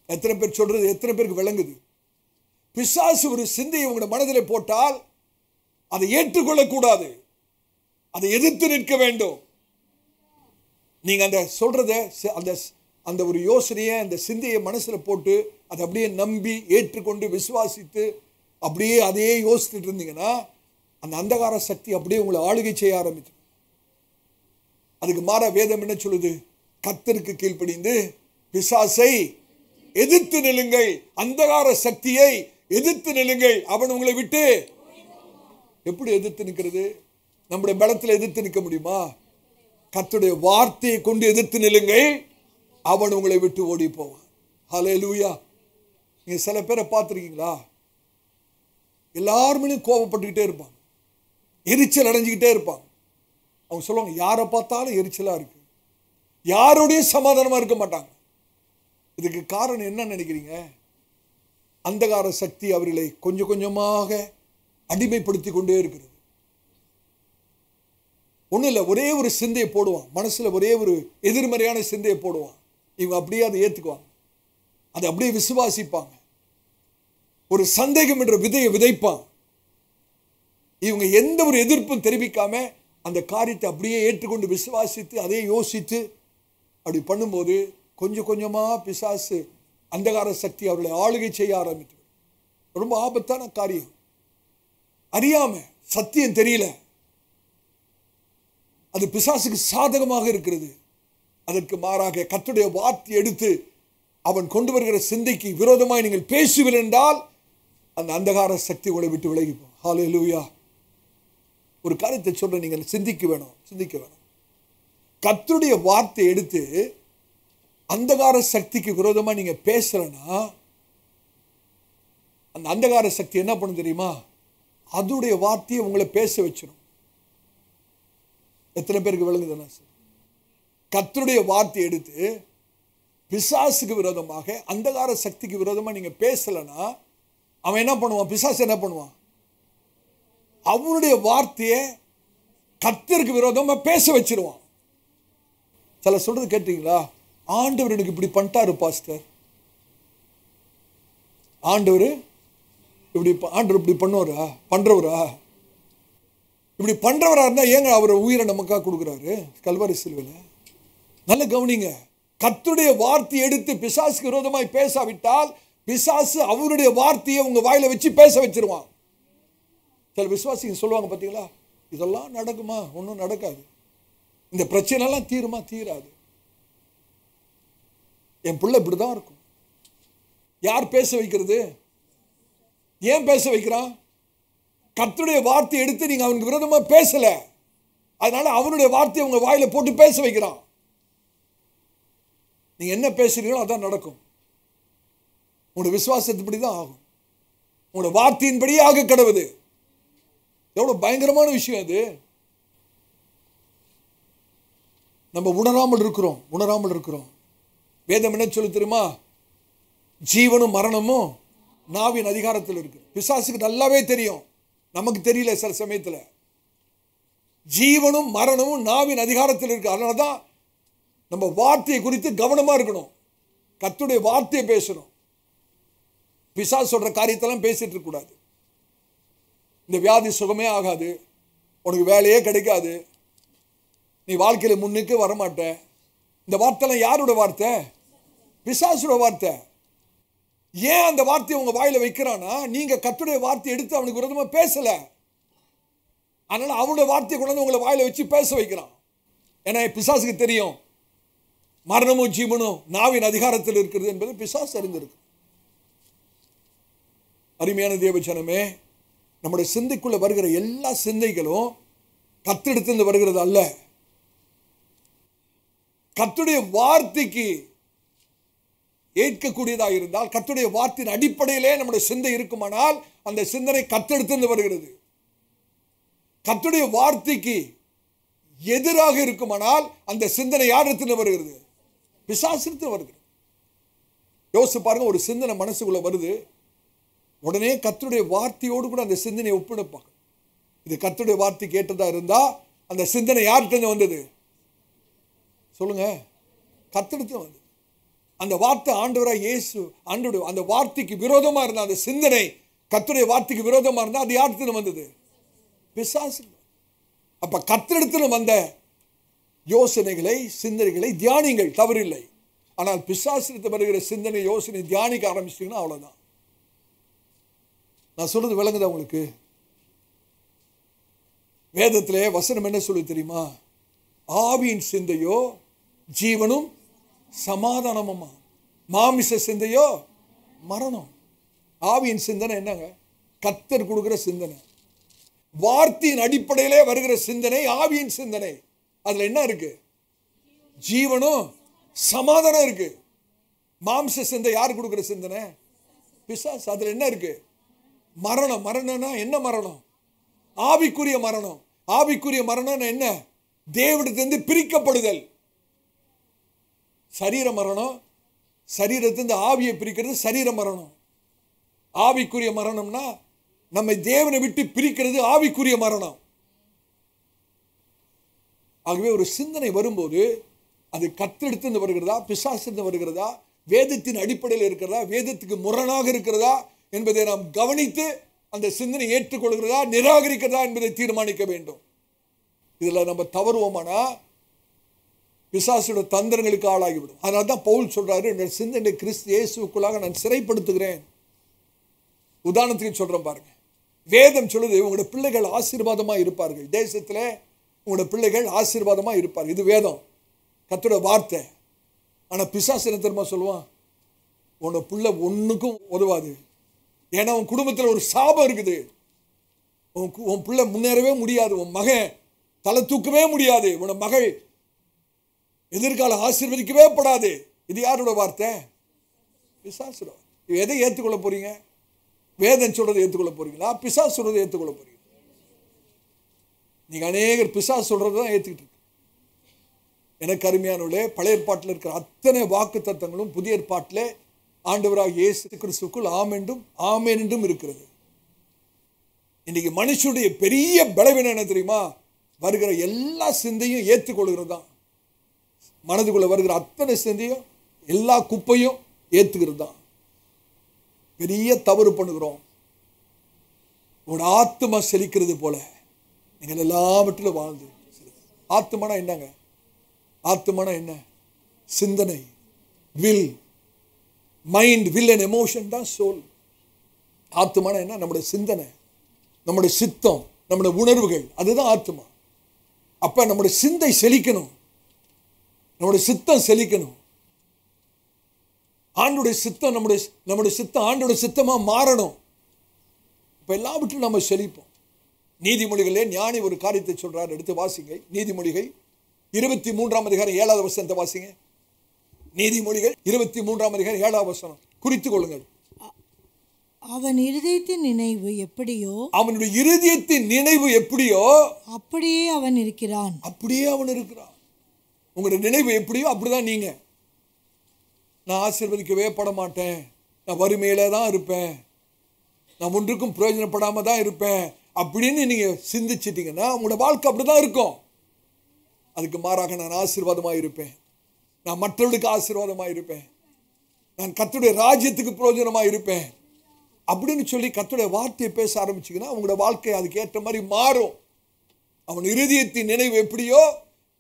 எத்தனை பேர் சொல்றது? எத்தனை பேருக்கு விளங்குது? பிசாசு ஒரு சிந்தையை உங்களோட மனதில் போட்டால் அதை ஏற்றுக்கொள்ளக்கூடாது, அதை எதிர்த்து நிற்க வேண்டும். நீங்க அந்த சொல்றத அந்த ஒரு யோசனையை, அந்த சிந்தையை மனசுல போட்டு அதை அப்படியே நம்பி ஏற்றுக்கொண்டு விசுவாசித்து அப்படியே அதையே யோசித்துட்டு இருந்தீங்கன்னா அந்த அந்தகார சக்தி அப்படியே உங்களை ஆளுகை செய்ய ஆரம்பிச்சு. அதுக்கு மாற வேதம் என்ன சொல்லுது? கர்த்தருக்கு கீழ்ப்படிந்து பிசாசை எதிர்த்து நில்லுங்கள், அந்தகார சக்தியை எதிர்த்து நில்லுங்கள், அவன் உங்களை விட்டு. எப்படி எதிர்த்து நிற்கிறது? நம்முடைய பலத்தில் எதிர்த்து நிற்க முடியுமா? கர்த்தருடைய வார்த்தையை கொண்டு எதிர்த்து நில்லுங்கள், அவன் உங்களை விட்டு ஓடி போவான். ஹல்லேலூயா. நீங்க சில பேரை பார்த்துருக்கீங்களா? எல்லாருமே கோபப்பட்டுக்கிட்டே இருப்பாங்க, எரிச்சல் அடைஞ்சிக்கிட்டே இருப்பாங்க. அவங்க சொல்லுவாங்க, யாரை பார்த்தாலும் எரிச்சலா இருக்கு, யாரோடைய சமாதானமா இருக்க மாட்டாங்க. இதுக்கு காரணம் என்ன நினைக்கிறீங்க? அந்தகார சக்தி அவர்களை கொஞ்சம் கொஞ்சமாக அடிமைப்படுத்தி கொண்டே இருக்கிறது. ஒன்றும் இல்லை, ஒரே ஒரு சிந்தையை போடுவான் மனசுல, ஒரே ஒரு எதிர்மறையான சிந்தையை போடுவான். இவங்க அப்படியே அதை ஏற்றுக்குவாங்க, அதை அப்படியே விசுவாசிப்பாங்க. ஒரு சந்தேகம் என்ற விதையை விதைப்பான். இவங்க எந்த ஒரு எதிர்ப்பும் தெரிவிக்காம அந்த காரியத்தை அப்படியே ஏற்றுக்கொண்டு விசுவாசித்து அதே யோசித்து அப்படி பண்ணும்போது கொஞ்சம் கொஞ்சமா பிசாசு அந்தகார சக்தி அவர்களை ஆளுகை செய்ய ஆரம்பித்து. ரொம்ப ஆபத்தான காரியம். அறியாம, சத்தியம் தெரியல, அது பிசாசுக்கு சாதகமாக இருக்கிறது. அதற்கு மாறாக கர்த்தருடைய வார்த்தை எடுத்து அவன் கொண்டு வருகிற சிந்தைக்கு விரோதமாய் நீங்கள் பேசுவீர்கள் என்றால் அந்த அந்தகார சக்தி உங்களை விட்டு விலகிப்போம். ஹல்லேலூயா. ஒரு காரியத்தை சொல்ற, நீங்கள் சிந்திக்க வேணும். கர்த்தருடைய வார்த்தை எடுத்து அந்தகார சக்திக்கு விரோதமா நீங்க பேசலன்னா அந்த அந்தகார சக்தி என்ன பண்ணும் தெரியுமா? அதுடைய வார்த்தையை உங்களை பேச வச்சிடும். எத்தனை பேருக்கு விளங்குதுன்னா? கர்த்தருடைய வார்த்தை எடுத்து பிசாசுக்கு விரோதமாக, அந்தகார சக்திக்கு விரோதமா நீங்க பேசலன்னா அவன் என்ன பண்ணுவான்? பிசாசு என்ன பண்ணுவான்? அவனுடைய வார்த்தையை கர்த்தருக்கு விரோதமா பேச வச்சிருவான். சில சொல்றது கேட்டீங்களா? ஆண்டவர் எனக்கு இப்படி பண்ணிட்டாரு பாஸ்டர், ஆண்டவர் இப்படி பண்றவரா இப்படி பண்றவரா இருந்தா ஏங்க அவர் உயிரை நமக்காக கொடுக்குறாரு கல்வாரி சிலுவையில? நல்ல கவனிங்க. கர்த்தருடைய வார்த்தையை எடுத்து பிசாசுக்கு விரோதமாய் பேசாவிட்டால் பிசாசு அவருடைய வார்த்தையை உங்க வாயில வச்சு பேச வச்சிருவான். சில விசுவாசிங்க சொல்லுவாங்க பார்த்தீங்களா, இதெல்லாம் நடக்குமா? ஒன்றும் நடக்காது. இந்த பிரச்சனை எல்லாம் தீருமா? தீராது. என் பிள்ளை இப்படிதான் இருக்கும். யார் பேச வைக்கிறது? ஏன் பேச வைக்கிறான்? கர்த்தருடைய வார்த்தையை எடுத்து நீங்க அவனுக்கு விரோதமா பேசல, அதனால அவனுடைய வார்த்தையை உங்க வாயில போட்டு பேச வைக்கிறான். நீங்க என்ன பேசுறீங்களோ அதான் நடக்கும். உங்களுடைய விசுவாசத்தின்படி தான் ஆகும். உங்களுடைய வார்த்தையின்படி ஆக கடவுது. எவ்வளவு பயங்கரமான விஷயம் அது. நம்ம உணராமல் இருக்கிறோம். வேதம் என்ன சொல்லு தெரியுமா? ஜீவனும் மரணமும் நாவின் அதிகாரத்தில் இருக்கு. பிசாசுக்கு நல்லாவே தெரியும், நமக்கு தெரியல சில சமயத்துல. ஜீவனும் மரணமும் நாவின் அதிகாரத்தில் இருக்கு. அதனாலதான் நம்ம வார்த்தையை குறித்து கவனமா இருக்கணும். கர்த்தருடைய வார்த்தையை பேசணும். பிசாசு சொல்ற காரியத்தெல்லாம் பேசிட்டு இருக்க கூடாது. இந்த வியாதி சுகமே ஆகாது, உனக்கு வேலையே கிடைக்காது, நீ வாழ்க்கையில முன்னுக்கு வரமாட்ட, இந்த வார்த்தைலாம் யாரோட வார்த்தை? பிசாசுட வார்த்தை. ஏன் அந்த வார்த்தையை உங்க வாயில வைக்கிறானா? நீங்க கர்த்தருடைய வார்த்தையை எடுத்து அவனுக்கு விரோதமா பேசல, அதனால அவனுடைய வார்த்தையை கொண்டு உங்களை வாயில வச்சு பேச வைக்கிறான். ஏன்னா பிசாசுக்கு தெரியும் மரணமும் ஜீவனும் நாவின் அதிகாரத்தில் இருக்கிறது என்பது பிசாசு அறிந்திருக்கு. அருமையான தேவஜனமே, நம்முடைய சிந்தைக்குள்ள வருகிற எல்லா சிந்தைகளும் கர்த்தரிடத்திலிருந்து வருகிறது அல்ல. கர்த்தருடைய வார்த்தைக்கு ஏற்கக்கூடியதாக இருந்தால், கர்த்தருடைய வார்த்தையின் அடிப்படையிலே நம்முடைய சிந்தை இருக்குமானால் அந்த சிந்தனை கர்த்தரிடத்திலிருந்து வருகிறது. கர்த்தருடைய வார்த்தைக்கு எதிராக இருக்குமானால் அந்த சிந்தனை யாரிடத்திலிருந்து வருகிறது? பிசாசிடத்திலிருந்து வருகிறது. யோசிச்சு பாருங்க, ஒரு சிந்தனை மனசுக்குள்ள வருது, உடனே கர்த்தருடைய வார்த்தையோடு கூட அந்த சிந்தனையை ஒப்பிடுப்பாங்க. இது கர்த்தருடைய வார்த்தை கேட்டதா இருந்தா அந்த சிந்தனை யார்கிட்ட வந்தது? சொல்லுங்க, கர்த்தரிடத்துல வந்தது. அந்த வார்த்தை ஆண்டவராய் இயேசு அந்த வார்த்தைக்கு விரோதமா இருந்தா, அந்த சிந்தனை கர்த்தருடைய வார்த்தைக்கு விரோதமா இருந்தா அது யார்கிட்ட வந்தது? பிசாசு. அப்ப கர்த்தரிடத்துல வந்த யோசனைகளை, சிந்தனைகளை தியானிங்கள், தவறில்லை. ஆனால் பிசாசிடத்தில் வருகிற சிந்தனை, யோசனை தியானிக்க ஆரம்பிச்சிட்டீங்கன்னா அவ்வளவுதான். நான் சொல்றது விளங்குதா உங்களுக்கு? வேதத்திலே வசனம் என்ன சொல்லு தெரியுமா? ஆவியின் சிந்தையோ ஜீவனும் சமாதானமுமா, மாமிச சிந்தையோ மரணம். ஆவியின் சிந்தனை என்னங்க? கர்த்தர் கொடுக்கிற சிந்தனை. வார்த்தையின் அடிப்படையிலே வருகிற சிந்தனை ஆவியின் சிந்தனை. அதுல என்ன இருக்கு? ஜீவனும் சமாதானம் இருக்கு. மாம்ச சிந்தை யார் கொடுக்கிற சிந்தனை? பிசாசு. அதுல என்ன இருக்கு? மரணம். மரணம்னா என்ன மரணம்? ஆவிக்குரிய மரணம். ஆவிக்குரிய மரணம் என்ன? தேவனிடத்திலிருந்து பிரிக்கப்படுதல். சரீர மரணம், சரீரத்திலிருந்து ஆவியை பிரிக்கிறது சரீர மரணம். ஆவிக்குரிய மரணம்னா நம்மை தேவனை விட்டு பிரிக்கிறது ஆவிக்குரிய மரணம். ஆகவே ஒரு சிந்தனை வரும்போது அது கர்த்தரிடத்திலிருந்து வருகிறதா, பிசாசிலிருந்து வருகிறதா, வேதத்தின் அடிப்படையில் இருக்கிறதா, வேதத்துக்கு முரணாக இருக்கிறதா என்பதை நாம் கவனித்து அந்த சிந்தனை ஏற்றுக்கொள்கிறதா நிராகரிக்கிறதா என்பதை தீர்மானிக்க வேண்டும். இதில் நம்ம தவறுவோமானா பிசாசுடைய தந்திரங்களுக்கு ஆளாகிவிடும். அதனால தான் பவுல் சொல்றாரு, என்னோட சிந்தனை கிறிஸ்து இயேசுக்குள்ளாக நான் சிறைப்படுத்துகிறேன். உதாரணத்துக்கு சொல்றேன் பாருங்க. வேதம் சொல்லுது, உங்களோட பிள்ளைகள் ஆசீர்வாதமா இருப்பார்கள், தேசத்தில் உங்களோட பிள்ளைகள் ஆசீர்வாதமா இருப்பார்கள். இது வேதம், கர்த்தருடைய வார்த்தை. ஆனா பிசாசு என்ன தெரியுமா சொல்லுவான், உன்னோட பிள்ளை ஒண்ணுக்கும் உதவாது, ஏன்னா உன் குடும்பத்தில் ஒரு சாபம் இருக்குது, உன் பிள்ளை முன்னேறவே முடியாது, உன் மகன் தலை தூக்கவே முடியாது, உன் மகள் எதிர்காலம் ஆசீர்வதிக்கவே படாது. இது யாரோட வார்த்தை? பிசாசு. எதை ஏற்றுக்கொள்ள போறீங்க? வேதம் சொல்றதை ஏற்றுக்கொள்ள போறீங்களா, பிசாசு சொல்றதை ஏற்றுக்கொள்ள போறீங்க? நீங்க அநேகர் பிசாசு சொல்றதான் ஏற்றுக்கிட்டு இருக்கு. எனக்கு அருமையானவர்களே, பழைய ஏற்பாட்டில் இருக்கிற அத்தனை வாக்கு தத்தங்களும் புதிய ஏற்பாட்டிலே ஆண்டவராக இயேசு கிறிஸ்துவுக்குள் ஆம் என்றும் ஆமென் என்றும் இருக்கிறது. இன்னைக்கு மனுஷனுடைய பெரிய பலவீனம் என்ன தெரியுமா? வருகிற எல்லா சிந்தையும் ஏற்றுக்கொள்கிறது தான். மனதுக்குள்ள வருகிற அத்தனை சிந்தையும் எல்லா குப்பையும் ஏற்றுக்கிறது தான். பெரிய தவறு பண்ணுகிறோம். உங்களோட ஆத்மா செழிக்கிறது போல நீங்கள் எல்லாவற்றிலும் வாழ்ந்து. ஆத்மானா என்னங்க? ஆத்மானா என்ன? சிந்தனை, will, mind, will and emotion தான் சோல். ஆத்மானா என்ன? நம்முடைய சிந்தனை, நம்முடைய சித்தம், நம்முடைய உணர்வுகள், அதுதான் ஆத்மா. அப்ப நம்முடைய சிந்தை செழிக்கணும், நம்முடைய சித்தம் செழிக்கணும். ஆண்டுடைய சித்தம் நம்முடைய சித்தம் ஆண்டுடைய சித்தமா மாறணும். இப்ப எல்லாவற்றும் நம்ம செழிப்போம். நீதிமொழிகளே ஞானி ஒரு காரியத்தை சொல்றார், எடுத்து வாசிங்க. நீதிமொழிகள் 23ஆம் அதிகாரம் 7வது வசனத்தை வாசிங்க. நீதிமொழிகள் 23ஆம் அதிகாரம் 7வது வசனம் குறித்துக் கொள்ளுங்கள். அவன் இருதயத்தின் நினைவு எப்படியோ, அவனுடைய இருதயத்தின் நினைவு எப்படியோ அப்படியே அவன் இருக்கிறான். அப்படியே அவன் இருக்கிறான். உங்களுடைய நினைவு எப்படியோ அப்படிதான் நீங்க. நான் ஆசீர்வதிக்கவே பட மாட்டேன், நான் வறுமையில தான் இருப்பேன், நான் ஒன்றுக்கும் பிரயோஜனப்படாம தான் இருப்பேன் அப்படின்னு நீங்க சிந்திச்சிட்டீங்கன்னா உங்களோட வாழ்க்கை அப்படிதான் இருக்கும். அதுக்கு மாறாக நான் ஆசீர்வாதமாக இருப்பேன், நான் மற்றவர்களுக்கு ஆசீர்வாதமாக இருப்பேன், நான் கர்த்தருடைய ராஜ்யத்துக்கு பிரயோஜனமாக இருப்பேன் அப்படின்னு சொல்லி கர்த்தருடைய வார்த்தையை பேச ஆரம்பிச்சிங்கன்னா உங்களோட வாழ்க்கை அதுக்கு ஏற்ற மாதிரி மாறும். அவன் இருதயத்தின் நினைவு எப்படியோ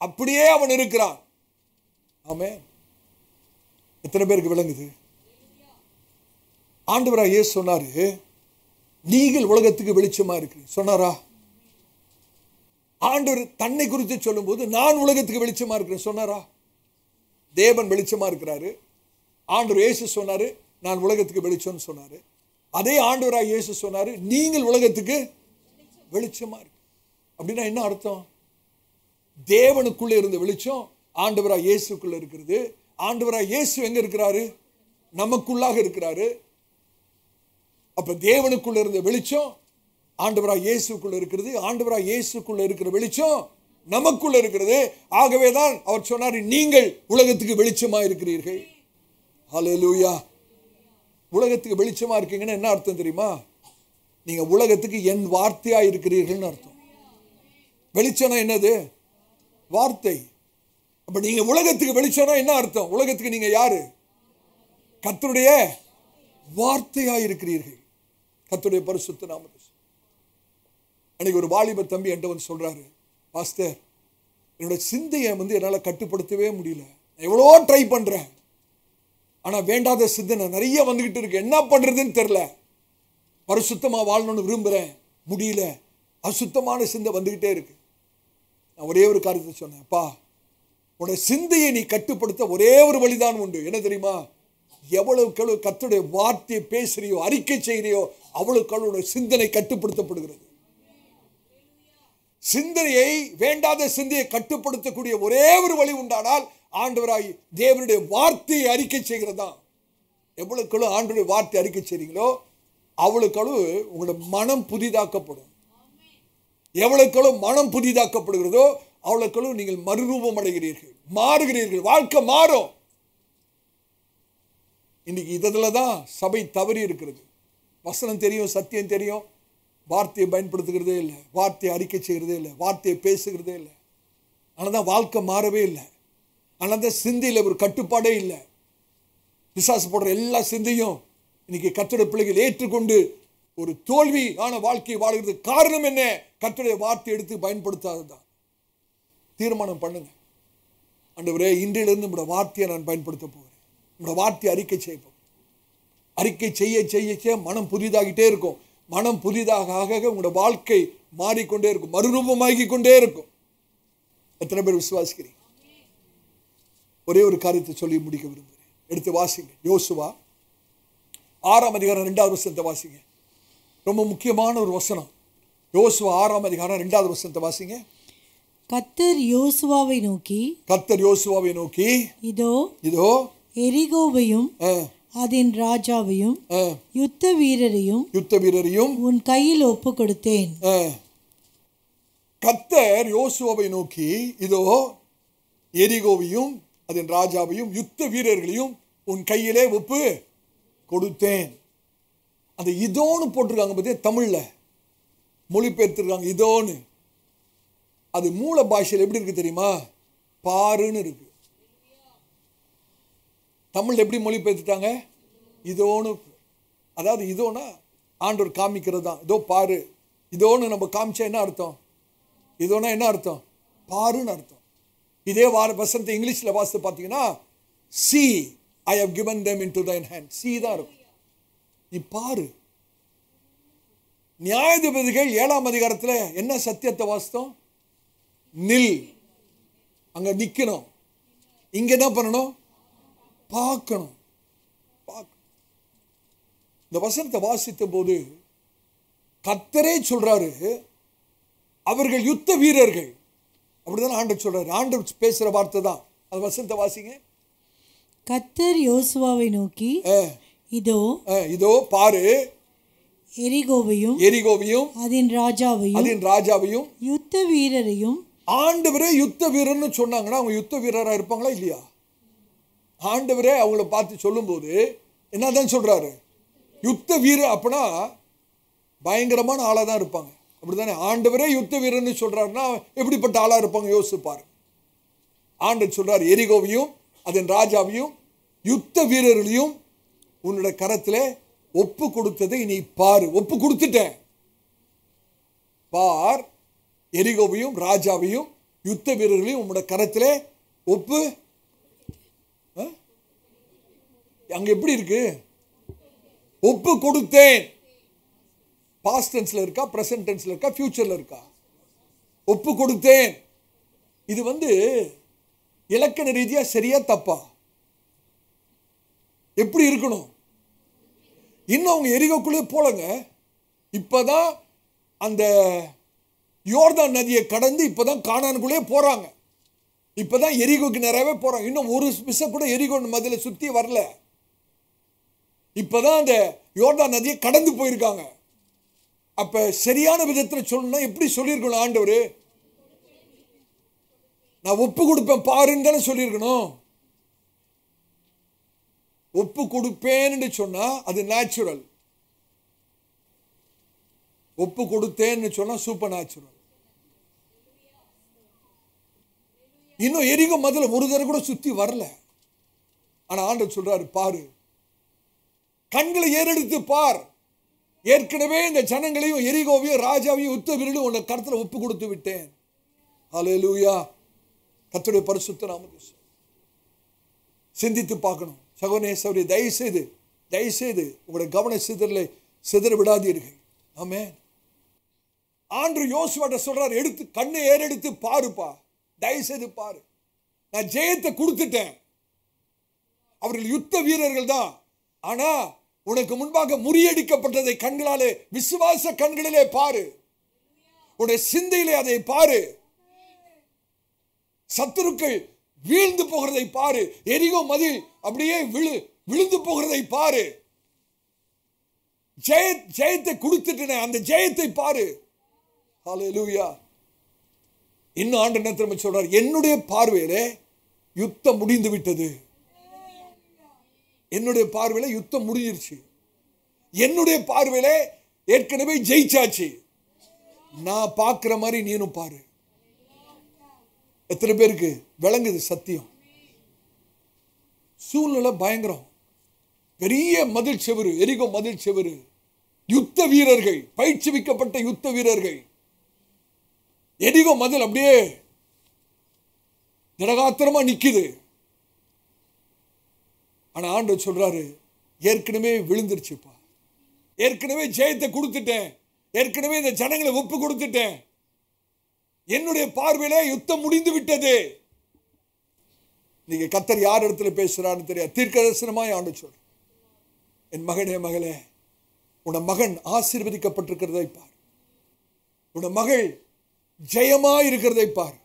அப்படியே அவன் இருக்கிறான். ஆமென். எத்தனை பேருக்கு விளங்குது? ஆண்டவராக இயேசு சொன்னாரு, நீங்கள் உலகத்துக்கு வெளிச்சமா இருக்கிறீங்க சொன்னாரா? ஆண்டவர் தன்னை குறித்து சொல்லும் போது நான் உலகத்துக்கு வெளிச்சமா இருக்கிறேன் சொன்னாரா? தேவன் வெளிச்சமா இருக்கிறாரு. ஆண்டவர் இயேசு சொன்னாரு நான் உலகத்துக்கு வெளிச்சம்னு சொன்னாரு. அதே ஆண்டவராக இயேசு சொன்னாரு நீங்கள் உலகத்துக்கு வெளிச்சமா இருக்கு. அப்படின்னா என்ன அர்த்தம்? தேவனுக்குள்ளே இருந்த வெளிச்சம் ஆண்டவராக இயேசுக்குள்ள இருக்கிறது. ஆண்டவராக இயேசு எங்க இருக்கிறாரு? நமக்குள்ளாக இருக்கிறாரு. அப்ப தேவனுக்குள்ள இருந்த வெளிச்சம் ஆண்டவராக இயேசுக்குள்ள இருக்கிறது. ஆண்டவராக இயேசுக்குள்ள இருக்கிற வெளிச்சம் நமக்குள்ள இருக்கிறது. ஆகவேதான் அவர் சொன்னார், நீங்கள் உலகத்துக்கு வெளிச்சமா இருக்கிறீர்கள். ஹல்லேலூயா. உலகத்துக்கு வெளிச்சமா இருக்கீங்கன்னு என்ன அர்த்தம் தெரியுமா? நீங்க உலகத்துக்கு என் வார்த்தையா இருக்கிறீர்கள் அர்த்தம். வெளிச்சம்னா என்னது? வார்த்தை. அப்ப நீங்க உலகத்துக்கு வெளிச்சம்னா என்ன அர்த்தம்? உலகத்துக்கு நீங்க யாரு? கர்த்தருடைய வார்த்தையா இருக்கிறீர்கள். கர்த்தருடைய பரிசுத்த நாமத்தை. அன்னைக்கு ஒரு வாலிப தம்பி என்கிட்ட வந்து சொல்றாரு, பாஸ்டர், என்னோட சிந்தையை என்னால் கட்டுப்படுத்தவே முடியல, எவ்வளோ ட்ரை பண்றேன், ஆனா வேண்டாத சிந்தனை நிறைய வந்துகிட்டு இருக்கு, என்ன பண்றதுன்னு தெரியல, பரிசுத்தமா வாழணும்னு விரும்புறேன், முடியல, அசுத்தமான சிந்தை வந்துகிட்டே இருக்கு. நான் ஒரே ஒரு காரியத்தை சொன்னேன், அப்பா உன்னோட சிந்தையை நீ கட்டுப்படுத்த ஒரே ஒரு வழிதான் உண்டு. என்ன தெரியுமா? எவ்வளவு கர்த்தருடைய வார்த்தையை பேசுறியோ, அறிக்கை செய்கிறியோ, அவ்வளவு சிந்தனை கட்டுப்படுத்தப்படுகிறது. சிந்தனையை, வேண்டாத சிந்தையை கட்டுப்படுத்தக்கூடிய ஒரே ஒரு வழி உண்டானால் ஆண்டவராய் தேவனுடைய வார்த்தையை அறிக்கை செய்கிறதா. எவ்வளவு ஆண்டவருடைய வார்த்தை அறிக்கை செய்றீங்களோ அவ்வளவு உங்களோட மனம் புதிதாக்கப்படும். எவ்வளவு மனம் புதிதாக்கப்படுகிறதோ அவ்வளவு நீங்கள் மறுரூபம் அடைகிறீர்கள், மாறுகிறீர்கள், வாழ்க்கை மாறும். இன்னைக்கு இதில் தான் சபை தவறி இருக்கிறது. வசனம் தெரியும், சத்தியம் தெரியும், வார்த்தையை பயன்படுத்துகிறதே இல்லை, வார்த்தையை அறிக்கை செய்கிறதே இல்லை, வார்த்தையை பேசுகிறதே இல்லை. ஆனால் தான் வாழ்க்கை மாறவே இல்லை. ஆனால் தான் சிந்தையில் ஒரு கட்டுப்பாடே இல்லை. பிசாசு போடுற எல்லா சிந்தையும் இன்னைக்கு கர்த்தருடைய பிள்ளைகள் ஏற்றுக்கொண்டு ஒரு தோல்வியான வாழ்க்கையை வாழ்கிறது. காரணம் என்ன? கர்த்தருடைய வார்த்தை எடுத்து பயன்படுத்தாததான். தீர்மானம் பண்ணுங்க, ஆண்டவரே இன்றையிலிருந்து நம்முடைய வார்த்தையை நான் பயன்படுத்த போகிறேன். நம்முடைய வார்த்தையை அறிக்கை செய்ய போகிறேன். அறிக்கை செய்ய செய்ய செய்ய மனம் புதிதாகிட்டே இருக்கும். மனம் புதிதாக ஆக உங்களோட வாழ்க்கை மாறிக்கொண்டே இருக்கும், மறுரூபமாகி கொண்டே இருக்கும். எத்தனை பேர் விசுவாசிக்கிறீங்க? ஒரே ஒரு காரியத்தை சொல்லி முடிக்க விரும்புகிறேன். எடுத்து வாசிங்க. யோசுவா 6ஆம் அதிகாரம் 2வது வசனத்தை வாசிங்க. ரொம்ப முக்கியமான ஒரு வசனம். யோசுவா 6ஆம் அதிகாரம் 2வது வசனத்தை வாசிங்க. கர்த்தர் யோசுவாவை நோக்கி, கர்த்தர் யோசுவாவை நோக்கி, இதோ இதோ எரிகோவையும் அதன் ராஜாவையும் யுத்த வீரரையும் உன் கையில் ஒப்பு கொடுத்தேன். கர்த்தர் யோசுவாவை நோக்கி, இதோ எரிகோவையும் அதன் ராஜாவையும் யுத்த வீரர்களையும் உன் கையிலே ஒப்பு கொடுத்தேன். அந்த இதோன்னு போட்டிருக்காங்க பார்த்தீங்க, தமிழ்ல மொழிபெயர்த்திருக்காங்க இதோன்னு. அது மூல பாஷையில் எப்படி இருக்கு தெரியுமா? பாருன்னு இருக்கு. தமிழ் எப்படி மொழிபெயர்த்துட்டாங்க? இதோன்னு. அதாவது இதோனா ஆண்டவர் காமிக்கிறது தான். இதோ பாரு. இதோன்னு நம்ம காமிச்சா என்ன அர்த்தம்? இதோனா என்ன அர்த்தம்? பாருன்னு அர்த்தம். இதே வசனத்தை இங்கிலீஷ்ல வாசித்து பார்த்தீங்கன்னா, see I have given them into thine hand. see தான் இருக்கும். நீ பாரு. நியாயாதிபதிகள் 7ஆம் அதிகாரத்தில் என்ன சத்தியத்தை வாசித்தோம்? நில், அங்க நிக்கணும். இங்க என்ன பண்ணணும்? பார்க்கணும். இந்த வசனத்தை வாசித்த போது கர்த்தரே சொல்றாரு, அவர்கள் யுத்த வீரர்கள். அப்படிதான் ஆண்டவர் சொல்றாரு. ஆண்டவர் பேசுற வார்த்தை தான். அந்த வசனத்தை வாசிங்க. கர்த்தர் யோசுவாவை நோக்கி, இதோ இதோ பாரு எரிகோவையும் அதன் ராஜாவையும் யுத்த வீரரையும். ஆண்டவரே யுத்த வீரர்னு சொன்னாங்கன்னா அவங்க யுத்த வீரரா இருப்பாங்களா இல்லையா? ஆண்டவரே அவங்கள பார்த்து சொல்லும்போது என்னதான் சொல்றாரு? யுத்த வீரர். அப்படின்னா பயங்கரமான ஆளா தான் இருப்பாங்க. அப்படித்தானே? ஆண்டவரே யுத்த வீரர்னு சொல்றாருன்னா எப்படிப்பட்ட ஆளா இருப்பாங்க யோசிப்பாரு. ஆண்டவர் சொல்றாரு, எரிகோவையும் அதன் ராஜாவையும் யுத்த வீரர்களையும் உன்னுடைய கரத்தில் ஒப்பு கொடுத்ததை நீ பாரு. ஒப்பு கொடுத்துட்டேன், பார். எரிகோவையும் ராஜாவையும் யுத்த வீரர்களையும் உன்னுடைய கரத்தில் ஒப்பு. அங்க எப்படி இருக்கு? ஒப்பு கொடுத்தேன். பாஸ்ட் டென்ஸ்ல இருக்கா, பிரசன்ட் டென்ஸ்ல இருக்கா, ஃபியூச்சர்ல இருக்கா? ஒப்பு கொடுத்தேன். இது இலக்கண ரீதியா சரியா தப்பா? எப்படி இருக்கணும்? இன்னும் அவங்க எரிகோக்குள்ளே போலங்க. இப்பதான் அந்த யோர்தான் நதியை கடந்து இப்பதான் கானானுக்குள்ளே போறாங்க. இப்பதான் எரிகோக்கு நிறையவே போறாங்க. இன்னும் ஒரு விசை கூட எரிகோ மதில சுத்தி வரல. இப்பதான் அந்த யோர்தான் நதியை கடந்து போயிருக்காங்க. அப்ப சரியான விதத்தில் சொல்லணும்னா எப்படி சொல்லியிருக்கணும்? ஆண்டவரு நான் ஒப்பு கொடுப்பேன் பாருன்னு தானே சொல்லியிருக்கணும். ஒப்பு கொடுப்பேன்னு சொன்னா அது நேச்சுரல். ஒப்பு கொடுத்தேன்னு சொன்னா சூப்பர் நேச்சுரல். இன்னும் எரிகோ மதில ஒரு தடவை கூட சுத்தி வரல. ஆனா ஆண்டவர் சொல்றாரு, பாரு, கண்களை ஏறெடுத்து பார். ஏற்கனவே இந்த ஜனங்களையும் எரிகோவையும் ராஜாவையும் யுத்த வீரர்களையும் உன்னை கருத்துல ஒப்பு கொடுத்து விட்டேன். ஹல்லேலூயா. கர்த்தருடைய பரிசுத்த நாமத்தை சிந்தித்து பார்க்கணும். சகோதரனே சகோதரி, தயவுசெய்து உங்களுடைய கவன சிதற விடாதீர்கள். ஆமென். ஆண்டவர் யோசுவாட்ட சொல்றாரு, எடுத்து கண்ணை ஏறெடுத்து பாருப்பா, தயவுசெய்து பாரு. நான் ஜெயத்தை கொடுத்துட்டேன். அவர்கள் யுத்த வீரர்கள் தான். ஆனா உனக்கு முன்பாக முறியடிக்கப்பட்டதை கண்களாலே, விசுவாச கண்களிலே பாரு. உன்னுடைய சிந்தையிலே அதை பாரு. சத்துருக்கள் வீழ்ந்து போகிறதை பாரு. எரிகோ மதில் அப்படியே விழுந்து போகிறதை பாரு. ஜெயத்தை கொடுத்துட்டேன், அந்த ஜெயத்தை பாரு. ஹல்லேலூயா. இன்னும் ஆண்டவர் என்ன திரும்ப சொல்றார்? என்னுடைய பார்வையிலே யுத்தம் முடிந்து விட்டது. என்னுடைய பார்வையில யுத்தம் முடிஞ்சிருச்சு. என்னுடைய பார்வையில ஏற்கனவே ஜெயிச்சாச்சு. நான் பார்க்கிற மாதிரி நீனும் பாரு. எத்தனை பேருக்கு விளங்குது சத்தியம்? சூழ்நிலை பயங்கரம். பெரிய மதில் செவரு, எரிகோ மதில் செவரு, யுத்த வீரர்கள், பயிற்சிவிக்கப்பட்ட யுத்த வீரர்கள். எரிகோ மதில் அப்படியே திடகாத்திரமா நிக்குது. ஆனா ஆண்டவர் சொல்றாரு, ஏற்கனவே விழுந்துருச்சுப்பா, ஏற்கனவே ஜெயத்தை கொடுத்துட்டேன், ஏற்கனவே இந்த ஜனங்களை ஒப்பு கொடுத்துட்டேன், என்னுடைய பார்வையிலே யுத்தம் முடிந்து விட்டது. நீங்க கர்த்தர் யார் இடத்துல பேசுறான்னு தெரியாது. தீர்க்கதரிசனமாய் ஆண்டவர் சொல்ற, என் மகனே மகளே, உன் மகன் ஆசீர்வதிக்கப்பட்டிருக்கிறதை பார், உன் மகள் ஜெயமாய் இருக்கிறதை பார்,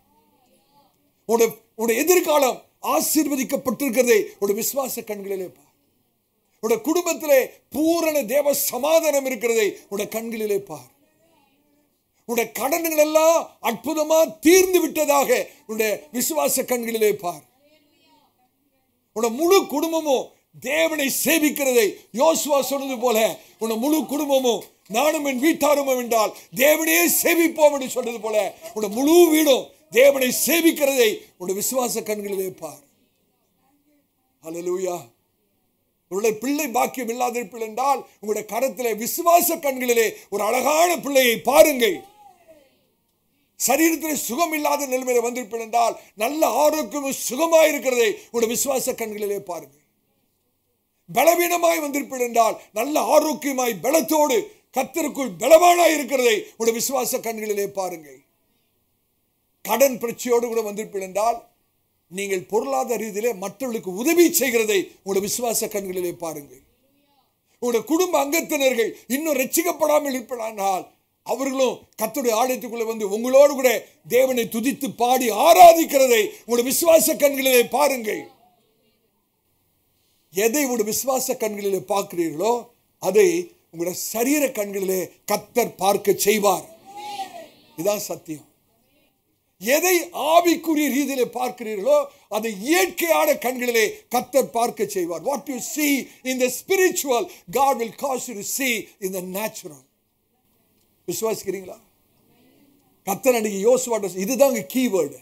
உன் எதிர்காலம் ஆசீர்வதிக்கப்பட்டிருக்கிறதை உன் விசுவாச கண்களிலே பார், உன் குடும்பத்திலே பூரண தேவ சமாதானம் இருக்கிறதை உன் கண்களிலே பார், உன் கடன்கள் எல்லாம் அற்புதமா தீர்ந்து விட்டதாக உன்னுடைய விசுவாச கண்களிலே பார், உன் முழு குடும்பமும் தேவனை சேவிக்கிறதை யோசுவா சொன்னது போல உன் முழு குடும்பமும் நானும் என் வீட்டாரும் என்றால் தேவனையே சேவிப்போம் என்று சொன்னது போல உன் முழு வீடும் தேவனை சேவிக்கிறதை உன் விசுவாச கண்களிலே பார். ஹல்லேலூயா. உங்களுடைய பிள்ளை பாக்கியம் இல்லாதிருப்பீர்கள் என்றால் உங்களுடைய கரத்திலே விசுவாச கண்களிலே ஒரு அழகான பிள்ளையை பாருங்கள். சரீரத்தில் சுகம் இல்லாத நிலைமையில வந்திருப்பீர்கள் என்றால் நல்ல ஆரோக்கியமும் சுகமாய் இருக்கிறதை உங்களுடைய விசுவாச கண்களிலே பாருங்கள். பலவீனமாய் வந்திருப்பீர்கள் என்றால் நல்ல ஆரோக்கியமாய் பலத்தோடு கர்த்தருக்குள் பலவானாய் இருக்கிறதை உங்களுடைய விசுவாச கண்களிலே பாருங்கள். கடன் பிரச்சனையோடு கூட வந்திருப்பீர்கள் என்றால் நீங்கள் பொருளாதார ரீதியிலே மற்றவர்களுக்கு உதவி செய்கிறதை உங்களுடைய விசுவாச கண்களிலே பாருங்கள். உங்களுடைய குடும்ப அங்கத்தினர்கள் இன்னும் ரட்சிக்கப்படாமல் இருப்பார்கள், அவர்களும் கர்த்தருடைய ஆலயத்துக்குள்ள வந்து உங்களோடு கூட தேவனை துதித்து பாடி ஆராதிக்கிறதை உங்களுடைய விசுவாச கண்களிலே பாருங்கள். எதை உங்களுடைய விசுவாச கண்களிலே பார்க்கிறீர்களோ அதை உங்களுடைய சரீர கண்களிலே கர்த்தர் பார்க்க செய்வார். இதுதான் சத்தியம். எதை ஆவிக்குரிய ரீதியிலே பார்க்கிறீர்களோ அதை இயற்கையான கண்களிலே கர்த்தர் பார்க்க செய்வார். What you see in the spiritual, God will cause you to see in the natural. விசுவாசிக்கிறீங்களா? கர்த்தர் அன்னைக்கு யோசுவாட்ட, இதுதாங்க கீவேர்டு.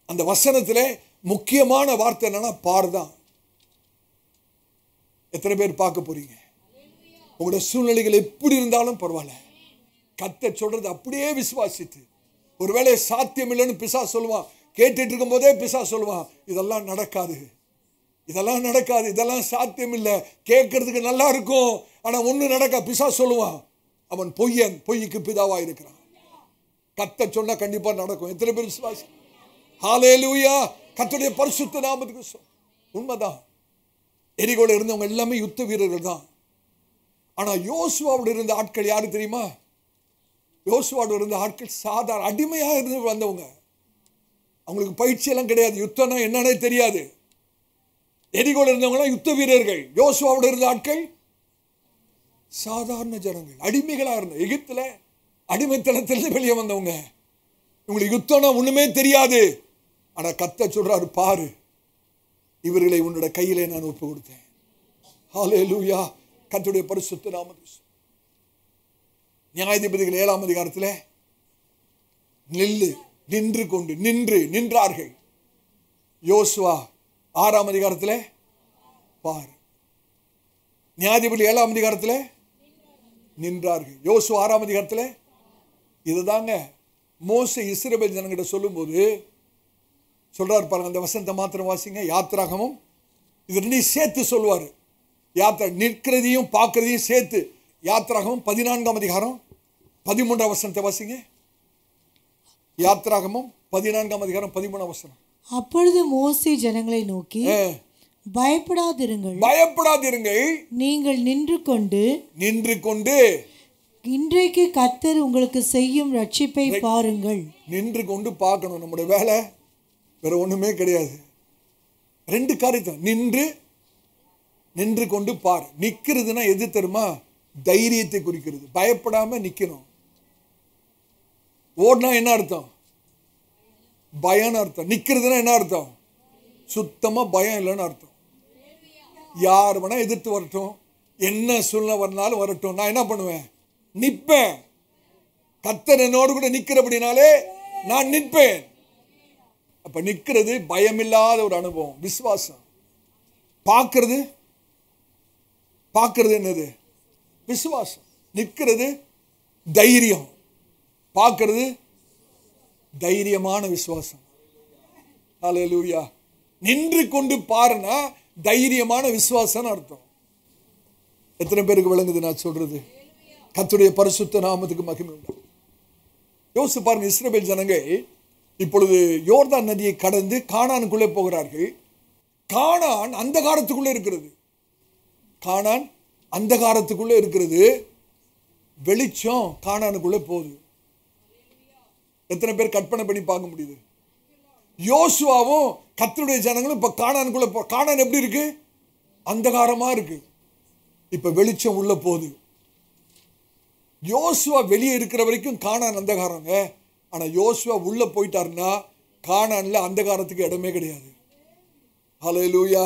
அந்த வசனத்திலே முக்கியமான வார்த்தை என்னன்னா பார்தான். எத்தனை பேர் பார்க்க போறீங்க? உங்களுடைய சூழ்நிலைகள் எப்படி இருந்தாலும் பரவாயில்ல, கர்த்தர் சொல்றது அப்படியே விசுவாசித்து, ஒருவேளை சாத்தியம் இல்லைன்னு பிசாசு சொல்லுவான், கேட்டுட்டு இருக்கும் போதே பிசாசு சொல்லுவான், இதெல்லாம் நடக்காது, இதெல்லாம் நடக்காது, இதெல்லாம் சாத்தியம் இல்லை, கேட்கறதுக்கு நல்லா இருக்கும் ஆனா ஒண்ணு நடக்க. பிசாசு சொல்லுவான், அவன் பொய்யன், பொய்க்கு பிதாவா இருக்கிறான். கர்த்தர் சொன்னா கண்டிப்பா நடக்கும். எத்தனை பேர் விசுவாசி? ஹல்லேலூயா. கர்த்தருடைய பரிசுத்த நாமத்துக்கு உண்மைதான். எரிகோல இருந்தவங்க எல்லாமே யுத்த வீரர்கள் தான். ஆனா யோசுவாவோட இருந்த ஆட்கள் யாரு தெரியுமா? யோசுவாவோட இருந்த ஆட்கள் சாதாரண அடிமையாக இருந்து வந்தவங்க. அவங்களுக்கு பயிற்சி எல்லாம் கிடையாது, யுத்தம்னா என்னன்னே தெரியாது. எரிகோல இருந்தவங்க யுத்த வீரர்கள். யோசுவாவோட இருந்த ஆட்கள் சாதாரண ஜனங்கள், அடிமைகளா இருந்த, எகிப்துல அடிமைத்தனத்திலிருந்து வெளியே வந்தவங்க. இவங்களுக்கு யுத்தம்னா ஒண்ணுமே தெரியாது. ஆனா கர்த்தர் சொல்றாரு, பாரு, இவர்களை உன்னோட கையிலே நான் ஒப்பு கொடுத்தேன். ஹல்லேலூயா. கர்த்தருடைய பரிசுத்த நாமத்துக்கு. நியாயாதிபதிகள் 7ஆம் அதிகாரத்தில் நின்றார்கள். யோசுவா 6ஆம் அதிகாரத்தில் பார். நியாயாதிபதி 7ஆம் அதிகாரத்தில் நின்றார்கள். யோசுவா 6ஆம் அதிகாரத்தில் இதுதாங்க மோசே இஸ்ரவேல் ஜனங்கிட்ட சொல்லும்போது சொல்றாரு பாருங்க. அந்த வசனத்தை மாத்திரம் வாசிங்க. யாத்திராகமும் இது ரெண்டையும் சேர்த்து சொல்லுவாரு. நிற்கிறதையும் பார்க்கிறதையும் சேர்த்து. யாத்திராகமும் 14ஆம் அதிகாரம் 13ஆம் வசனத்தை வாசிங்க. யாத்திராகமும் 14ஆம் அதிகாரம் 13ஆம் வசனம். அப்பொழுது மோசே ஜனங்களை நோக்கி, பயப்படாதிருங்கள், பயப்படாதிருங்கள், நீங்கள் நின்று கொண்டு இன்றைக்கு கர்த்தர் உங்களுக்கு செய்யும் ரட்சிப்பை பாருங்கள். நின்று கொண்டு பார்க்கணும். நம்முடைய வேலை வேற ஒண்ணுமே கிடையாது. 2 காரியம். நின்று கொண்டு பார். நிக்கிறதுனா எது தெரியுமா? தைரியத்தை குறிக்கிறது. பயப்படாம நிக்கணும். ஓடுனா என்ன அர்த்தம்? பயம் அர்த்தம். நிக்கிறதுனா என்ன அர்த்தம்? சுத்தமா பயம் இல்லைன்னு அர்த்தம். யார் வேணா எதிர்த்து வரட்டும், என்ன சூழ்நிலை வரனாலும் வரட்டும், நான் என்ன பண்ணுவேன்? நிற்பேன். கர்த்தர் என்னோடு கூட நிக்கிறபடினாலே நான் நிற்பேன். அப்ப நிக்கிறது பயமில்லாத ஒரு அனுபவம், விசுவாசம். பார்க்கிறது என்னது? விசுவாசம். நிக்கிறது தைரியம், பார்க்கிறது தைரியமான விசுவாசம். ஹல்லேலூயா. நின்று கொண்டு பாருன்னா தைரியமான விசுவாசம் அர்த்தம். எத்தனை பேருக்கு விளங்குது நான் சொல்றது? கர்த்தருடைய பரிசுத்த நாமத்துக்கு மகிமை உண்டாகும். யோசிச்சு பாருங்க, இஸ்ரவேல் ஜனங்கள் இப்பொழுது யோர்தான் நதியை கடந்து கானானுக்குள்ளே போகிறார்கள். கானான் அந்தகாரத்துக்குள்ளே இருக்கிறது. கானான் அந்தகாரத்துக்குள்ளே இருக்கிறது. வெளிச்சம் கானானுக்குள்ளே போகுது. எத்தனை பேர் கற்பனை பண்ணி பார்க்க முடியுது? யோசுவாவும் கர்த்தருடைய ஜனங்களும் இப்ப கானானுக்குள்ள கானான் எப்படி இருக்கு? அந்தகாரமா இருக்கு. இப்ப வெளிச்சம் உள்ள போகுது. யோசுவா வெளியே இருக்கிற வரைக்கும் கானான் அந்தகாரங்க. ஆனா யோசுவா உள்ள போயிட்டாருன்னா கானான்ல அந்தகாரத்துக்கு இடமே கிடையாது. ஹல்லேலூயா.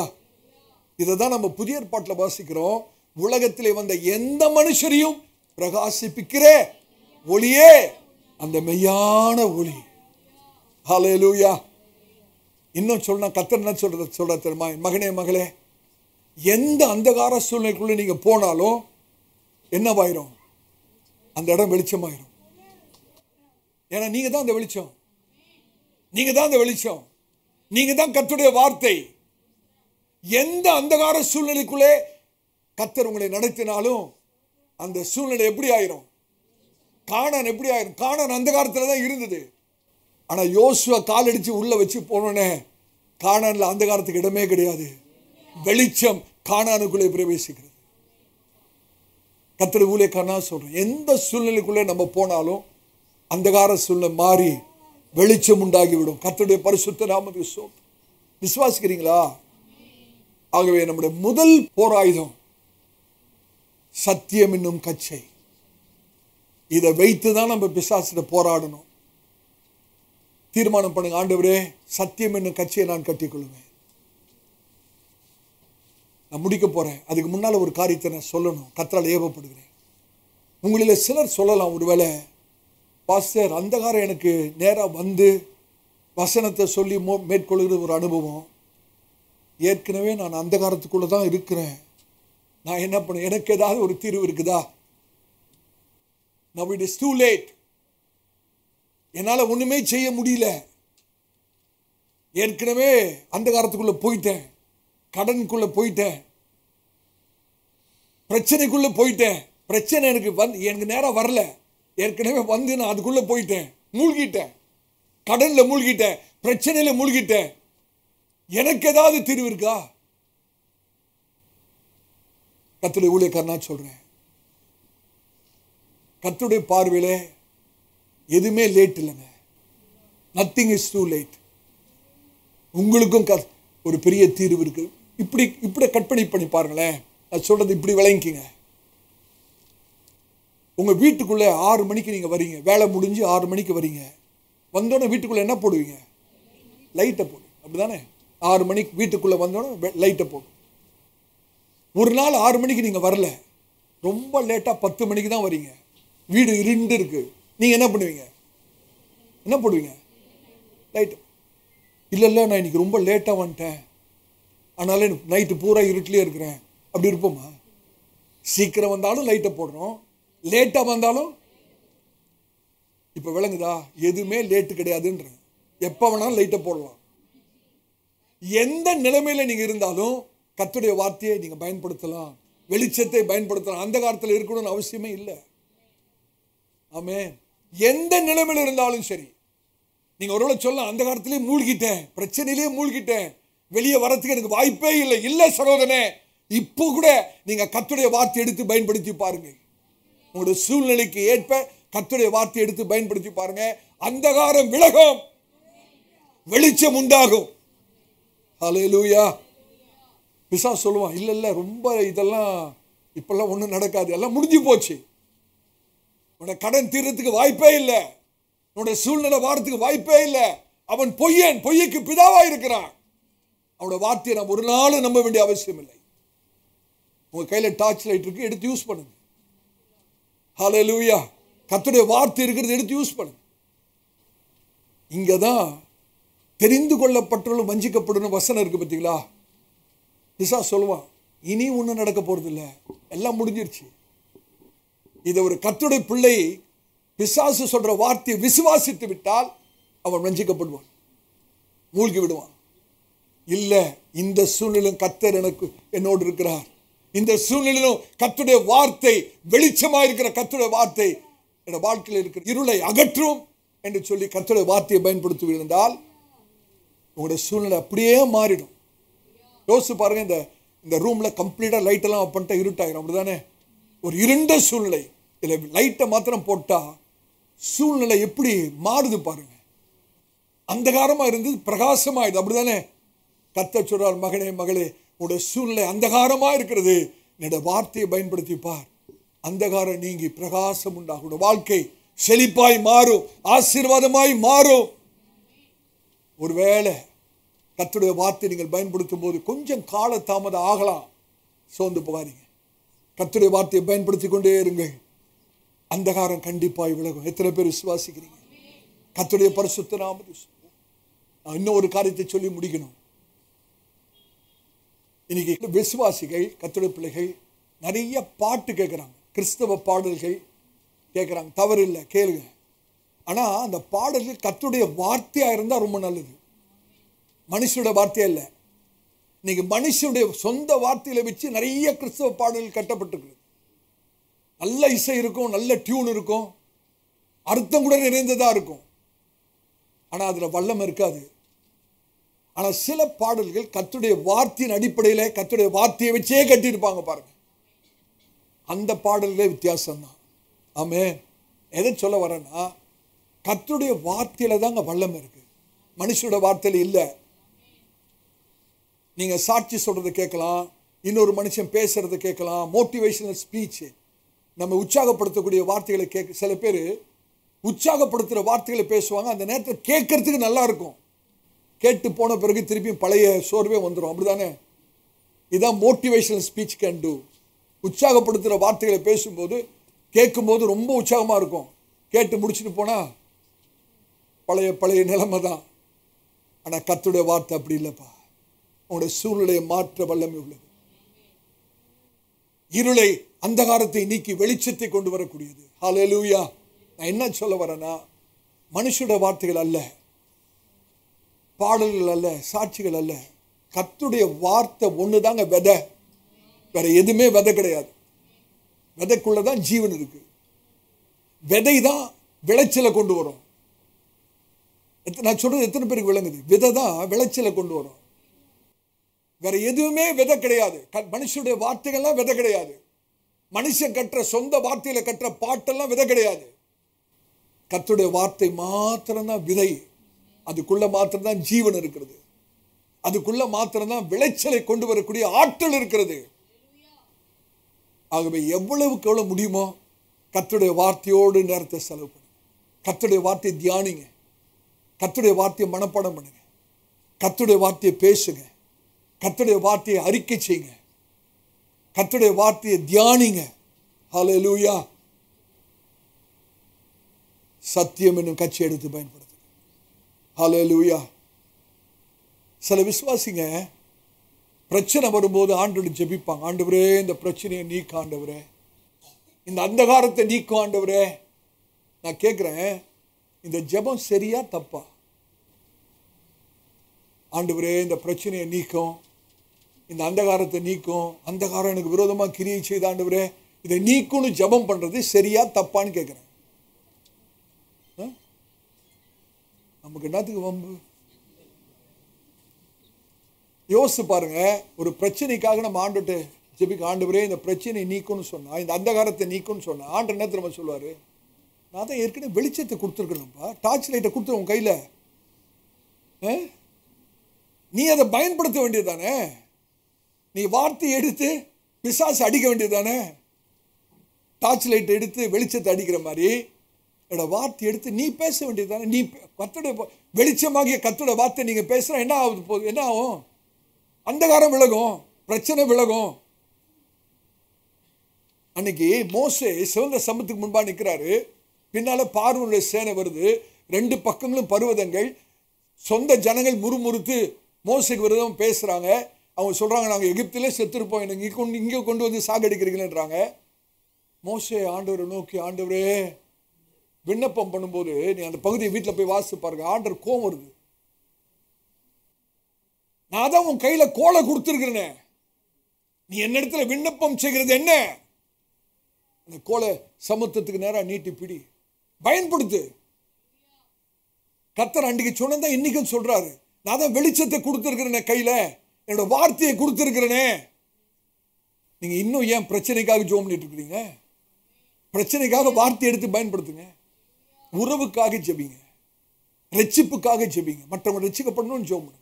இதைதான் நம்ம புதிய ஏற்பாட்டில் வாசிக்கிறோம். உலகத்திலே வந்த எந்த மனுஷரையும் பிரகாசிப்பிக்கிற ஒளியே அந்த மெய்யான ஒளி. ஹல்லேலூயா. இன்னும் சொன்னா கர்த்தர் என்ன சொல்ற தெரியுமா? மகனே மகளே, எந்த அந்தகார சூழ்நிலைக்குள்ள நீங்க போனாலும் என்னவாயிரும்? அந்த இடம் வெளிச்சமாயிரும். ஏன்னா நீங்க தான் அந்த வெளிச்சம். நீங்க தான் அந்த வெளிச்சம். நீங்க தான் கர்த்தருடைய வார்த்தை. எந்த அந்தகார சூழ்நிலைக்குள்ளே கர்த்தர் உங்களை நடத்தினாலும் அந்த சூழ்நிலை எப்படி ஆயிரும்? கானான் எப்படி ஆயிரும்? கானான் அந்தகாரத்துல தான் இருந்தது. ஆனா யோசுவா காலடிச்சு உள்ள வச்சு போனோன்னே கானான்ல அந்தகாரத்துக்கு இடமே கிடையாது. வெளிச்சம் கானானுக்குள்ளே பிரவேசிக்கிறது. கர்த்தருடைய ஊழியக்காரனா சொல்றேன், எந்த சூழ்நிலைக்குள்ளே நம்ம போனாலும் அந்தகார சூழ்நிலை மாறி வெளிச்சம் உண்டாகிவிடும். கர்த்தருடைய பரிசுத்த நாமத்துக்கு ஸ்தோத்திரம். விசுவாசிக்கிறீங்களா? ஆகவே நம்முடைய முதல் போராயுதம் சத்தியம் என்னும் கச்சை. இதை வைத்துதான் நம்ம பிசாசிட்ட போராடணும். தீர்மானம் பண்ணுங்க, ஆண்டவரே சத்தியம் என்னும் கட்சியை நான் கட்டிக்கொள்வேன். நான் முடிக்க போறேன். அதுக்கு முன்னால ஒரு காரியத்தை நான் சொல்லணும். கர்த்தரால் ஏவப்படுகிறேன். உங்களில சிலர் சொல்லலாம், ஒருவேளை பாஸ்டர் அந்தகாரம் எனக்கு நேரா வந்து வசனத்தை சொல்லி மேற்கொள்கிற ஒரு அனுபவம். ஏற்கனவே நான் அந்தகாரத்துக்குள்ள தான் இருக்கிறேன். நான் என்ன பண்ண? எனக்கு ஏதாவது ஒரு தீர்வு இருக்குதா? Now it is too late. என்னால ஒண்ணுமே செய்ய முடியல. ஏற்கனவே அந்தகாரத்துக்குள்ள போயிட்டேன், கடனுக்குள்ள போயிட்டேன், பிரச்சனைக்குள்ள போயிட்டேன். பிரச்சனை எனக்கு நேரம் வரல. ஏற்கனவே வந்து நான் அதுக்குள்ள போயிட்டேன், மூழ்கிட்டேன், கடன்ல மூழ்கிட்டேன், பிரச்சனையில மூழ்கிட்டேன். எனக்கு ஏதாவது தீர்வு இருக்கா? கர்த்தருடைய ஊழியக்காரனா சொல்றேன், கர்த்தருடைய பார்வையிலே எதுவுமே லேட் இல்லைங்க. Nothing is too late. உங்களுக்கும் ஒரு பெரிய தீர்வு இருக்கு. இப்படி கற்பனை பண்ணி பாருங்களேன். நான் சொல்றது இப்படி விளங்கிங்க. உங்க வீட்டுக்குள்ள 6 மணிக்கு நீங்க வரீங்க. வேலை முடிஞ்சு 6 மணிக்கு வரீங்க. வந்தோடனே வீட்டுக்குள்ள என்ன போடுவீங்க? லைட்டை போடுவீங்க. அப்படிதானே? 6 மணிக்கு வீட்டுக்குள்ள வந்தோடனே லைட்டை போடும். ஒரு நாள் 6 மணிக்கு நீங்க வரல, ரொம்ப லேட்டா 10 மணிக்கு தான் வரீங்க. வீடு இருண்டு இருக்கு. நீங்க என்ன பண்ணுவீங்க? என்ன போடுவீங்க? லைட். இல்ல நான் இன்னைக்கு ரொம்ப லேட்டா வந்துட்டேன், அதனால நைட்டு பூரா இருட்டிலே இருக்கிறேன். அப்படி இருப்போமா? சீக்கிரம் வந்தாலும் லைட்டை போடுறோம், லேட்டா வந்தாலும். இப்ப விளங்குதா? எதுவுமே லேட்டு கிடையாதுன்ற. எப்ப வேணாலும் லைட்டை போடலாம். எந்த நிலைமையில நீங்க இருந்தாலும் கர்த்தருடைய வார்த்தையை நீங்க பயன்படுத்தலாம், வெளிச்சத்தை பயன்படுத்தலாம். அந்த காலத்தில் இருக்கணும்னு அவசியமே இல்லை. ஆமென். எந்த நிலைமையில இருந்தாலும் சரி, நீங்க ஒருவேளை சொல்ல அந்த காலத்திலேயே மூழ்கிட்டேன், பிரச்சனையிலேயே மூழ்கிட்டேன், வெளியே வரத்துக்கு எனக்கு வாய்ப்பே இல்லை. இல்ல சகோதரனே, இப்போ கூட நீங்க கர்த்தருடைய வார்த்தை எடுத்து பயன்படுத்தி பாருங்க. உங்களுடைய சூழ்நிலைக்கு ஏற்ப கர்த்தருடைய வார்த்தை எடுத்து பயன்படுத்தி பாருங்க. அந்தகாரம் விலகும், வெளிச்சம் உண்டாகும். ஹல்லேலூயா. பிசாசு சொல்லுவான், இல்ல ரொம்ப இதெல்லாம் இப்பெல்லாம் ஒண்ணும் நடக்காது, எல்லாம் முடிஞ்சு போச்சு, உன்னோட கடன் தீர்றதுக்கு வாய்ப்பே இல்லை, உன்னோட சூழ்நிலை வாரத்துக்கு வாய்ப்பே இல்லை. அவன் பொய்யன், பொய்யக்கு பிதாவா இருக்கிறான். அவனோட வார்த்தையை நாம் ஒரு நாள் நம்ப வேண்டிய அவசியம் இல்லை. உங்க கையில டார்ச் லைட் இருக்கு, எடுத்து யூஸ் பண்ணுங்க. ஹல்லேலூயா. கர்த்தருடைய வார்த்தை இருக்கிறது, எடுத்து யூஸ் பண்ணுங்க. இங்கதான் தெரிந்து கொள்ளப்பட்டவர்களும் வஞ்சிக்கப்படணும் வசனம் இருக்கு பார்த்தீங்களா? பிசாசு சொல்லுவான், இனி ஒன்றும் நடக்க போறது இல்லை, எல்லாம் முடிஞ்சிருச்சு. இதை ஒரு கர்த்தருடைய பிள்ளை பிசாசு சொல்ற வார்த்தையை விசுவாசித்து விட்டால் அவன் வஞ்சிக்கப்படுவான், மூழ்கி விடுவான். இல்ல, இந்த சூழ்நிலையும் கர்த்தர் எனக்கு என்னோடு இருக்கிறார், இந்த சூழ்நிலையிலும் கர்த்தருடைய வார்த்தை வெளிச்சமா இருக்கிற கர்த்தருடைய வார்த்தை என் வாழ்க்கையில் இருக்கிற இருளை அகற்றும் என்று சொல்லி கர்த்தருடைய வார்த்தையை பயன்படுத்துவீர்கள், உங்களுடைய சூழ்நிலை அப்படியே மாறிடும். யோசிச்சு பாருங்க, இந்த ரூம்ல கம்ப்ளீட்டா லைட் எல்லாம் ஆஃப் பண்ணிட்டா இருட்டாயிரும், அப்படிதானே? ஒரு இருண்ட சூழ்நிலை, இதுல லைட்டை மாத்திரம் போட்டா சூழ்நிலை எப்படி மாறுது பாருங்க. அந்தகாரமா இருந்தது பிரகாசமாயிடுது, அப்படிதானே? கர்த்தர் சொல்றார், மகனே மகளே, உங்களுடைய சூழ்நிலை அந்தகாரமா இருக்கிறது, என்னுடைய வார்த்தையை பயன்படுத்தி பார், அந்தகாரம் நீங்கி பிரகாசம் உண்டாகும், உங்களுடைய வாழ்க்கை செழிப்பாய் மாறும், ஆசீர்வாதமாய் மாறும். ஒருவேளை கர்த்தருடைய வார்த்தை நீங்கள் பயன்படுத்தும் போது கொஞ்சம் கால தாமதம் ஆகலாம், சோர்ந்து போகாதீங்க. கர்த்தருடைய வார்த்தையை பயன்படுத்தி கொண்டே இருங்கள், அந்தகாரம் கண்டிப்பாய் விலகும். எத்தனை பேர் விசுவாசிக்கிறீங்க? கர்த்தருடைய பரிசுத்த நாமத்தில் நான் இன்னும் ஒரு காரியத்தை சொல்லி முடிக்கணும். இன்னைக்கு விசுவாசிகள், கர்த்தருடைய பிள்ளைகள் நிறைய பாட்டு கேட்குறாங்க, கிறிஸ்தவ பாடல்கள் கேட்குறாங்க, தவறு இல்லை, கேளுங்க. ஆனால் அந்த பாடல்கள் கர்த்தருடைய வார்த்தையாக இருந்தால் ரொம்ப நல்லது, மனுஷனுடைய வார்த்தையா இல்லை. இன்னைக்கு மனுஷனுடைய சொந்த வார்த்தையில வச்சு நிறைய கிறிஸ்தவ பாடல்கள் கட்டப்பட்டிருக்கு. நல்ல இசை இருக்கும், நல்ல டியூன் இருக்கும், அர்த்தம் கூட நிறைந்ததா இருக்கும், ஆனா அதுல வல்லமை இருக்காது. ஆனா சில பாடல்கள் கர்த்தருடைய வார்த்தையின் அடிப்படையில கர்த்தருடைய வார்த்தையை வச்சே கட்டியிருப்பாங்க பாருங்க, அந்த பாடல்களே வித்தியாசம்தான். ஆமென். எதை சொல்ல வரேன்னா, கர்த்தருடைய வார்த்தையில தாங்க வல்லமை இருக்கு, மனுஷனோட வார்த்தையில இல்லை. நீங்க சாட்சி சொல்றதை கேட்கலாம், இன்னொரு மனுஷன் பேசுறதை கேட்கலாம், மோட்டிவேஷனல் ஸ்பீச், நம்ம உற்சாகப்படுத்தக்கூடிய வார்த்தைகளை கேட்க. சில பேர் உற்சாகப்படுத்துகிற வார்த்தைகளை பேசுவாங்க, அந்த நேரத்தில் கேட்கறதுக்கு நல்லா இருக்கும், கேட்டு போன பிறகு திருப்பியும் பழைய சோர்வே வந்துடும், அப்படிதானே? இதான் மோட்டிவேஷனல் ஸ்பீச் கேன் டூ. உற்சாகப்படுத்துகிற வார்த்தைகளை பேசும்போது கேட்கும்போது ரொம்ப உற்சாகமாக இருக்கும், கேட்டு முடிச்சுட்டு போனால் பழைய பழைய நிலைமை தான். ஆனால் கர்த்தருடைய வார்த்தை அப்படி இல்லைப்பா, உங்களுடைய சூழ்நிலையை மாற்ற வல்லமை உள்ளது. இருளை அந்தகாரத்தை நீக்கி வெளிச்சத்தை கொண்டு வரக்கூடியது. ஹல்லேலூயா. நான் என்ன சொல்ல வரேன்னா, மனுஷனுடைய வார்த்தைகள் அல்ல, பாடல்கள் அல்ல, சாட்சிகள் அல்ல, கர்த்தருடைய வார்த்தை ஒண்ணுதாங்க விதை, வேற எதுவுமே விதை கிடையாது. விதைக்குள்ளதான் ஜீவன் இருக்கு, விதை தான் விளைச்சலை கொண்டு வரும். நான் சொல்றது எத்தனை பேருக்கு விளங்குது? விதை தான் விளைச்சலை கொண்டு வரும், வேற எதுவுமே விதை கிடையாது. மனுஷனுடைய வார்த்தைகள்லாம் விதை கிடையாது, மனுஷன் கற்ற சொந்த வார்த்தையில கற்ற பாட்டெல்லாம் விதை கிடையாது. கர்த்தருடைய வார்த்தை மாத்திரம்தான் விதை, அதுக்குள்ள மாத்திரம்தான் ஜீவன் இருக்கிறது, அதுக்குள்ள மாத்திரம்தான் விளைச்சலை கொண்டு வரக்கூடிய ஆற்றல் இருக்கிறது. ஆகவே எவ்வளவுக்கு எவ்வளவு முடியுமோ கர்த்தருடைய வார்த்தையோடு நேரத்தை செலவு பண்ணுங்க, கர்த்தருடைய வார்த்தையை தியானிங்க, கர்த்தருடைய வார்த்தையை மனப்பாடம் பண்ணுங்க, கர்த்தருடைய வார்த்தையை பேசுங்க, கர்த்தருடைய வார்த்தையை அறிக்கை செய்யுங்க, கர்த்தருடைய வார்த்தையை தியானிங்க. ஹல்லேலூயா. சத்தியம் என்னும் கட்சி எடுத்து பயன்படுத்துங்க. ஹல்லேலூயா. சில விசுவாசிங்க பிரச்சனை வரும்போது ஆண்டவரை ஜெபிப்பாங்க, ஆண்டவரே இந்த பிரச்சனையை நீக்க ஆண்டவரே, இந்த அந்தகாரத்தை நீக்கும் ஆண்டவரே. நான் கேட்கிறேன், இந்த ஜெபம் சரியா தப்பா? ஆண்டவரே இந்த பிரச்சனையை நீக்கும், இந்த அந்தகாரத்தை நீக்கும், அந்தகாரம் எனக்கு விரோதமா கிரியை செய்த ஆண்டவரே இதை நீக்கும்னு ஜெபம் பண்றது சரியா தப்பான்னு கேட்கிறேன். நமக்கு என்னத்துக்கு வம்பு? யோசிச்சு பாருங்க, ஒரு பிரச்சனைக்காக நம்ம ஆண்டுட்டு ஜெபிக்க, ஆண்டவரே இந்த பிரச்சனையை நீக்கும்னு சொன்னா, இந்த அந்தகாரத்தை நீக்கும்னு சொன்னா, ஆண்டு என்ன திரும்ப சொல்லுவாரு? நான் தான் ஏற்கனவே வெளிச்சத்தை கொடுத்துருக்கேன்ப்பா, டார்ச் லைட்டை கொடுத்துரு உன் கையில, நீ அதை பயன்படுத்த வேண்டியதுதானே? நீ வார்த்தையை எடுத்து பிசாசு அடிக்க வேண்டியதுதானே? டார்ச் லைட் எடுத்து வெளிச்சத்தை அடிக்கிற மாதிரி என்னோட வார்த்தை எடுத்து நீ பேச வேண்டியதுதானே? நீ கர்த்தருடைய வெளிச்சமாகிய கர்த்தருடைய வார்த்தை நீங்க பேசுனா என்ன ஆகுது? போகுது என்ன ஆகும்? அந்தகாரம் விலகும், பிரச்சனை விலகும். அன்னைக்கு மோசே சிவந்த சமத்துக்கு முன்பா நிற்கிறாரு, பின்னால பார்வோனுடைய சேனை வருது, ரெண்டு பக்கங்களும் பர்வதங்கள், சொந்த ஜனங்கள் முறுமுறுத்து மோசேக்கு விரோதம் பேசுறாங்க. அவங்க சொல்றாங்க, நாங்க எகிப்திலே செத்துருப்போம், எனக்கு இங்க கொண்டு வந்து சாகடிக்கிறீங்களேன்றாங்க. மோசே ஆண்டவரை நோக்கி, ஆண்டவரே, விண்ணப்பம் பண்ணும்போது நீ அந்த பகுதியை வீட்டில் போய் வாசித்து பாருங்க, ஆண்டவர் கோவம் வருது. நான் தான் உன் கையில கோலை கொடுத்துருக்கிறேனே, நீ என்னிடத்துல விண்ணப்பம் செய்கிறது என்ன? அந்த கோலை சமுத்திரத்துக்கு நேரா நீட்டி பிடி, பயன்படுத்து. கர்த்தர் அன்றைக்கு சொன்னதான் இன்னைக்கும் சொல்றாரு, நான் தான் வெளிச்சத்தை கொடுத்துருக்கிறேனே, கையில என்னோட வார்த்தையை கொடுத்துருக்கிறேனே. நீங்க இன்னும் ஏன் பிரச்சனைக்காக ஜெபம் பண்ணிட்டு இருக்கிறீங்க? பிரச்சனைக்காக வார்த்தை எடுத்து பயன்படுத்துங்க. உறவுக்காக ஜெபிங்க, ரட்சிப்புக்காக ஜெபிங்க, மற்றவங்க ரட்சிக்கப்படணும்னு ஜெபம் பண்ணுங்க.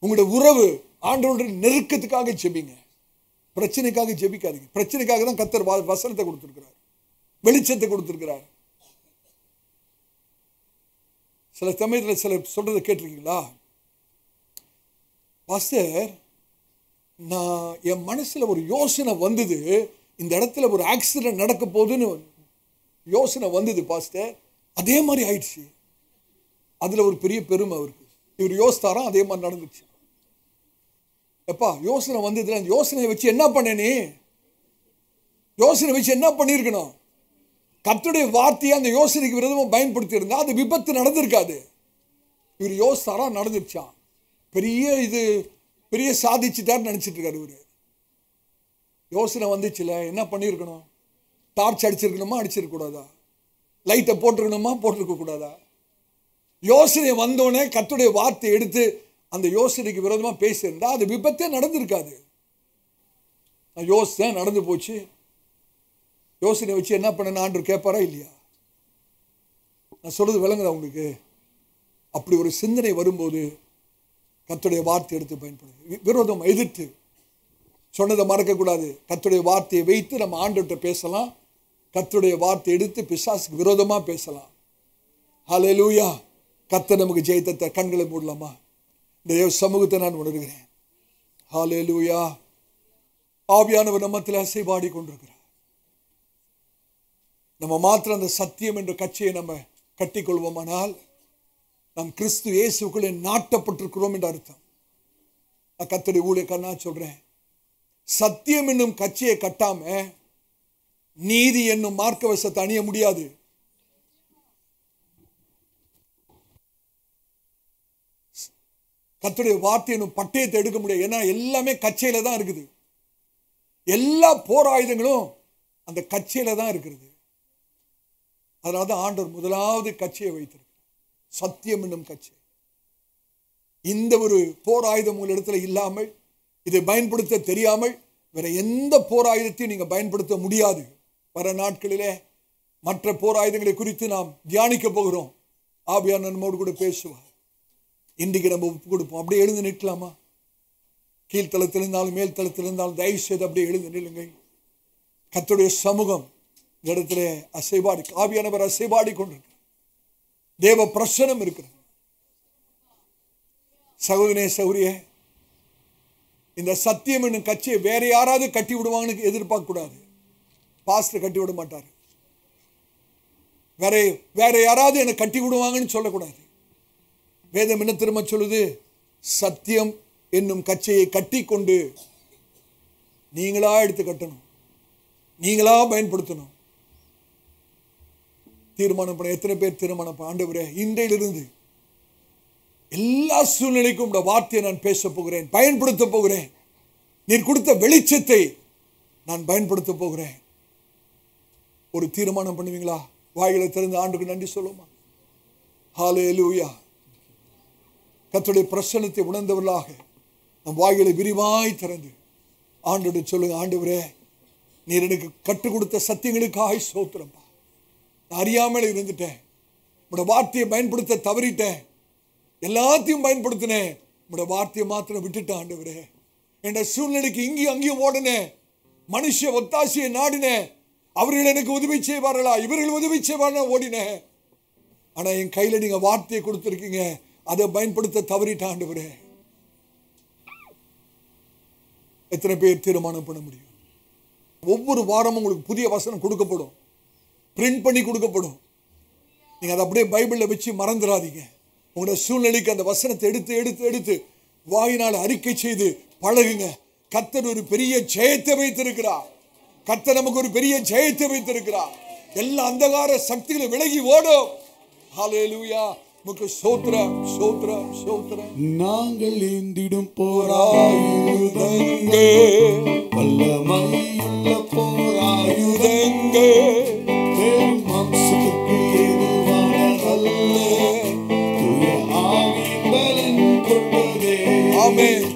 உங்களுடைய உறவு ஆண்டவருடைய நெருக்கத்துக்காக ஜெபிங்க, பிரச்சனைக்காக ஜெபிக்காதீங்க. பிரச்சனைக்காக தான் கர்த்தர் வசனத்தை கொடுத்திருக்கிறார், வெளிச்சத்தை கொடுத்திருக்கிறார். சில சமயத்தில் சில சொல்றதை கேட்டிருக்கீங்களா? பாஸ்டர், நான் என் மனசுல ஒரு யோசனை வந்தது, இந்த இடத்துல ஒரு ஆக்சிடென்ட் நடக்க போகுதுன்னு யோசனை வந்தது பாஸ்டர், அதே மாதிரி ஆயிடுச்சு. அதுல ஒரு பெரிய பெருமை அவருக்கு. இவர் யோசித்தாராம், அதே மாதிரி நடந்துச்சு. எப்பா யோசனை வந்ததுல அந்த யோசனையை வச்சு என்ன பண்ண? நீ யோசனை வச்சு என்ன பண்ணியிருக்கணும்? கர்த்தருடைய வார்த்தையை அந்த யோசனைக்கு விரோதமா பயன்படுத்தி இருந்தா அது விபத்து நடந்திருக்காது. இவர் யோசித்தாரா, நடந்துருச்சான். பெரிய சாதிச்சுட்டார் நினைச்சிட்டு இருக்காரு இவரு. யோசனை வந்துச்சுல, என்ன பண்ணியிருக்கணும்? டார்ச் அடிச்சிருக்கணுமா, அடிச்சிருக்க கூடாதா? லைட்டை போட்டிருக்கணுமா, போட்டிருக்க கூடாதா? யோசனை வந்தோடனே கர்த்தருடைய வார்த்தை எடுத்து அந்த யோசனைக்கு விரோதமா பேசியிருந்தா அது விபத்தே நடந்திருக்காது. யோசனை நடந்து போச்சு, யோசனை வச்சு என்ன பண்ண ஆண்டவர் கேட்பாரா இல்லையா? நான் சொல்றது விளங்குதா உங்களுக்கு? அப்படி ஒரு சிந்தனை வரும்போது கர்த்தருடைய வார்த்தை எடுத்து பயன்படுது. விரோதம் எதிர்த்து சொன்னதை மறக்கக்கூடாது. கர்த்தருடைய வார்த்தையை வைத்து நம்ம ஆண்டவர்கிட்ட பேசலாம், கர்த்தருடைய வார்த்தை எடுத்து பிசாசுக்கு விரோதமா பேசலாம். ஹல்லேலூயா. கர்த்தர் நமக்கு ஜெயத்தை. கண்களை மூடலாமா? இந்த சமூகத்தை நான் உணர்கிறேன். ஹல்லேலூயா. ஆவியானவர் நம்மத்தில் அசைவாடி கொண்டிருக்கிறார். நம்ம மாத்திரம் அந்த சத்தியம் என்ற கட்சியை நம்ம கட்டிக்கொள்வோமானால் நாம் கிறிஸ்து இயேசுக்குள்ளே நாட்டப்பட்டிருக்கிறோம் என்று அர்த்தம். நான் கர்த்தருடைய ஊழியக்காரனா சொல்றேன், சத்தியம் என்னும் கட்சியை கட்டாம நீதி என்னும் மார்க்கவசத்தை அணிய முடியாது. கர்த்தருடைய வார்த்தை என்னும் பட்டயத்தை எடுக்க முடியாது. ஏன்னா எல்லாமே கச்சையில தான் இருக்குது. எல்லா போர் ஆயுதங்களும் அந்த கச்சையில தான் இருக்கிறது. அதனால்தான் ஆண்டவர் முதலாவது கட்சியை வைத்திருக்கிறார், சத்தியம் என்னும் கட்சி. இந்த ஒரு போர் ஆயுதம் உங்கள் இடத்துல இல்லாமல், இதை பயன்படுத்த தெரியாமல் வேற எந்த போர் ஆயுதத்தையும் நீங்க பயன்படுத்த முடியாது. வர நாட்களிலே மற்ற போர் ஆயுதங்களை குறித்து நாம் தியானிக்க போகிறோம். ஆவியானவர் நம்மோடு கூட பேசுவார். இன்றைக்கு நம்ம ஒப்பு கொடுப்போம். அப்படியே எழுந்து நிற்கலாமா? கீழ்த்தளத்தில் இருந்தாலும் மேல் தளத்தில் இருந்தாலும் தயவு செய்து அப்படியே எழுந்து நில்லுங்கள். கர்த்தருடைய சமூகம் இந்த இடத்துல அசைவாடி, ஆவியானவர் அசைவாடி கொண்டிருக்கிறார். தேவ பிரசன்னம் இருக்கிறது. சகோதரனே, சகோதரியே, இந்த சத்தியம் என்னும் கட்சியை வேற யாராவது கட்டி விடுவாங்கன்னு எதிர்பார்க்க கூடாது. பாஸ்டர் கட்டி விட மாட்டார். வேற யாராவது என்னை கட்டி விடுவாங்கன்னு சொல்லக்கூடாது. வேதம் என்ன திரும்ப சொல்லுது? சத்தியம் என்னும் கட்சியை கட்டி கொண்டு நீங்களா எடுத்து கட்டணும், நீங்களா பயன்படுத்தணும். தீர்மானம் பண்ண. எத்தனை பேர் தீர்மானம் பண்ண? ஆண்டவரே, இன்றையிலிருந்து எல்லா சூழ்நிலைக்கும் இந்த வார்த்தையை நான் பேச போகிறேன், பயன்படுத்த போகிறேன். நீர் கொடுத்த வெளிச்சத்தை நான் பயன்படுத்த போகிறேன். ஒரு தீர்மானம் பண்ணுவீங்களா? வாயிலை திறந்து ஆண்டுக்கு நன்றி சொல்லுமா? ஹல்லேலூயா. கர்த்தருடைய பிரசன்னத்தை உணர்ந்தவர்களாக நம் வாயிலை விரிவாய் திறந்து ஆண்டவரை சொல்லுங்க, ஆண்டவரே, நீர் எனக்கு கற்றுக் கொடுத்த சத்தியங்களுக்காக ஸ்தோத்திரம்பா. நான் அறியாமல் இருந்துட்டேன், உங்களோட வார்த்தையை பயன்படுத்த தவறிட்டேன், எல்லாத்தையும் பயன்படுத்தினேன், உங்களோட வார்த்தையை மாத்திரம் விட்டுட்டேன். ஆண்டவரே, என் சூழ்நிலைக்கு இங்கேயும் அங்கேயும் ஓடினேன், மனுஷ ஒத்தாசையை நாடினேன், அவர்கள் எனக்கு உதவி செய்வார்களா, இவர்கள் உதவி செய்வார்களா ஓடினேன். ஆனா என் கையில நீங்க வார்த்தையை கொடுத்திருக்கீங்க, அதை பயன்படுத்த தவறிட்டேன். ஆண்டவரே, எத்தனை பேர் தீர்மானம் பண்ண முடியும்? ஒவ்வொரு வாரமும் உங்களுக்கு புதிய வசனம் கொடுக்கப்படும், பிரிண்ட் பண்ணி கொடுக்கப்படும். நீங்க அதை அப்படியே பைபிள்ல வச்சு மறந்துடாதீங்க. உங்களுடைய சூழ்நிலைக்கு அந்த வசனத்தை எடுத்து எடுத்து எடுத்து வாயினால் அறிக்கை செய்து பழகுங்க. கர்த்தர் ஒரு பெரிய ஜெயத்தை வைத்திருக்கிறார். கர்த்தர் நமக்கு ஒரு பெரிய ஜெயத்தை வைத்திருக்கிறார். எல்லா அந்தகார சக்திகளை விலகி ஓடும். ஹல்லேலூயா. முக்கு ஸ்தோத்திரம் ஸ்தோத்திரம் ஸ்தோத்திரம். நாங்கள் ஏந்திடும் போராயுதங்கள் வல்லமையுள்ள போராயுதங்கள் வெறும் மாம்சத்துக்கு ஏதுவானதல்ல, தூய ஆவியின் பலன் கொண்டதே. ஆமென்.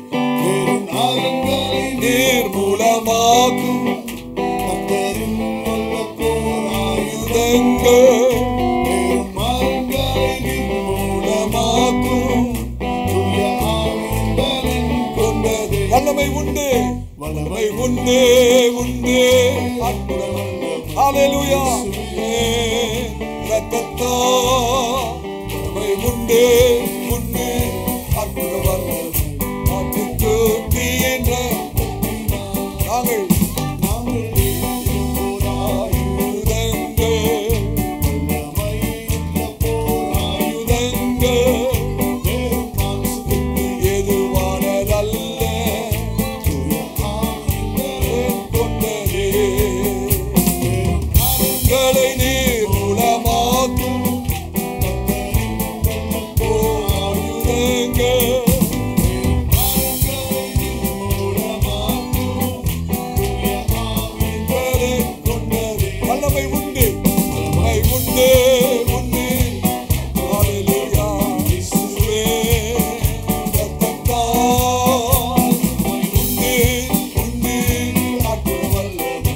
வெறும் நாகங்களை நிர்மூலமாக்கும் கர்த்தரின் வல்ல போராயுதங்கள் வெறும் மரங்களை நிர்மூலமாக்கும் தூய ஆவியின் பலன் கொண்டதே. வல்லமை உண்டு, வல்லமை உண்டு உண்டு. ஹல்லேலூயா. ரத்தத்தா வல்லமை உண்டு உண்டு. அற்புத வல்லமை ஆற்றுக்கு தீன்ற நாங்கள் நாங்கள் ஏந்திடும் போராயுதங்கள் வல்லமையுள்ள போராயுதங்கள் வெறும் மாம்சத்துக்கு எதுவானதல்ல தூய ஆவியின் பலன் கொண்டதே. வெறும் களை நீர் மூலமாக்கும் போராயுதங்கள் கொண்டதே. வல்லமை உண்டு, வல்லமை உண்டு உண்டு. ஹல்லேலூயா. இயேசுவே ரத்தத்தால் உண்டு உண்டு. அற்புத வல்லமை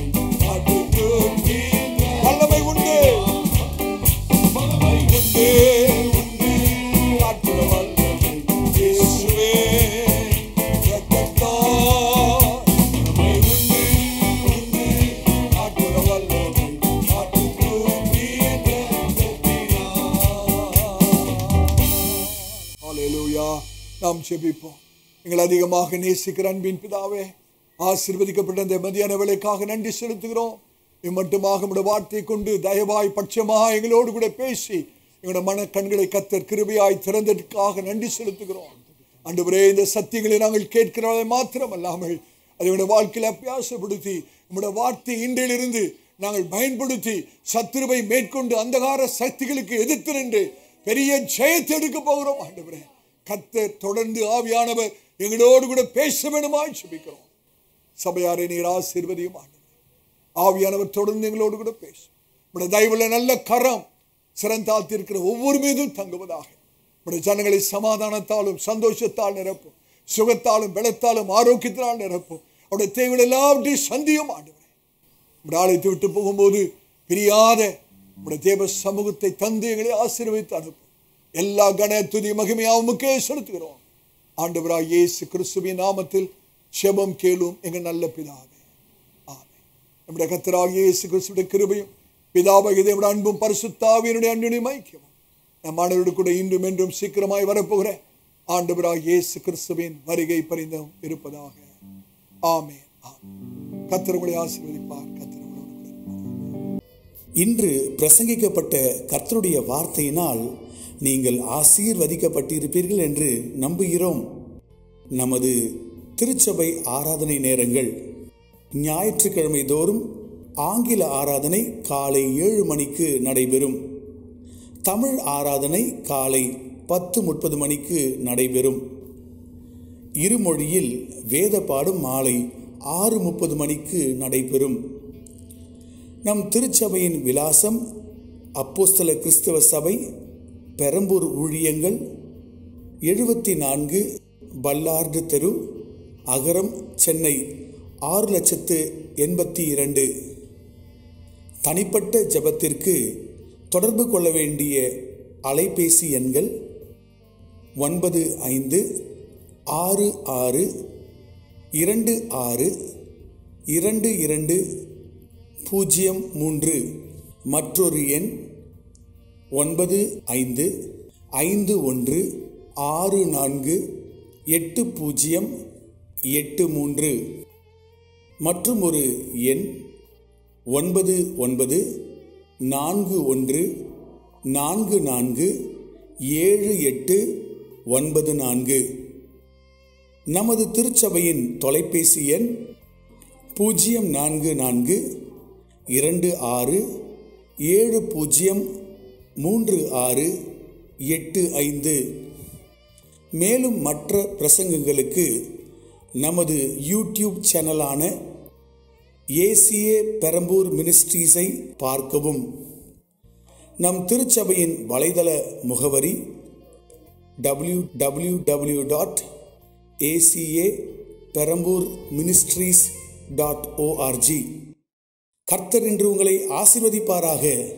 ஆற்றுக்கு தீர்ந்த வல்லமை உண்டு, வல்லமை உண்டு உண்டு. அற்புத வல்லமை இயேசுவே ரத்தத்தால் வல்லமை உண்டு உண்டு. அற்புத வல்லமை ஆற்றுக்கு தீர்ந்த ஹல்லேலூயா. நாம் ஜெபிப்போம். எங்களை அதிகமாக நேசிக்கிற அன்பின் பிதாவே, ஆசீர்வதிக்கப்பட்ட இந்த மதியான வேளைக்காக நன்றி செலுத்துகிறோம். இம்மட்டுமாக உம்முடைய வார்த்தை கொண்டு தயவாய் பட்சமாக எங்களோடு கூட பேசி எங்களுடைய மன கண்களை கர்த்தர் கிருபையாய் திறந்ததற்காக நன்றி செலுத்துகிறோம். ஆண்டவரே, இந்த சத்தியங்களை நாங்கள் கேட்கிறதை மாத்திரம் அல்லாமல் அதை வாழ்க்கையில் அபியாசப்படுத்தி உம்முடைய வார்த்தை இன்றையிலிருந்து நாங்கள் பயன்படுத்தி சத்துருவை மேற்கொண்டு அந்தகார சக்திகளுக்கு எதிர்த்து நின்று பெரிய ஜெயத்தை எடுக்க போகிறோம். ஆண்டவரே, கர்த்தர் தொடர்ந்து ஆவியானவர் எங்களோடு கூட பேச வேண்டுமாய் ஜெபிக்கிறோம். சபையாரை நீர் ஆசீர்வதியும். ஆண்டவரே, ஆவியானவர் தொடர்ந்து எங்களோடு கூட பேசும். உம்முடைய தயவுள்ள நல்ல கரம் சிறந்தாழ்த்தி இருக்கிற ஒவ்வொரு மீதும் தங்குவதாக. உம்முடைய ஜனங்களை சமாதானத்தாலும் சந்தோஷத்தால் நிரப்பும், சுகத்தாலும் பலத்தாலும் ஆரோக்கியத்தினால் நிரப்பும். அவருடைய தேவைகள் எல்லாவற்றையும் சந்தியும். ஆண்டவரே, உம்முடைய ஆலயத்தை விட்டு போகும்போது பிரியாத உம்முடைய தேவ சமூகத்தை தந்து எங்களை ஆசீர்வதித்து அனுப்பும். எல்லா கன துதி மகிமையாவும் உமக்கே செலுத்துகிறோம். ஆண்டவராய் இயேசு கிறிஸ்துவின் நாமத்தில் செபம் கேளும் எங்கள் நல்ல பிதாவே. ஆமென். நம்முடைய கர்த்தராகிய இயேசு கிறிஸ்துவின் கிருபையும் பிதாவாகிய தேவனுடைய அன்பும் பரிசுத்த ஆவியினுடைய அன்பினையும் ஐக்கியமும் நம் அனைவரோடு கூட இன்றும் என்றும் சீக்கிரமாய் வரப்போகிற ஆண்டவராகிய இயேசு கிறிஸ்துவின் வருகை பரிந்தும் இருப்பதாக. ஆமென். கர்த்தர் உங்களை ஆசீர்வதிப்பார். கர்த்தர் உங்களோடு கூட இருப்பார். இன்று பிரசங்கிக்கப்பட்ட கர்த்தருடைய வார்த்தையினால் நீங்கள் ஆசீர்வதிக்கப்பட்டிருப்பீர்கள் என்று நம்புகிறோம். நமது திருச்சபை ஆராதனை நேரங்கள் ஞாயிற்றுக்கிழமை தோறும் ஆங்கில ஆராதனை காலை 7 மணிக்கு நடைபெறும். தமிழ் ஆராதனை காலை 10:30 மணிக்கு நடைபெறும். இருமொழியில் வேத பாடும் மாலை 6:30 மணிக்கு நடைபெறும். நம் திருச்சபையின் விலாசம் அப்போஸ்தல கிறிஸ்தவ சபை, பெரம்பூர் ஊழியங்கள், 74 பல்லார்டு தெரு, அகரம், சென்னை 6,82,000. தனிப்பட்ட ஜெபத்திற்கு தொடர்பு கொள்ள வேண்டிய அலைபேசி எண்கள் 9556262203. மற்றொரு எண் 9551648083. மற்றும் ஒரு எண் 994144 7894. நமது திருச்சபையின் தொலைபேசி எண் 044 26 70 3685. மேலும் மற்ற பிரசங்கங்களுக்கு நமது யூடியூப் சேனலான ஏசிஏ பெரம்பூர் மினிஸ்ட்ரீஸை பார்க்கவும். நம் திருச்சபையின் வலைதள முகவரி www.acaperambourministries.org. கர்த்தர் இன்று உங்களை ஆசீர்வதிப்பாராக.